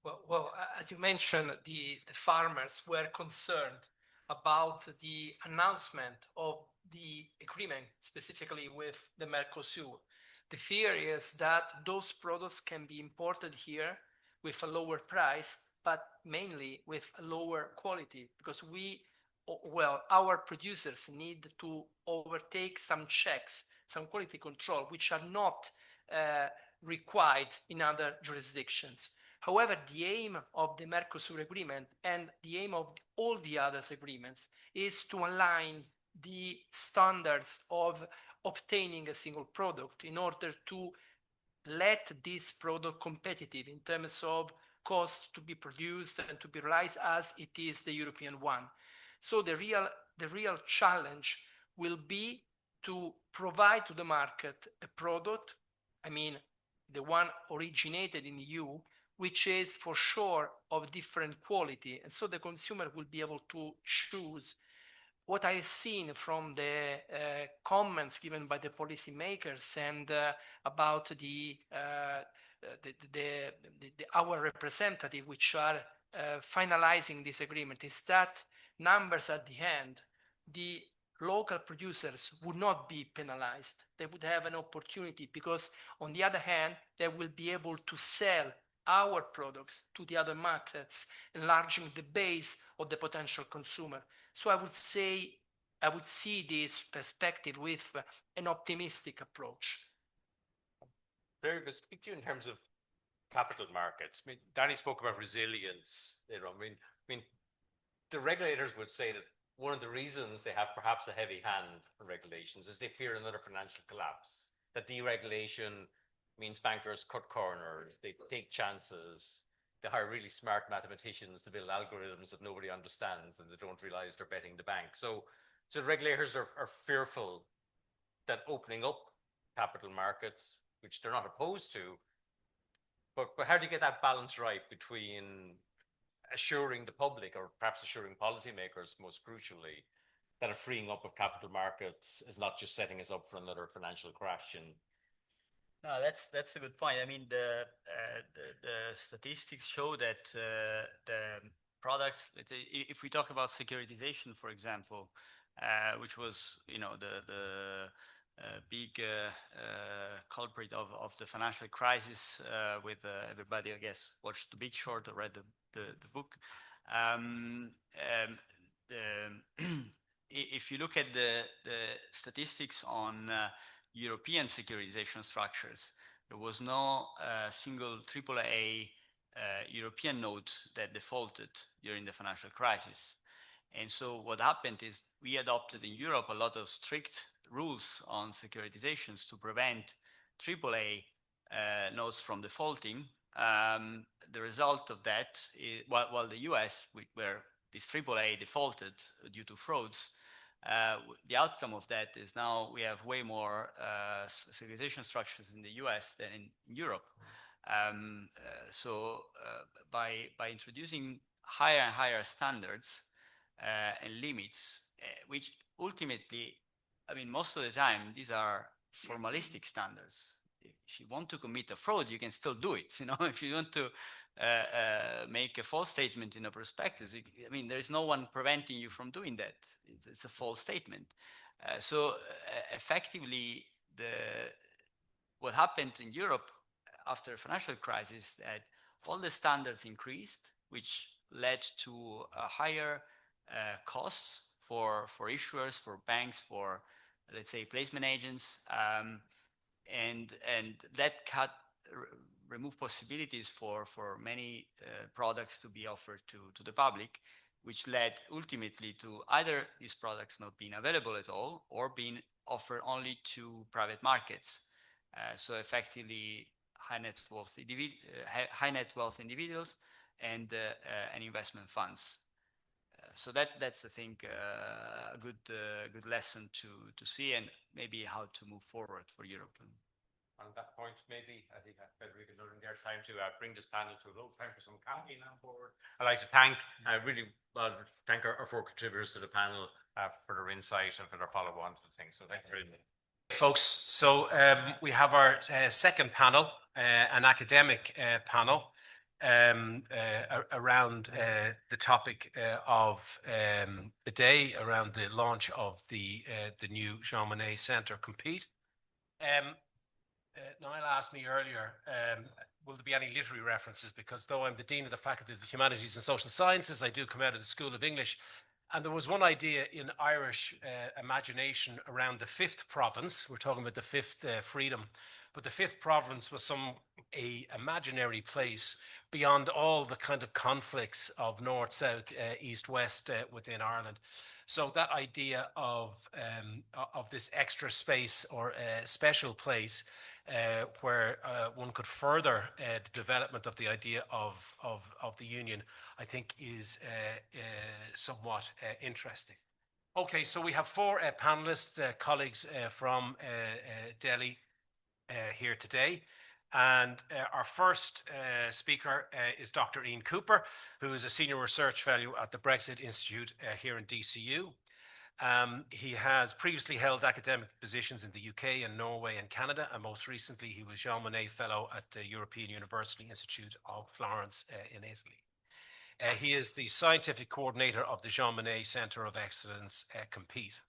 Well, as you mentioned, the farmers were concerned about the announcement of the agreement, specifically with the Mercosur. The fear is that those products can be imported here with a lower price, but mainly with a lower quality, because our producers need to overtake some checks, some quality control, which are not required in other jurisdictions. However, the aim of the Mercosur agreement and the aim of all the other agreements is to align the standards of obtaining a single product in order to let this product competitive in terms of cost to be produced and to be realized as it is the European one. So the real challenge will be to provide to the market a product, the one originated in the EU, which is for sure of different quality. And so the consumer will be able to choose. What I've seen from the comments given by the policymakers and about our representative, which are finalizing this agreement, is that numbers at the end, the local producers would not be penalized. They would have an opportunity because, on the other hand, they will be able to sell our products to the other markets, enlarging the base of the potential consumer. So I would see this perspective with an optimistic approach. Federico, speak to you in terms of capital markets. I mean, Danny spoke about resilience. You know, I mean, the regulators would say that one of the reasons they have perhaps a heavy hand on regulations is they fear another financial collapse. That deregulation means bankers cut corners, they take chances, they hire really smart mathematicians to build algorithms that nobody understands and they don't realize they're betting the bank. So the regulators are fearful that opening up capital markets, which they're not opposed to, but how do you get that balance right between assuring the public, or perhaps assuring policymakers most crucially, that a freeing up of capital markets is not just setting us up for another financial crash? And no, that's a good point. I mean, the statistics show that the products, let's say, if we talk about securitization, for example, which was, you know, the big culprit of the financial crisis, with everybody, I guess, watched The Big Short or read the book. If you look at the statistics on European securitization structures, there was no single AAA European note that defaulted during the financial crisis. And so what happened is we adopted in Europe a lot of strict rules on securitizations to prevent AAA notes from defaulting. The result of that is, while the US, where this AAA defaulted due to frauds, the outcome of that is now we have way more securitization structures in the US than in Europe. So by introducing higher and higher standards and limits, which ultimately, I mean, most of the time, these are formalistic standards. If you want to commit a fraud, you can still do it. You know, if you want to make a false statement in a prospectus, I mean, there is no one preventing you from doing that. It's a false statement. So effectively, what happened in Europe after the financial crisis, that all the standards increased, which led to higher costs for issuers, for banks, for, let's say, placement agents, and that remove possibilities for many products to be offered to the public, which led ultimately to either these products not being available at all or being offered only to private markets. So effectively, high net wealth individuals and investment funds. So that's, I think, a good lesson to see, and maybe how to move forward for Europe. On that point, maybe I think Federico is running their time to bring this panel to a low. Time for some coffee now forward. I'd like to thank our four contributors to the panel for their insight and for their follow-on to the thing. So thank you very much. Folks, so we have our second panel, an academic panel around the topic of the day, around the launch of the new Jean Monnet Centre Compete. Niall asked me earlier, will there be any literary references? Because though I'm the Dean of the Faculty of the Humanities and Social Sciences, I do come out of the School of English. And there was one idea in Irish imagination around the fifth province. We're talking about the fifth freedom. But the fifth province was an imaginary place beyond all the kind of conflicts of north, south, east, west within Ireland. So that idea of this extra space or special place where one could further the development of the idea of the union, I think is somewhat interesting. Okay, so we have four panelists, colleagues from DELI here today. And our first speaker is Dr. Ian Cooper, who is a senior research fellow at the Brexit Institute here in DCU. He has previously held academic positions in the UK and Norway and Canada, and most recently he was Jean Monnet Fellow at the European University Institute of Florence in Italy. He is the scientific coordinator of the Jean Monnet Centre of Excellence Compete,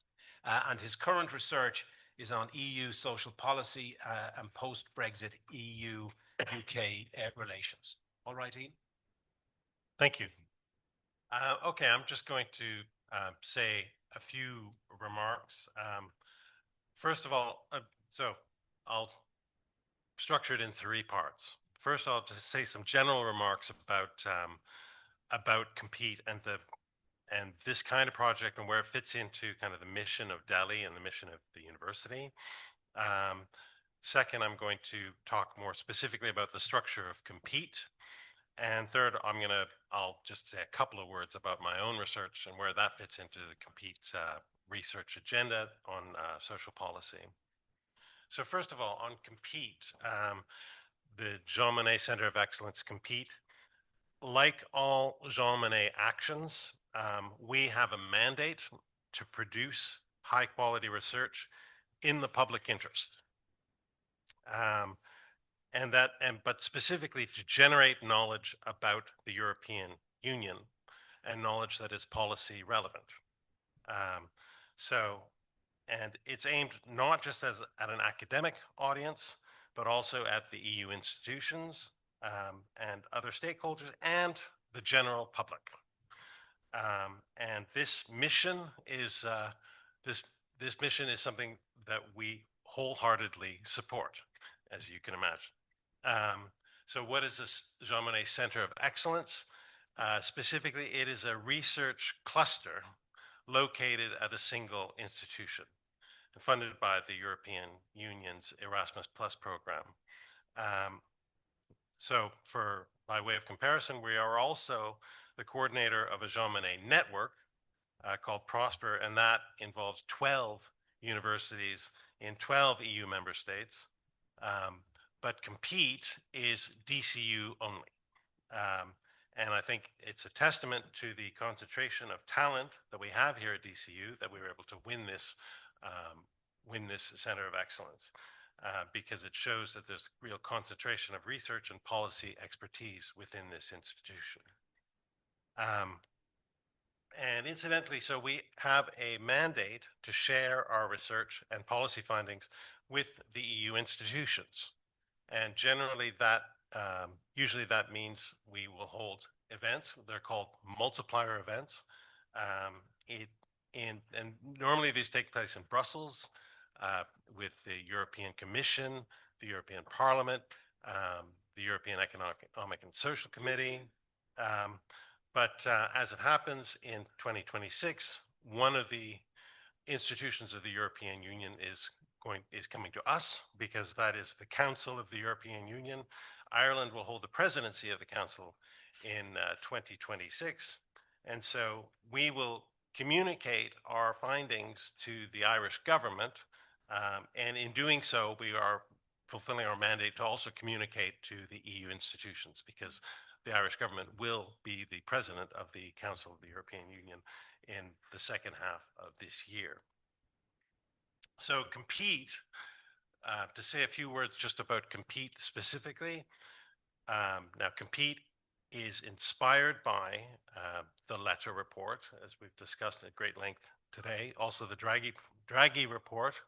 and his current research is on EU social policy and post-Brexit EU-UK relations. All right, Ian? Thank you. Okay, I'm just going to say a few remarks. First of all, so I'll structured in three parts. First, I'll just say some general remarks about Compete and this kind of project and where it fits into kind of the mission of DELI and the mission of the university. Second, I'm going to talk more specifically about the structure of Compete. And third, I'll just say a couple of words about my own research and where that fits into the Compete research agenda on social policy. So first of all, on Compete, the Jean Monnet Center of Excellence Compete, like all Jean Monnet actions, we have a mandate to produce high quality research in the public interest. But specifically to generate knowledge about the European Union and knowledge that is policy relevant. And it's aimed not just at an academic audience, but also at the EU institutions and other stakeholders and the general public. And this mission is something that we wholeheartedly support, as you can imagine. So what is this Jean Monnet Center of Excellence? Specifically, it is a research cluster located at a single institution, funded by the European Union's Erasmus Plus program. So by way of comparison, we are also the coordinator of a Jean Monnet network called Prosper, and that involves 12 universities in 12 EU member states. But Compete is DCU only. And I think it's a testament to the concentration of talent that we have here at DCU that we were able to win this Center of Excellence, because it shows that there's real concentration of research and policy expertise within this institution. And incidentally, so we have a mandate to share our research and policy findings with the EU institutions. And generally that, usually that means we will hold events. They're called multiplier events. And normally these take place in Brussels with the European Commission, the European Parliament, the European Economic and Social Committee. But as it happens in 2026, one of the institutions of the European Union is coming to us, because that is the Council of the European Union. Ireland will hold the presidency of the Council in 2026. And so we will communicate our findings to the Irish government. And in doing so, we are fulfilling our mandate to also communicate to the EU institutions, because the Irish government will be the president of the Council of the European Union in the second half of this year. So Compete, to say a few words just about Compete specifically. Now Compete is inspired by the Letta report, as we've discussed at great length today. Also the Draghi report,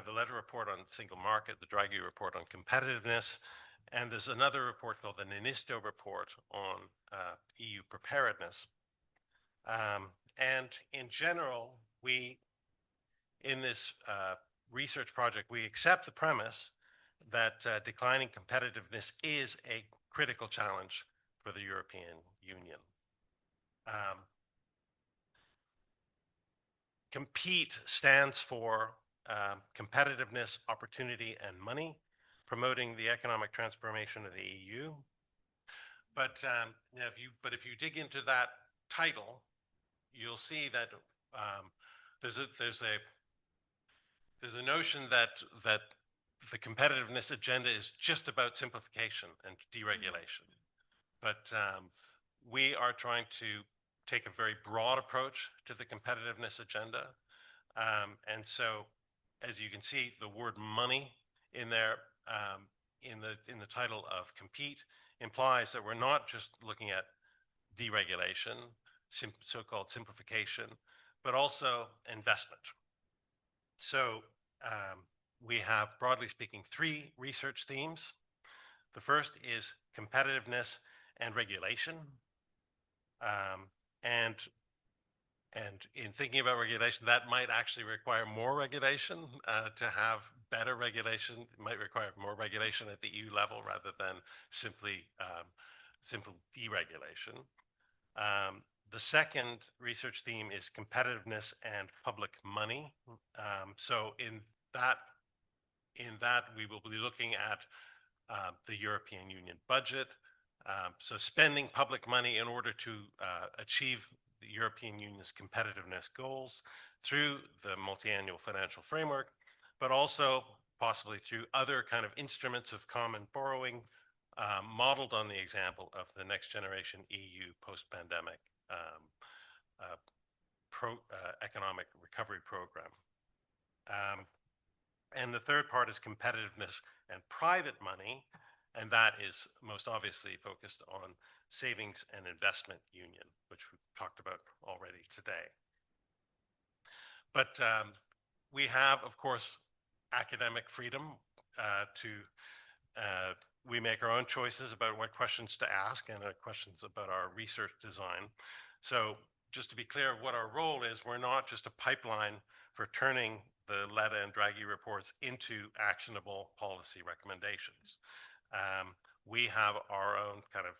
the Letta report on single market, the Draghi report on competitiveness, and there's another report called the Ninisto report on EU preparedness. And in general, in this research project, we accept the premise that declining competitiveness is a critical challenge for the European Union. Compete stands for competitiveness, opportunity, and money, promoting the economic transformation of the EU. But if you dig into that title, you'll see that there's a notion that the competitiveness agenda is just about simplification and deregulation. But we are trying to take a very broad approach to the competitiveness agenda. And so, as you can see, the word money in there, in the title of Compete, implies that we're not just looking at deregulation, so-called simplification, but also investment. So we have, broadly speaking, 3 research themes. The first is competitiveness and regulation. And in thinking about regulation, that might actually require more regulation to have better regulation. It might require more regulation at the EU level rather than simply simple deregulation. The second research theme is competitiveness and public money. So in that, we will be looking at the European Union budget. So spending public money in order to achieve the European Union's competitiveness goals through the multi-annual financial framework, but also possibly through other kind of instruments of common borrowing, modeled on the example of the Next Generation EU post-pandemic economic recovery program. And the third part is competitiveness and private money, and that is most obviously focused on savings and investment union, which we've talked about already today. But we have, of course, academic freedom we make our own choices about what questions to ask and questions about our research design. So just to be clear what our role is, we're not just a pipeline for turning the Letta and Draghi reports into actionable policy recommendations. We have our own kind of,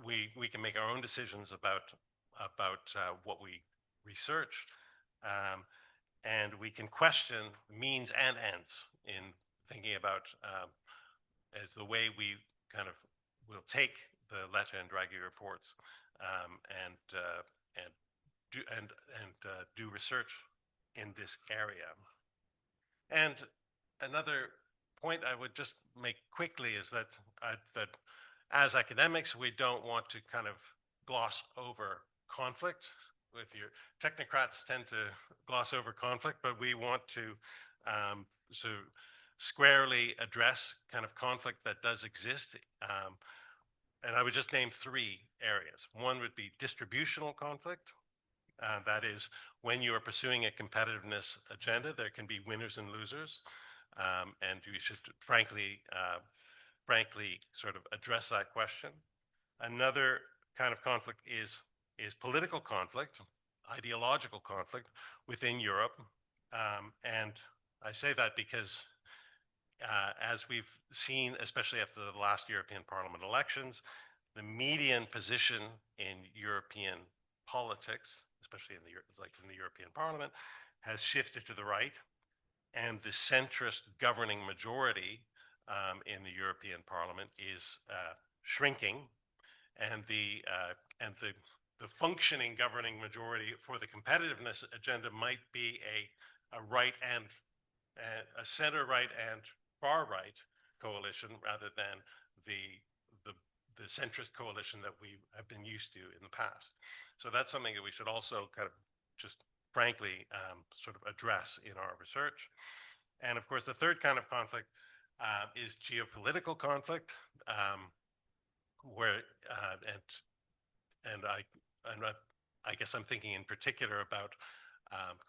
we can make our own decisions about what we research, and we can question means and ends in thinking about as the way we kind of will take the Letta and Draghi reports and do research in this area. And another point I would just make quickly is that that as academics, we don't want to kind of gloss over conflict. If your technocrats tend to gloss over conflict, but we want to squarely address kind of conflict that does exist. And I would just name three areas. One would be distributional conflict. That is, when you are pursuing a competitiveness agenda, there can be winners and losers. And we should frankly sort of address that question. Another kind of conflict is political conflict, ideological conflict within Europe. And I say that because as we've seen, especially after the last European Parliament elections, the median position in European politics, especially in the European Parliament, has shifted to the right, and the centrist governing majority in the European Parliament is shrinking, and the functioning governing majority for the competitiveness agenda might be a right and a center right and far right coalition rather than the centrist coalition that we have been used to in the past. So that's something that we should also kind of just frankly sort of address in our research. And of course, the third kind of conflict is geopolitical conflict, where I guess I'm thinking in particular about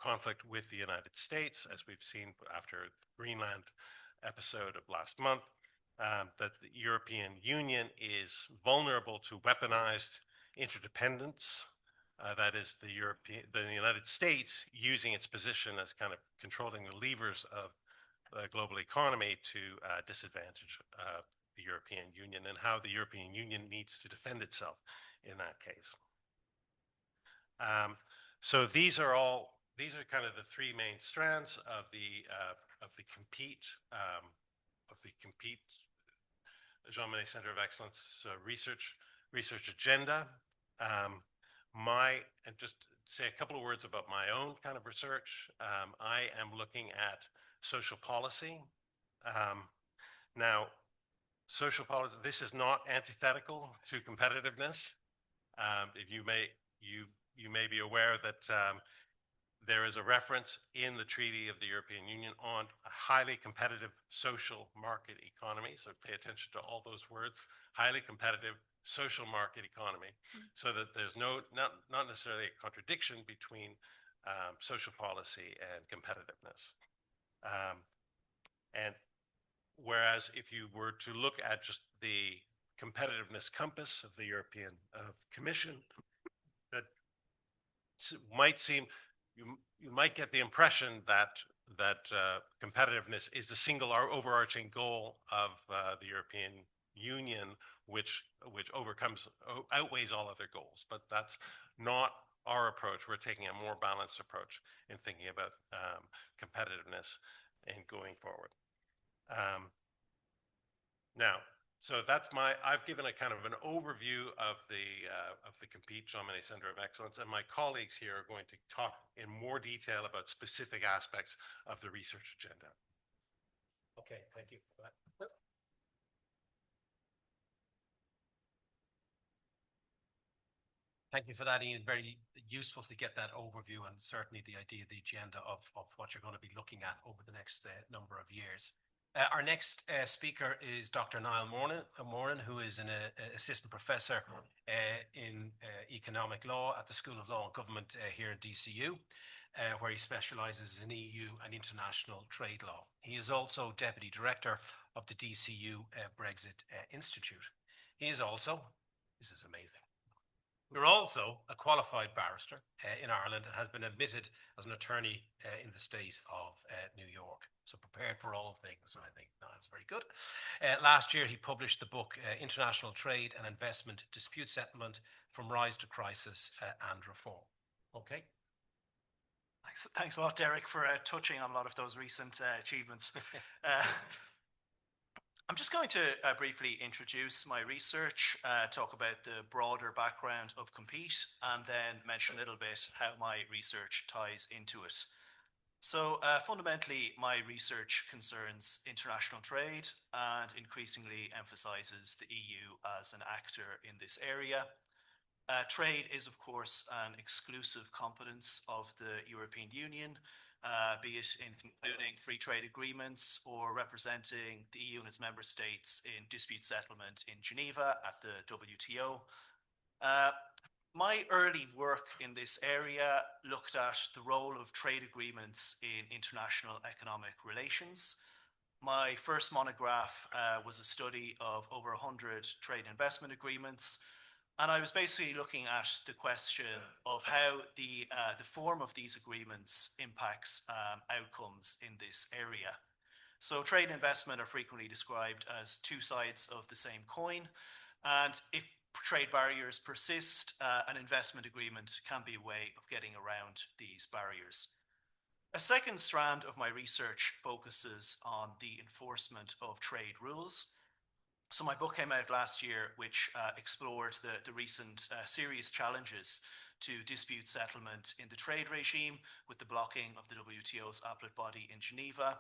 conflict with the United States, as we've seen after the Greenland episode of last month, that the European Union is vulnerable to weaponized interdependence. That is the United States using its position as kind of controlling the levers of the global economy to disadvantage the European Union, and how the European Union needs to defend itself in that case. So these are kind of the three main strands of the Compete Jean Monnet Center of Excellence research agenda. And just say a couple of words about my own kind of research. I am looking at social policy. Now, social policy, this is not antithetical to competitiveness. You may be aware that there is a reference in the Treaty of the European Union on a highly competitive social market economy. So pay attention to all those words, highly competitive social market economy, so that there's not necessarily a contradiction between social policy and competitiveness. And whereas if you were to look at just the competitiveness compass of the European Commission, that might seem, you might get the impression that competitiveness is the single overarching goal of the European Union, which outweighs all other goals. But that's not our approach. We're taking a more balanced approach in thinking about competitiveness and going forward. Now, so that's I've given a kind of an overview of the Compete Jean Monnet Center of Excellence, and my colleagues here are going to talk in more detail about specific aspects of the research agenda. Okay, thank you for that. Thank you for that, Ian. Very useful to get that overview and certainly the idea, the agenda of what you're going to be looking at over the next number of years. Our next speaker is Dr. Niall Moran, who is an assistant professor in economic law at the School of Law and Government here in DCU, where he specialises in EU and international trade law. He is also deputy director of the DCU Brexit Institute. He is also, this is amazing, you're also a qualified barrister in Ireland and has been admitted as an attorney in the state of New York. So prepared for all things, I think. No, that's very good. Last year, he published the book International Trade and Investment Dispute Settlement from Rise to Crisis and Reform. Okay. Thanks a lot, Derek, for touching on a lot of those recent achievements. I'm just going to briefly introduce my research, talk about the broader background of Compete, and then mention a little bit how my research ties into it. So fundamentally, my research concerns international trade and increasingly emphasizes the EU as an actor in this area. Trade is, of course, an exclusive competence of the European Union, be it in concluding free trade agreements or representing the EU and its member states in dispute settlement in Geneva at the WTO. My early work in this area looked at the role of trade agreements in international economic relations. My first monograph was a study of over 100 trade investment agreements, and I was basically looking at the question of how the form of these agreements impacts outcomes in this area. So trade and investment are frequently described as two sides of the same coin, and if trade barriers persist, an investment agreement can be a way of getting around these barriers. A second strand of my research focuses on the enforcement of trade rules. So my book came out last year, which explored the recent serious challenges to dispute settlement in the trade regime with the blocking of the WTO's appellate body in Geneva,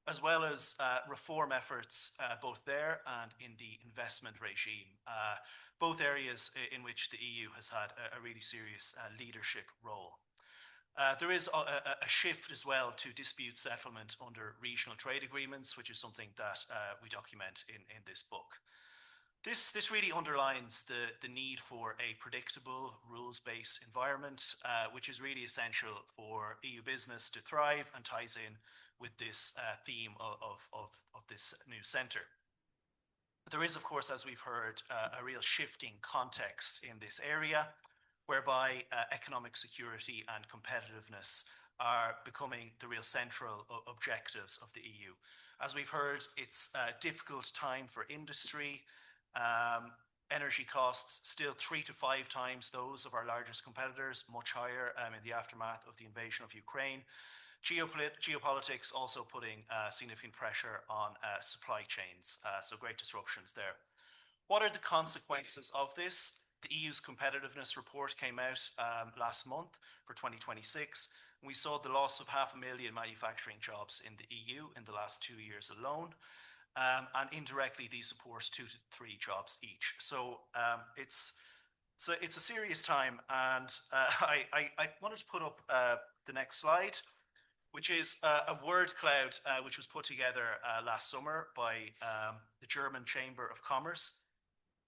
as well as reform efforts both there and in the investment regime, both areas in which the EU has had a really serious leadership role. There is a shift as well to dispute settlement under regional trade agreements, which is something that we document in this book. This really underlines the need for a predictable, rules-based environment, which is really essential for EU business to thrive and ties in with this theme of this new centre. There is, of course, as we've heard, a real shifting context in this area, whereby economic security and competitiveness are becoming the real central objectives of the EU. As we've heard, it's a difficult time for industry. Energy costs still 3 to 5 times those of our largest competitors, much higher in the aftermath of the invasion of Ukraine. Geopolitics also putting significant pressure on supply chains, so great disruptions there. What are the consequences of this? The EU's competitiveness report came out last month for 2026. We saw the loss of 500,000 manufacturing jobs in the EU in the last 2 years alone. And indirectly, these support 2 to 3 jobs each. So it's a serious time. And I wanted to put up the next slide, which is a word cloud which was put together last summer by the German Chamber of Commerce,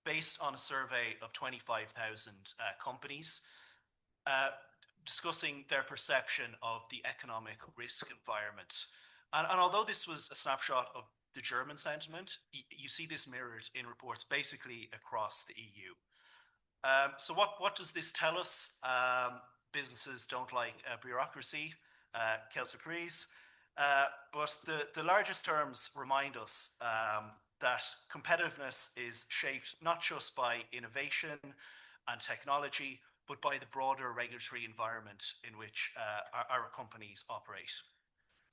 based on a survey of 25,000 companies, discussing their perception of the economic risk environment. And although this was a snapshot of the German sentiment, you see this mirrored in reports basically across the EU. So what does this tell us? businesses don't like bureaucracy, quelle surprise. But the largest terms remind us that competitiveness is shaped not just by innovation and technology, but by the broader regulatory environment in which our companies operate.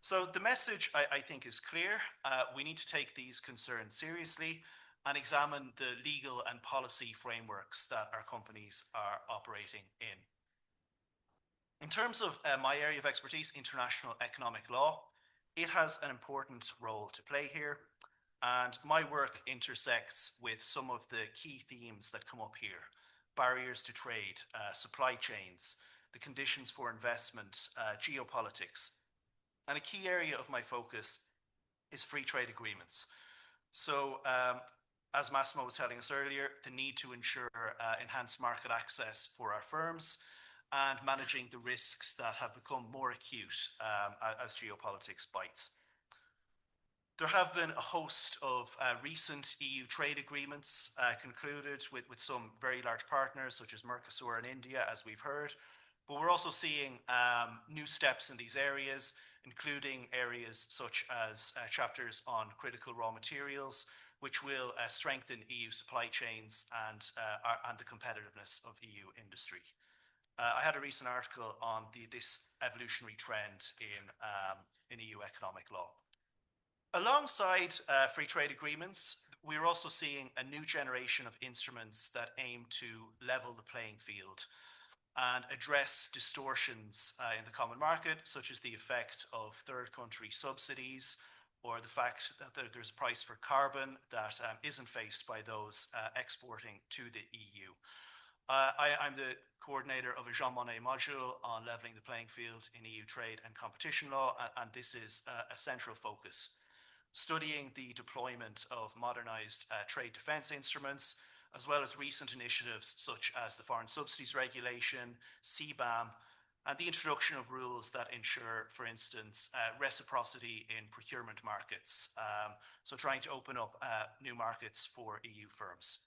So the message, I think, is clear. We need to take these concerns seriously and examine the legal and policy frameworks that our companies are operating in. In terms of my area of expertise, international economic law, it has an important role to play here. And my work intersects with some of the key themes that come up here: barriers to trade, supply chains, the conditions for investment, geopolitics. And a key area of my focus is free trade agreements. So as Massimo was telling us earlier, the need to ensure enhanced market access for our firms and managing the risks that have become more acute as geopolitics bites. There have been a host of recent EU trade agreements concluded with some very large partners such as Mercosur and India, as we've heard. But we're also seeing new steps in these areas, including areas such as chapters on critical raw materials, which will strengthen EU supply chains and the competitiveness of EU industry. I had a recent article on this evolutionary trend in EU economic law. Alongside free trade agreements, we're also seeing a new generation of instruments that aim to level the playing field and address distortions in the common market, such as the effect of third country subsidies or the fact that there's a price for carbon that isn't faced by those exporting to the EU. I'm the coordinator of a Jean Monnet module on leveling the playing field in EU trade and competition law, and this is a central focus. Studying the deployment of modernized trade defense instruments, as well as recent initiatives such as the Foreign Subsidies Regulation, CBAM, and the introduction of rules that ensure, for instance, reciprocity in procurement markets. So trying to open up new markets for EU firms.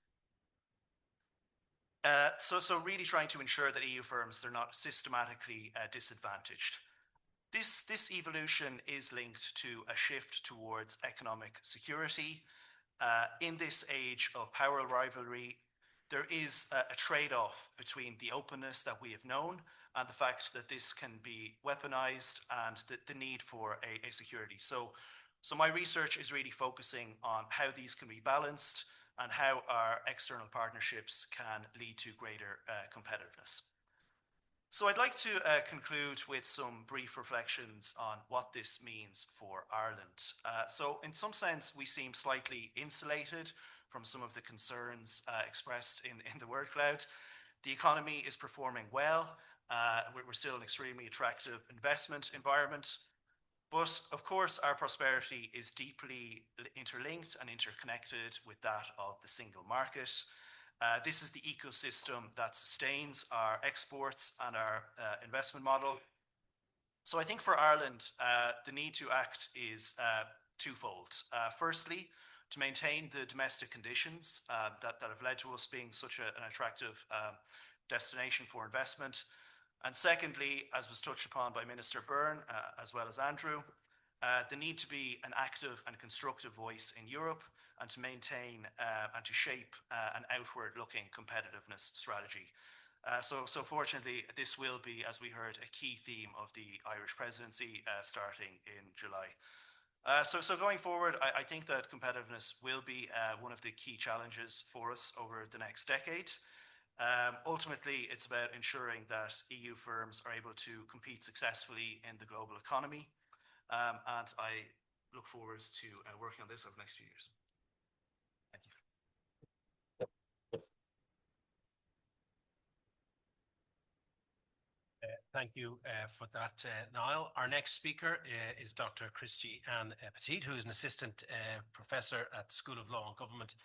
So really trying to ensure that EU firms, they're not systematically disadvantaged. This evolution is linked to a shift towards economic security. In this age of power rivalry, there is a trade-off between the openness that we have known and the fact that this can be weaponized and the need for a security. So my research is really focusing on how these can be balanced and how our external partnerships can lead to greater competitiveness. So I'd like to conclude with some brief reflections on what this means for Ireland. So in some sense, we seem slightly insulated from some of the concerns expressed in the word cloud. The economy is performing well. We're still an extremely attractive investment environment. But of course, our prosperity is deeply interlinked and interconnected with that of the single market. This is the ecosystem that sustains our exports and our investment model. So I think for Ireland, the need to act is twofold. Firstly, to maintain the domestic conditions that have led to us being such an attractive destination for investment. And secondly, as was touched upon by Minister Byrne, as well as Andrew, the need to be an active and constructive voice in Europe and to maintain and to shape an outward-looking competitiveness strategy. So fortunately, this will be, as we heard, a key theme of the Irish presidency starting in July. So going forward, I think that competitiveness will be one of the key challenges for us over the next decade. Ultimately, it's about ensuring that EU firms are able to compete successfully in the global economy. And I look forward to working on this over the next few years. Thank you. Thank you for that, Niall. Our next speaker is Dr. Christy-Anne Petit, who is an assistant professor at the School of Law and Government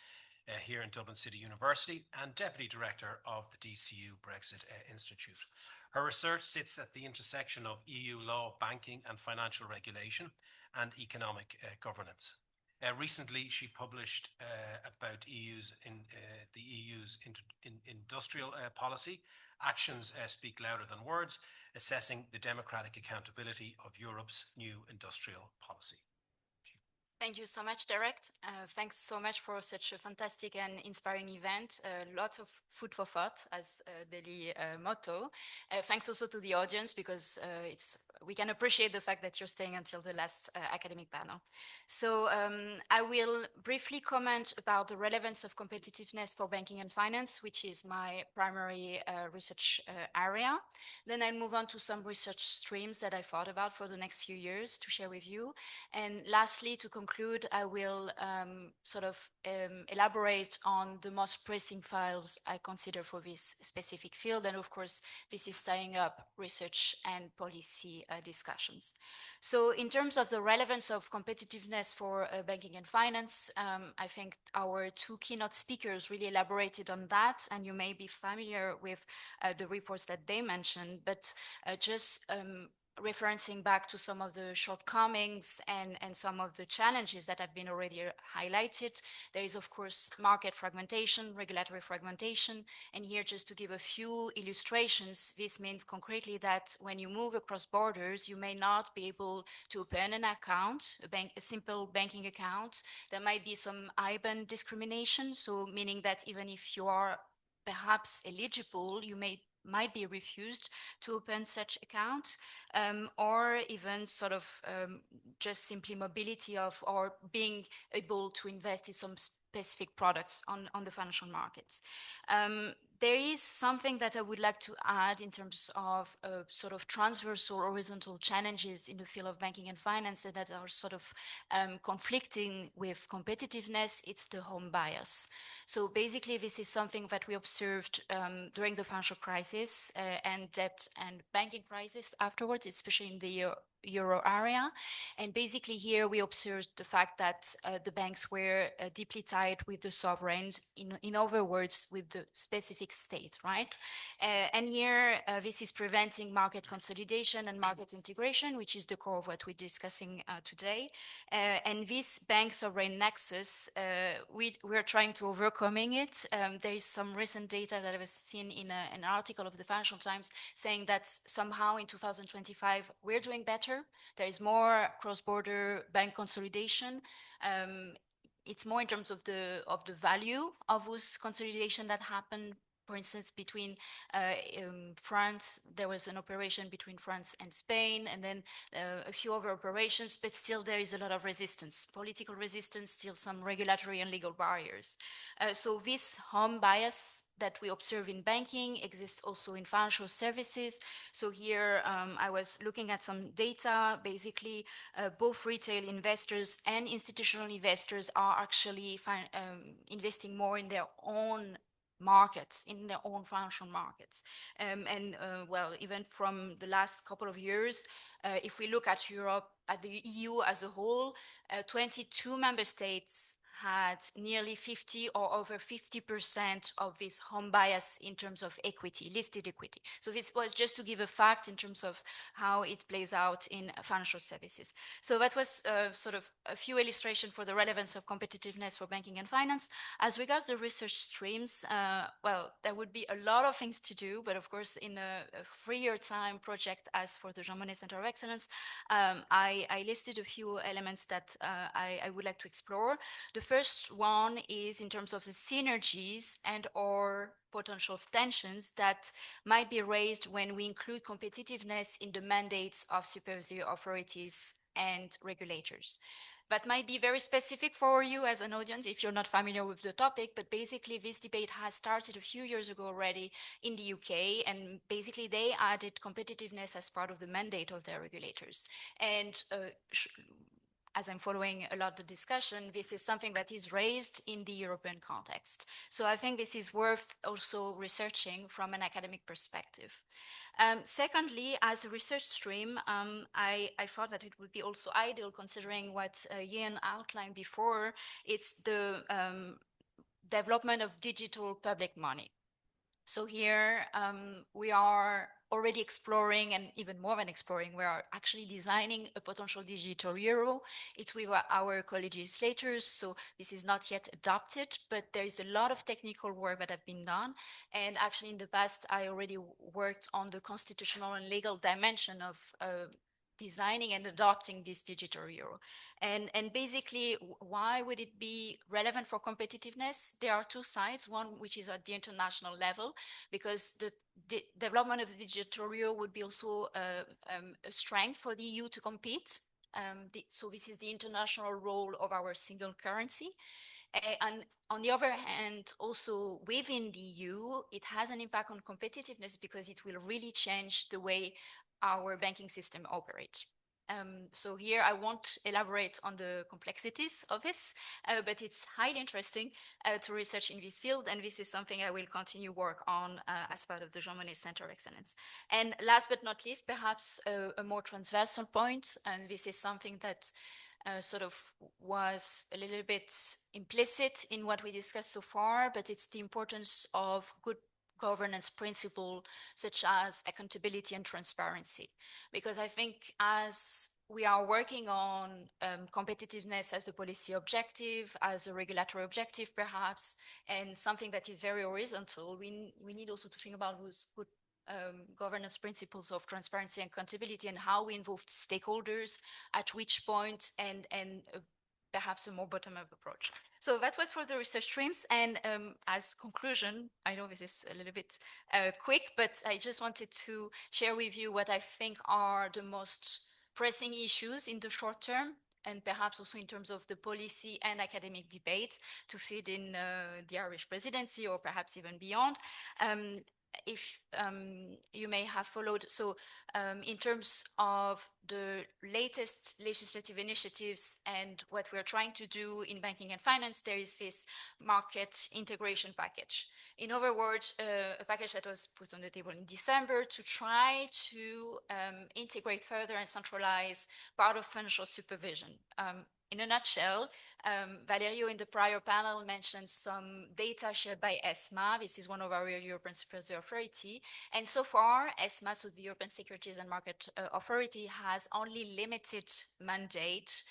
here in Dublin City University and deputy director of the DCU Brexit Institute. Her research sits at the intersection of EU law, banking and financial regulation and economic governance. Recently, she published about the EU's industrial policy Actions Speak Louder Than Words, Assessing the Democratic Accountability of Europe's New Industrial Policy. Thank you so much, Derek. Thanks so much for such a fantastic and inspiring event. Lots of food for thought as DELI motto. Thanks also to the audience because we can appreciate the fact that you're staying until the last academic panel. So I will briefly comment about the relevance of competitiveness for banking and finance, which is my primary research area. Then I'll move on to some research streams that I thought about for the next few years to share with you. And lastly, to conclude, I will elaborate on the most pressing files I consider for this specific field. And of course, this is tying up research and policy discussions. So in terms of the relevance of competitiveness for banking and finance, I think our two keynote speakers really elaborated on that, and you may be familiar with the reports that they mentioned, but just referencing back to some of the shortcomings and some of the challenges that have been already highlighted. There is, of course, market fragmentation, regulatory fragmentation. And here, just to give a few illustrations, this means concretely that when you move across borders, you may not be able to open an account, a simple banking account. There might be some IBAN discrimination, so meaning that even if you are perhaps eligible, you might be refused to open such accounts, or even just simply mobility of or being able to invest in some specific products on the financial markets. There is something that I would like to add in terms of transversal horizontal challenges in the field of banking and finance that are conflicting with competitiveness. It's the home bias. So basically, this is something that we observed during the financial crisis and debt and banking crisis afterwards, especially in the euro area. And basically here we observed the fact that the banks were deeply tied with the sovereigns, in other words, with the specific state, right? And here this is preventing market consolidation and market integration, which is the core of what we're discussing today. And this bank sovereign nexus, we're trying to overcoming it. There is some recent data that I was seen in an article of the Financial Times saying that somehow in 2025, we're doing better. There is more cross-border bank consolidation. It's more in terms of the value of those consolidation that happened. For instance, between France, there was an operation between France and Spain, and then a few other operations, but still there is a lot of resistance, political resistance, still some regulatory and legal barriers. So this home bias that we observe in banking exists also in financial services. So here I was looking at some data. Basically, both retail investors and institutional investors are actually investing more in their own markets, in their own financial markets. Well, even from the last couple of years, if we look at Europe, at the EU as a whole, 22 member states had nearly 50 or over 50% of this home bias in terms of equity, listed equity. So this was just to give a fact in terms of how it plays out in financial services. So that was sort of a few illustrations for the relevance of competitiveness for banking and finance. As regards the research streams, well, there would be a lot of things to do, but of course, in a 3-year time project as for the Jean Monnet Center of Excellence, I listed a few elements that I would like to explore. The first one is in terms of the synergies and or potential tensions that might be raised when we include competitiveness in the mandates of supervisory authorities and regulators. That might be very specific for you as an audience if you're not familiar with the topic, but basically this debate has started a few years ago already in the UK, and basically they added competitiveness as part of the mandate of their regulators. And as I'm following a lot of the discussion, this is something that is raised in the European context. So I think this is worth also researching from an academic perspective. Secondly, as a research stream, I thought that it would be also ideal, considering what Ian outlined before, it's the development of digital public money. So here we are already exploring, and even more than exploring, we are actually designing a potential digital euro. It's with our co-legislators, so this is not yet adopted, but there is a lot of technical work that have been done. And actually in the past, I already worked on the constitutional and legal dimension of designing and adopting this digital euro. And basically, why would it be relevant for competitiveness? There are two sides, one which is at the international level, because the development of the digital euro would be also a strength for the EU to compete. So this is the international role of our single currency. And on the other hand, also within the EU, it has an impact on competitiveness because it will really change the way our banking system operates. So here I won't elaborate on the complexities of this, but it's highly interesting to research in this field, and this is something I will continue work on as part of the Jean Monnet Center of Excellence. And last but not least, perhaps a more transversal point, and this is something that sort of was a little bit implicit in what we discussed so far, but it's the importance of good governance principle such as accountability and transparency. Because I think as we are working on competitiveness as the policy objective, as a regulatory objective perhaps, and something that is very horizontal, we need also to think about those good governance principles of transparency and accountability and how we involve stakeholders at which point, and perhaps a more bottom-up approach. So that was for the research streams. And as conclusion, I know this is a little bit quick, but I just wanted to share with you what I think are the most pressing issues in the short term, and perhaps also in terms of the policy and academic debate to feed in the Irish presidency or perhaps even beyond. If you may have followed, so in terms of the latest legislative initiatives and what we're trying to do in banking and finance, there is this market integration package. In other words, a package that was put on the table in December to try to integrate further and centralize part of financial supervision. In a nutshell, Valerio in the prior panel mentioned some data shared by ESMA. This is one of our European supervisory authority. And so far, ESMA, so the European Securities and Market Authority, has only limited mandate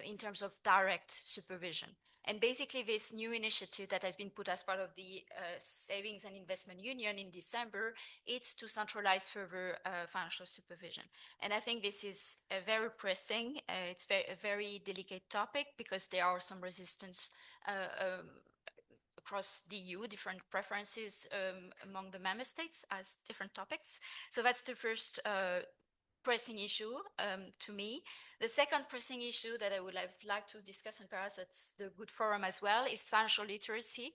in terms of direct supervision. And basically this new initiative that has been put as part of the Savings and Investment Union in December, it's to centralize further financial supervision. And I think this is very pressing. It's a very delicate topic because there are some resistance across the EU, different preferences among the member states as different topics. So that's the first pressing issue to me. The second pressing issue that I would like to discuss, and perhaps it's the good forum as well, is financial literacy.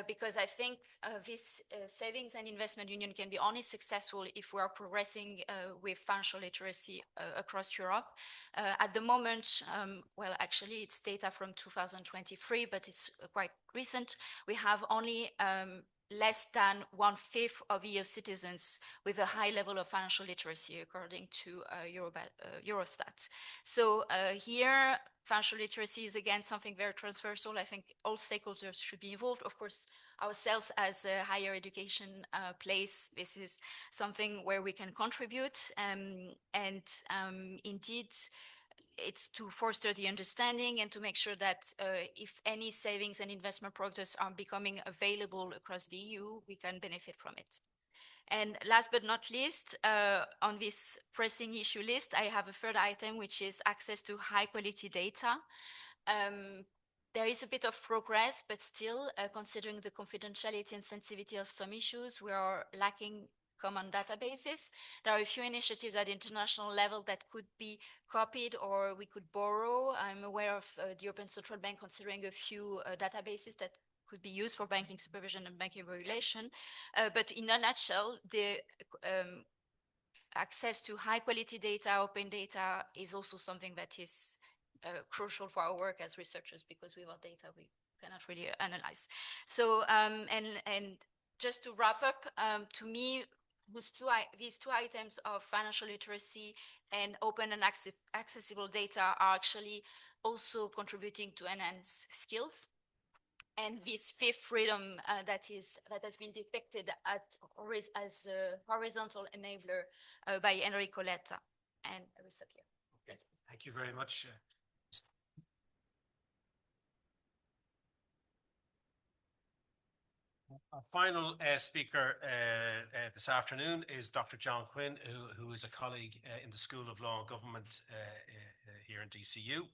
Because I think this Savings and Investment Union can be only successful if we are progressing with financial literacy across Europe. At the moment, well, actually it's data from 2023, but it's quite recent. We have only less than 1/5 of EU citizens with a high level of financial literacy, according to Eurostat. So here, financial literacy is again something very transversal. I think all stakeholders should be involved. Of course, ourselves as a higher education place, this is something where we can contribute. Indeed, it's to foster the understanding and to make sure that if any savings and investment products are becoming available across the EU, we can benefit from it. And last but not least, on this pressing issue list, I have a third item, which is access to high quality data. There is a bit of progress, but still, considering the confidentiality and sensitivity of some issues, we are lacking common databases. There are a few initiatives at international level that could be copied or we could borrow. I'm aware of the European Central Bank considering a few databases that could be used for banking supervision and banking regulation. But in a nutshell, the access to high quality data, open data is also something that is crucial for our work as researchers, because without data, we cannot really analyze. So, and just to wrap up, to me, these two items of financial literacy and open and accessible data are actually also contributing to enhance skills. and this fifth freedom that has been depicted as a horizontal enabler by Enrico Letta. And I will stop here. Okay. Thank you very much. Our final speaker this afternoon is Dr. John Quinn, who is a colleague in the School of Law and Government here in DCU.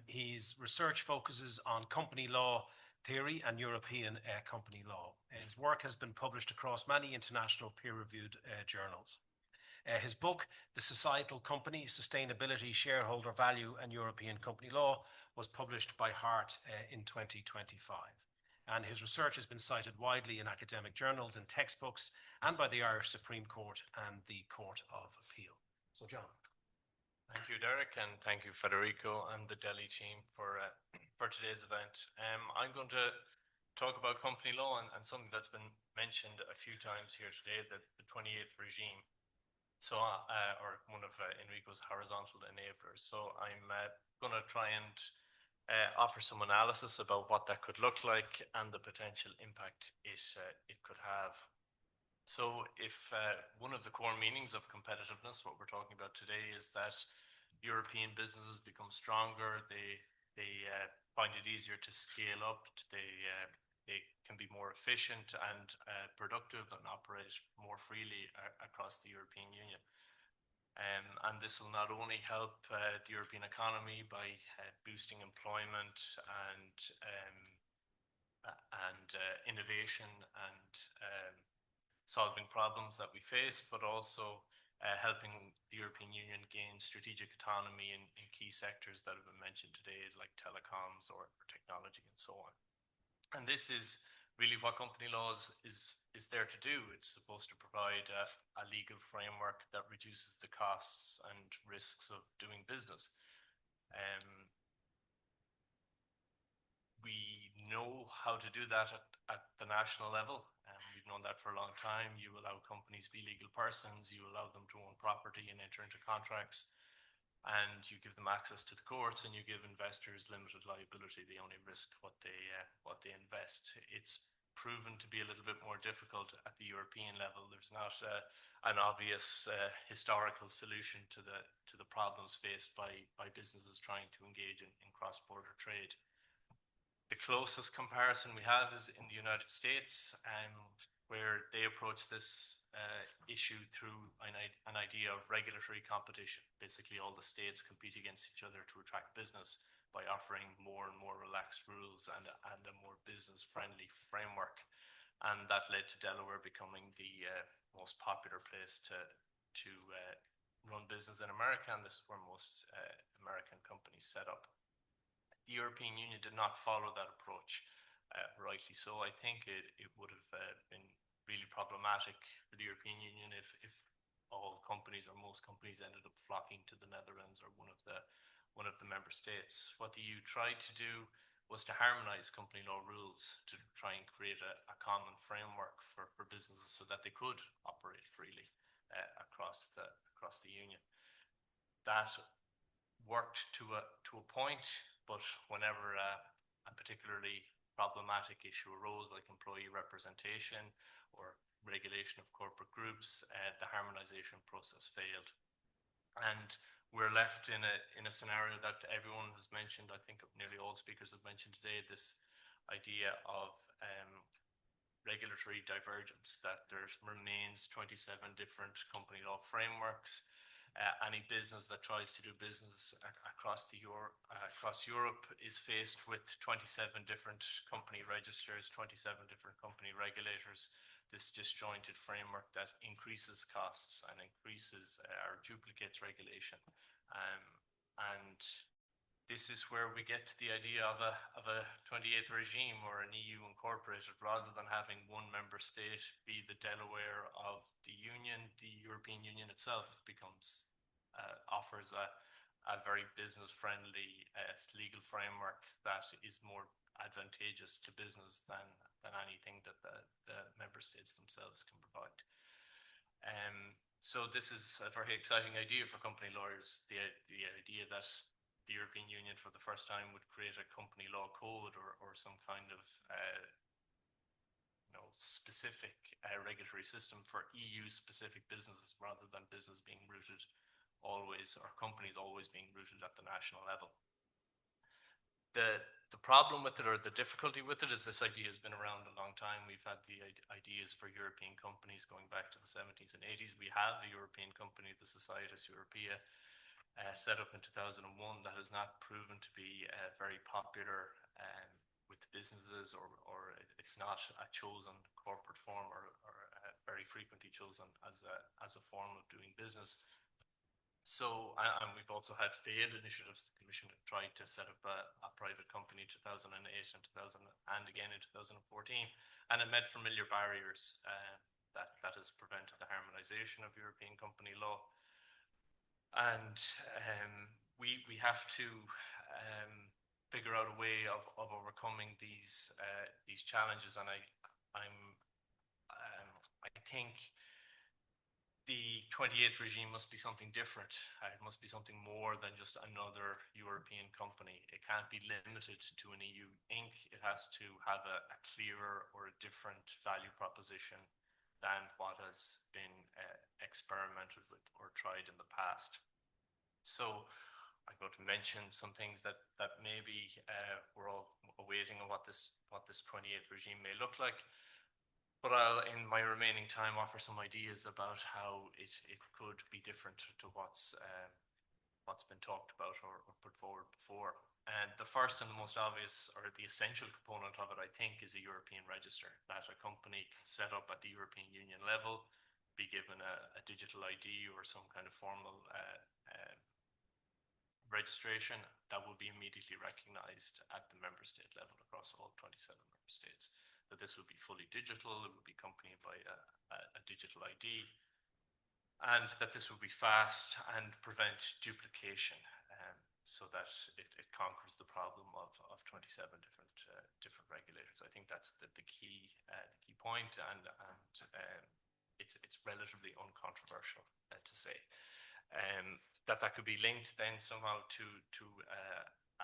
His research focuses on company law theory and European company law. His work has been published across many international peer-reviewed journals. His book, The Societal Company, Sustainability, Shareholder Value and European Company Law, was published by Hart in 2025. And his research has been cited widely in academic journals and textbooks and by the Irish Supreme Court and the Court of Appeal. So, John. Thank you, Derek, and thank you, Federico, and the DELI team for today's event. I'm going to talk about company law and something that's been mentioned a few times here today, the 28th regime. So, or one of Enrico's horizontal enablers. So I'm going to try and offer some analysis about what that could look like and the potential impact it could have. So if one of the core meanings of competitiveness, what we're talking about today, is that European businesses become stronger, they find it easier to scale up, they can be more efficient and productive and operate more freely across the European Union. And this will not only help the European economy by boosting employment and innovation and solving problems that we face, but also helping the European Union gain strategic autonomy in key sectors that have been mentioned today, like telecoms or technology and so on. And this is really what company law is there to do. It's supposed to provide a legal framework that reduces the costs and risks of doing business. We know how to do that at the national level. We've known that for a long time. You allow companies to be legal persons, you allow them to own property and enter into contracts, and you give them access to the courts, and you give investors limited liability. They only risk what they invest. It's proven to be a little bit more difficult at the European level. There's not an obvious historical solution to the problems faced by businesses trying to engage in cross-border trade. The closest comparison we have is in the United States, where they approach this issue through an idea of regulatory competition. Basically, all the states compete against each other to attract business by offering more and more relaxed rules and a more business-friendly framework. And that led to Delaware becoming the most popular place to run business in America, and this is where most American companies set up. The European Union did not follow that approach, rightly so. I think it would have been really problematic for the European Union if all companies or most companies ended up flocking to the Netherlands or one of the member states. What the EU tried to do was to harmonize company law rules to try and create a common framework for businesses so that they could operate freely across the Union. That worked to a point, but whenever a particularly problematic issue arose, like employee representation or regulation of corporate groups, the harmonization process failed. And we're left in a scenario that everyone has mentioned. I think nearly all speakers have mentioned today, this idea of regulatory divergence, that there remains 27 different company law frameworks. Any business that tries to do business across Europe is faced with 27 different company registers, 27 different company regulators, this disjointed framework that increases costs and increases or duplicates regulation. And this is where we get to the idea of a 28th regime or an EU incorporated. Rather than having one member state be the Delaware of the Union, the European Union itself offers a very business-friendly legal framework that is more advantageous to business than anything that the member states themselves can provide. So this is a very exciting idea for company lawyers, the idea that the European Union for the first time would create a company law code or some kind of specific regulatory system for EU specific businesses rather than business being rooted always, or companies always being rooted at the national level. The problem with it, or the difficulty with it, is this idea has been around a long time. We've had the ideas for European companies going back to the 70s and 80s. We have a European company, the Societas Europea, set up in 2001, that has not proven to be very popular with businesses, or it's not a chosen corporate form, or very frequently chosen as a form of doing business. So, and we've also had failed initiatives. The Commission tried to set up a private company in 2008 and again in 2014, and it met familiar barriers that has prevented the harmonisation of European company law. And we have to figure out a way of overcoming these challenges. And I think the 28th regime must be something different. It must be something more than just another European company. It can't be limited to an EU Inc. It has to have a clearer or a different value proposition than what has been experimented with or tried in the past. So I'm going to mention some things that maybe we're all awaiting on what this 28th regime may look like. But I'll, in my remaining time, offer some ideas about how it could be different to what's been talked about or put forward before. And the first and the most obvious, or the essential component of it, I think, is a European register, that a company can set up at the European Union level, be given a digital ID or some kind of formal registration that will be immediately recognised at the member state level across all 27 member states. That this will be fully digital, it will be accompanied by a digital ID, and that this will be fast and prevent duplication, so that it conquers the problem of 27 different regulators. I think that's the key point, and it's relatively uncontroversial to say. That could be linked then somehow to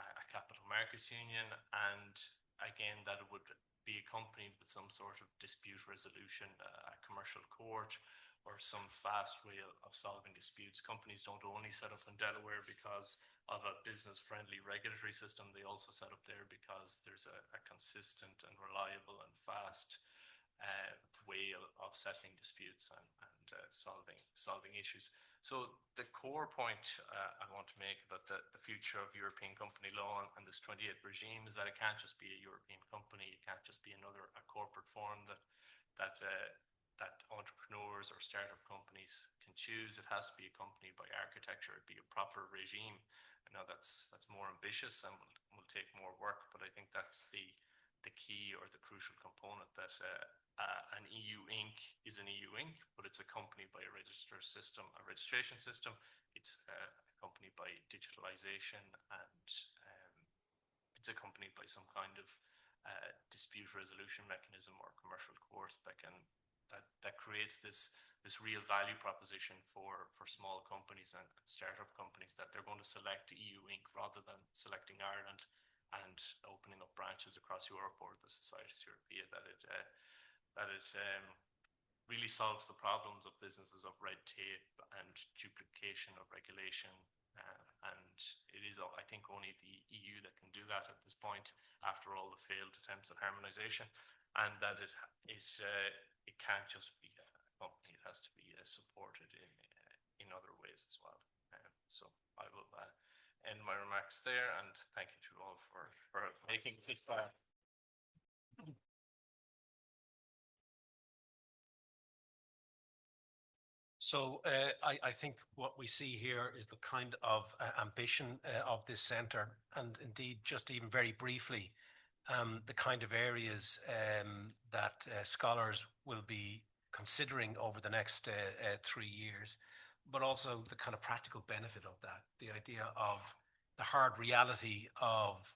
a capital markets union, and again that it would be accompanied with some sort of dispute resolution, a commercial court, or some fast way of solving disputes. Companies don't only set up in Delaware because of a business-friendly regulatory system. They also set up there because there's a consistent and reliable and fast way of settling disputes and solving issues. So the core point I want to make about the future of European company law and this 28th regime is that it can't just be a European company. It can't just be a corporate form that entrepreneurs or startup companies can choose. It has to be accompanied by architecture. It'd be a proper regime. I know that's more ambitious and will take more work, but I think that's the key or the crucial component, that an EU Inc. is an EU Inc., but it's accompanied by a registration system. It's accompanied by digitalization, and it's accompanied by some kind of dispute resolution mechanism or commercial court that creates this real value proposition for small companies and startup companies, that they're going to select EU Inc. rather than selecting Ireland and opening up branches across Europe or the Societas Europea. That it really solves the problems of businesses of red tape and duplication of regulation, and it is, I think, only the EU that can do that at this point after all the failed attempts at harmonisation, and that it can't just be a company. It has to be supported in other ways as well. So I will end my remarks there, and thank you to all for making this far. So I think what we see here is the kind of ambition of this centre, and indeed, just even very briefly, the kind of areas that scholars will be considering over the next 3 years, but also the kind of practical benefit of that, the idea of the hard reality of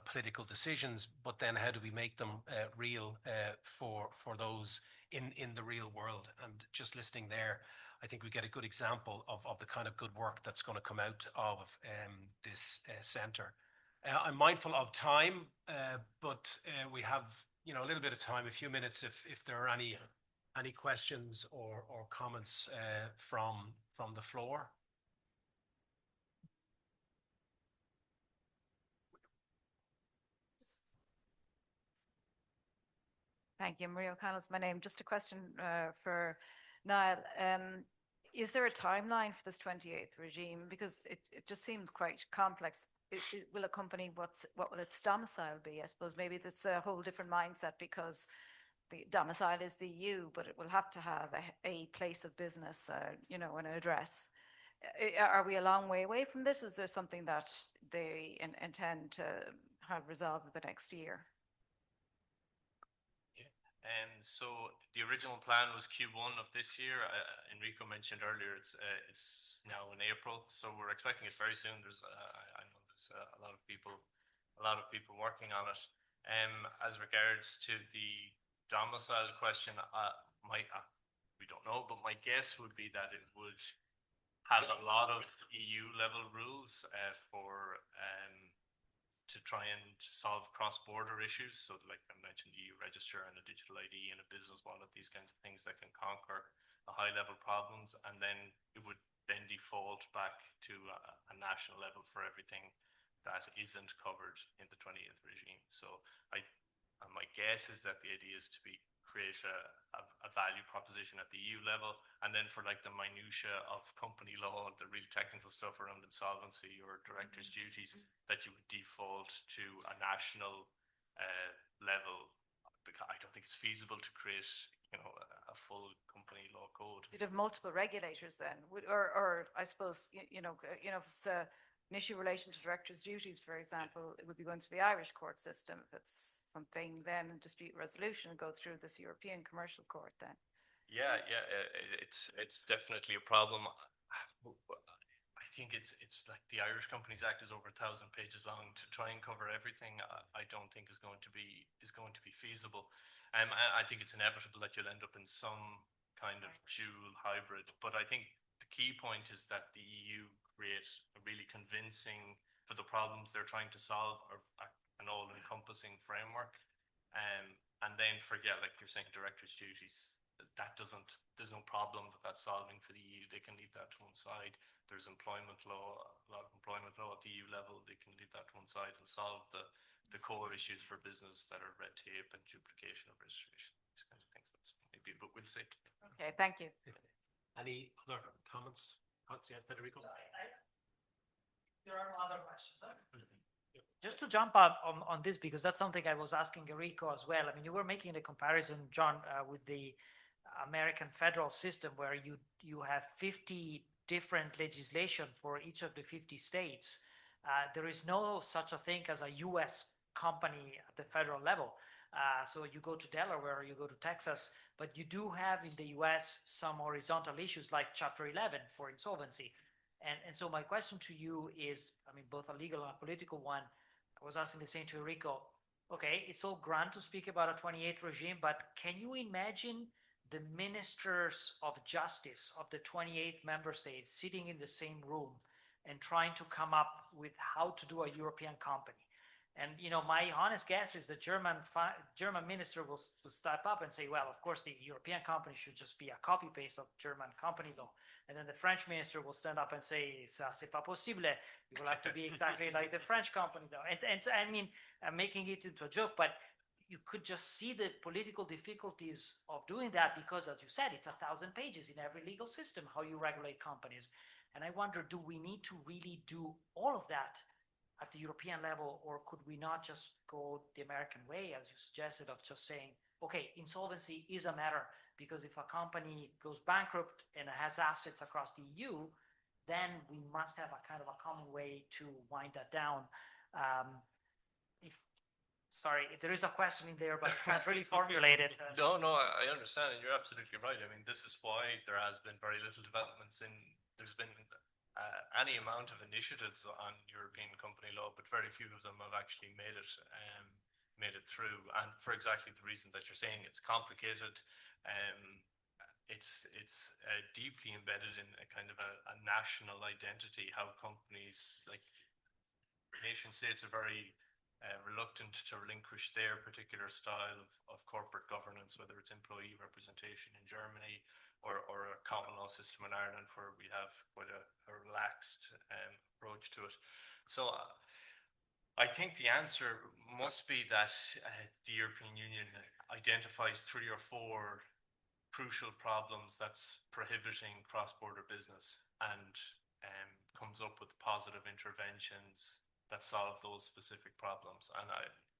political decisions, but then how do we make them real for those in the real world. And just listening there, I think we get a good example of the kind of good work that's going to come out of this centre. I'm mindful of time, but we have a little bit of time, a few minutes, if there are any questions or comments from the floor. Thank you. Maria O'Connell's my name. Just a question for Niall. Is there a timeline for this 28th regime? Because it just seems quite complex. Will a company, what will its domicile be? I suppose maybe it's a whole different mindset because the domicile is the EU, but it will have to have a place of business, an address. Are we a long way away from this? Is there something that they intend to have resolved in the next year? So the original plan was Q1 of this year. Enrico mentioned earlier it's now in April, so we're expecting it very soon. I know there's a lot of people working on it. As regards to the domicile question, we don't know, but my guess would be that it would have a lot of EU level rules to try and solve cross-border issues. So like I mentioned, the EU register and a digital ID and a business wallet, these kinds of things that can conquer the high-level problems. And then it would then default back to a national level for everything that isn't covered in the 28th regime. So my guess is that the idea is to create a value proposition at the EU level, and then for like the minutiae of company law, the real technical stuff around insolvency or director's duties, that you would default to a national level. I don't think it's feasible to create a full company law code. You'd have multiple regulators then, or I suppose if it's an issue in relation to director's duties, for example, it would be going through the Irish court system. If it's something then dispute resolution go through this European Commercial Court then. Yeah, it's definitely a problem. I think it's like the Irish Companies Act is over 1,000 pages long. To try and cover everything, I don't think is going to be feasible. I think it's inevitable that you'll end up in some kind of dual hybrid. But I think the key point is that the EU create a really convincing, for the problems they're trying to solve, an all-encompassing framework, and then forget, like you're saying, director's duties. There's no problem with that solving for the EU. They can leave that to one side. There's employment law, a lot of employment law at the EU level. They can leave that to one side and solve the core issues for business that are red tape and duplication of registration. These kinds of things. That's maybe, but we'll see. Okay, thank you. Any other comments? Yeah, Federico. There are no other questions. Just to jump on this, because that's something I was asking Enrico as well. I mean, you were making the comparison, John, with the American federal system, where you have 50 different legislation for each of the 50 states. There is no such a thing as a U.S. company at the federal level. So you go to Delaware, you go to Texas, but you do have in the U.S. some horizontal issues like Chapter 11 for insolvency. And so my question to you is, I mean, both a legal and a political one. I was asking the same to Enrico. Okay, it's all grand to speak about a 28th regime, but can you imagine the ministers of justice of the 28 member states sitting in the same room and trying to come up with how to do a European company? And my honest guess is the German minister will step up and say, well, of course, the European company should just be a copy paste of German company law. And then the French minister will stand up and say, ça c'est pas possible. It will have to be exactly like the French company law. And I mean, I'm making it into a joke, but you could just see the political difficulties of doing that because, as you said, it's 1,000 pages in every legal system, how you regulate companies. And I wonder, do we need to really do all of that at the European level, or could we not just go the American way, as you suggested, of just saying, okay, insolvency is a matter, because if a company goes bankrupt and has assets across the EU, then we must have a kind of a common way to wind that down. Sorry, there is a question in there, but I can't really formulate it. No, I understand, and you're absolutely right. I mean, this is why there has been very little developments there's been any amount of initiatives on European company law, but very few of them have actually made it through. And for exactly the reason that you're saying, it's complicated. It's deeply embedded in a kind of a national identity, how companies, like nation states, are very reluctant to relinquish their particular style of corporate governance, whether it's employee representation in Germany or a common law system in Ireland, where we have quite a relaxed approach to it. So I think the answer must be that the European Union identifies 3 or 4 crucial problems that's prohibiting cross-border business and comes up with positive interventions that solve those specific problems. And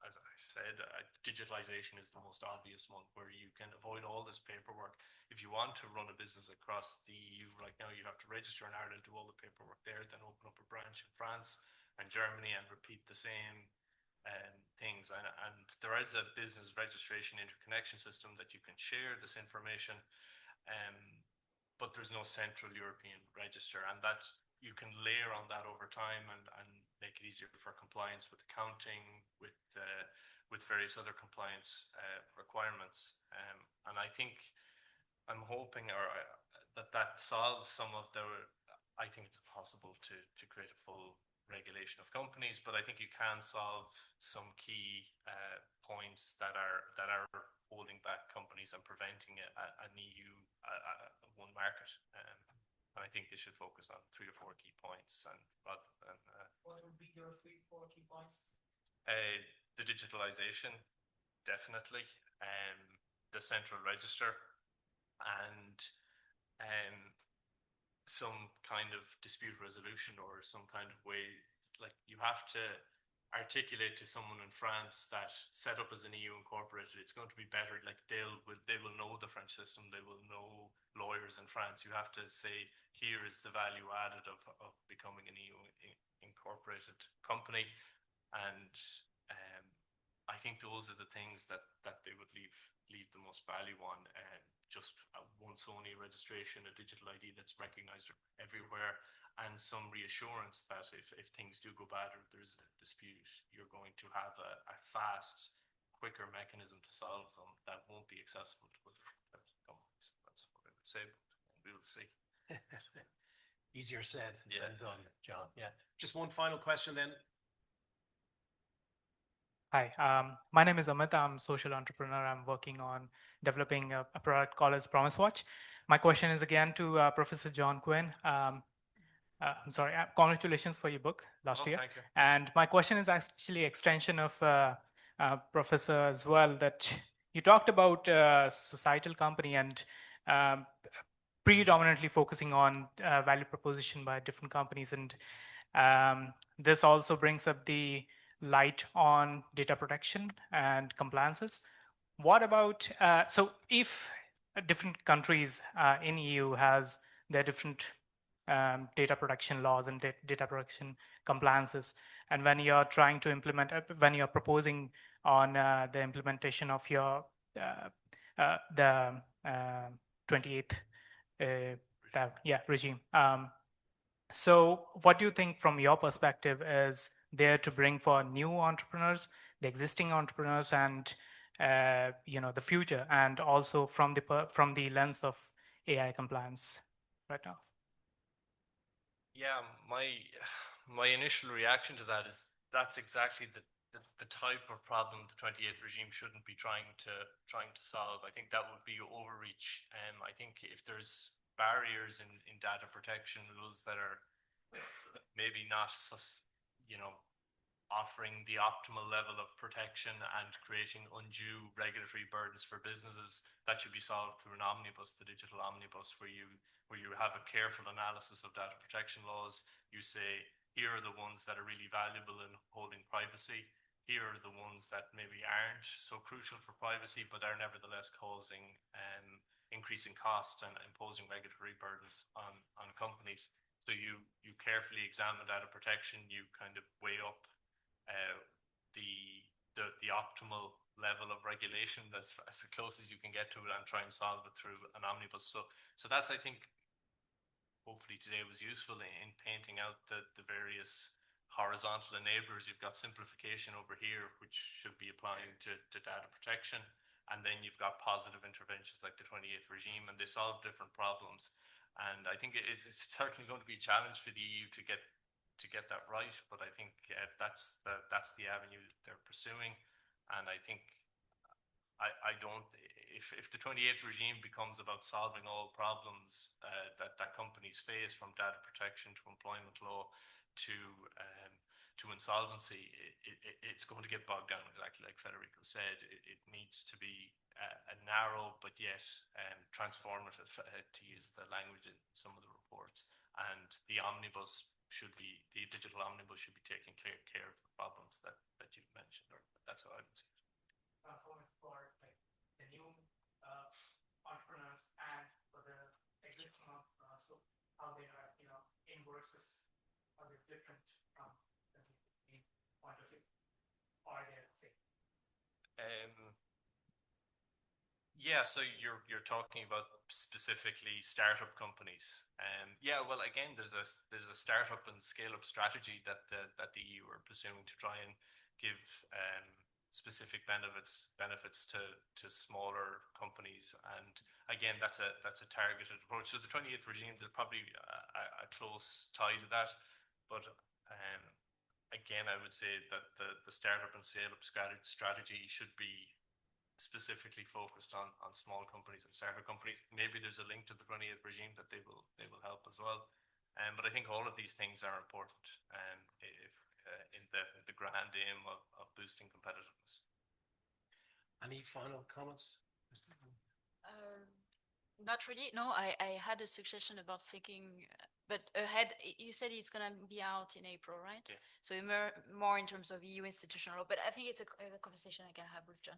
as I said, digitalization is the most obvious one, where you can avoid all this paperwork. If you want to run a business across the EU right now, you have to register in Ireland, do all the paperwork there, then open up a branch in France and Germany and repeat the same things. And there is a business registration interconnection system that you can share this information, but there's no central European register, and that you can layer on that over time and make it easier for compliance with accounting, with various other compliance requirements. And I think I'm hoping that solves some of the. I think it's possible to create a full regulation of companies, but I think you can solve some key points that are holding back companies and preventing an EU one market. And I think they should focus on 3 or 4 key points, and rather than what would be your 3 or 4 key points? The digitalization, definitely, the central register, and some kind of dispute resolution, or some kind of way, like you have to articulate to someone in France that set up as an EU incorporated, it's going to be better, like they will know the French system, they will know lawyers in France. You have to say, here is the value added of becoming an EU incorporated company. And I think those are the things that they would leave the most value on. Just once only registration, a digital ID that's recognized everywhere, and some reassurance that if things do go bad or there's a dispute, you're going to have a fast, quicker mechanism to solve them that won't be accessible to other companies. That's what I would say, but we will see. Easier said than done, John. Yeah. Just one final question then. Hi, my name is Amit. I'm a social entrepreneur. I'm working on developing a product called as Promise Watch. My question is again to Professor John Quinn. I'm sorry, congratulations for your book last year. Thank you. And my question is actually extension of Professor as well, that you talked about societal company and predominantly focusing on value proposition by different companies. And this also brings up the light on data protection and compliances. What about, so if different countries in EU has their different data protection laws and data protection compliances, and when you're trying to implement, when you're proposing on the implementation of your the 28th regime. So what do you think from your perspective is there to bring for new entrepreneurs, the existing entrepreneurs, and the future, and also from the lens of AI compliance right now? Yeah, my initial reaction to that is that's exactly the type of problem the 28th regime shouldn't be trying to solve. I think that would be overreach. I think if there's barriers in data protection rules that are maybe not offering the optimal level of protection and creating undue regulatory burdens for businesses, that should be solved through an omnibus, the digital omnibus, where you have a careful analysis of data protection laws. You say, here are the ones that are really valuable in holding privacy. Here are the ones that maybe aren't so crucial for privacy, but are nevertheless causing increasing costs and imposing regulatory burdens on companies. So you carefully examine data protection, you kind of weigh up the optimal level of regulation that's as close as you can get to it, and try and solve it through an omnibus. So that's, I think, hopefully today was useful in painting out the various horizontal enablers. You've got simplification over here, which should be applying to data protection. And then you've got positive interventions like the 28th regime, and they solve different problems. And I think it's certainly going to be a challenge for the EU to get that right. But I think that's the avenue they're pursuing. And I think I don't. If the 28th regime becomes about solving all problems that companies face, from data protection to employment law to insolvency, it's going to get bogged down, exactly like Federico said. It needs to be a narrow but yet transformative, to use the language in some of the reports. And the digital omnibus should be taking clear care of the problems that you've mentioned, or that's how I would see it. For the new entrepreneurs and for the existing entrepreneurs, so how they are, in versus how they're different from the point of view, or they're the same. Yeah, so you're talking about specifically startup companies. Yeah, well, again, there's a startup and scale-up strategy that the EU are pursuing to try and give specific benefits to smaller companies, and again, that's a targeted approach. So the 28th regime, there's probably a close tie to that, but again, I would say that the startup and scale-up strategy should be specifically focused on small companies and startup companies. Maybe there's a link to the 28th regime that they will help as well. But I think all of these things are important in the grand aim of boosting competitiveness. Any final comments? Not really. No, I had a suggestion about thinking, but ahead, you said it's going to be out in April, right? Yeah. So more in terms of EU institutional, but I think it's a conversation I can have with John.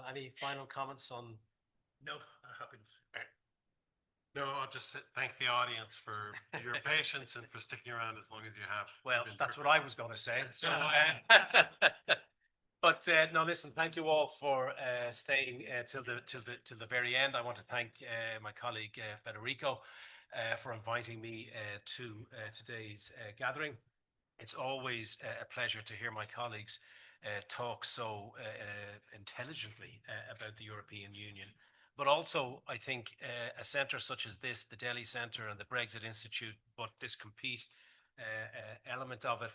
Any final comments on? No, happy to. No, I'll just thank the audience for your patience and for sticking around as long as you have. Well, that's what I was going to say. So, but no, listen. Thank you all for staying till the very end. I want to thank my colleague Federico for inviting me to today's gathering. It's always a pleasure to hear my colleagues talk so intelligently about the European Union. But also, I think a centre such as this, the DELI Centre and the Brexit Institute, but this compete element of it,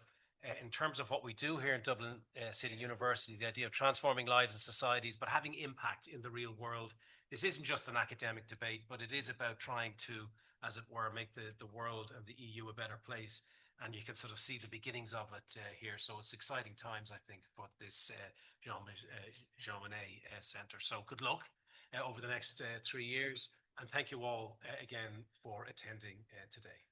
in terms of what we do here in Dublin City University, the idea of transforming lives and societies, but having impact in the real world. This isn't just an academic debate, but it is about trying to, as it were, make the world and the EU a better place. And you can sort of see the beginnings of it here. So it's exciting times, I think, for this Jean Monnet Centre. So good luck over the next 3 years. And thank you all again for attending today.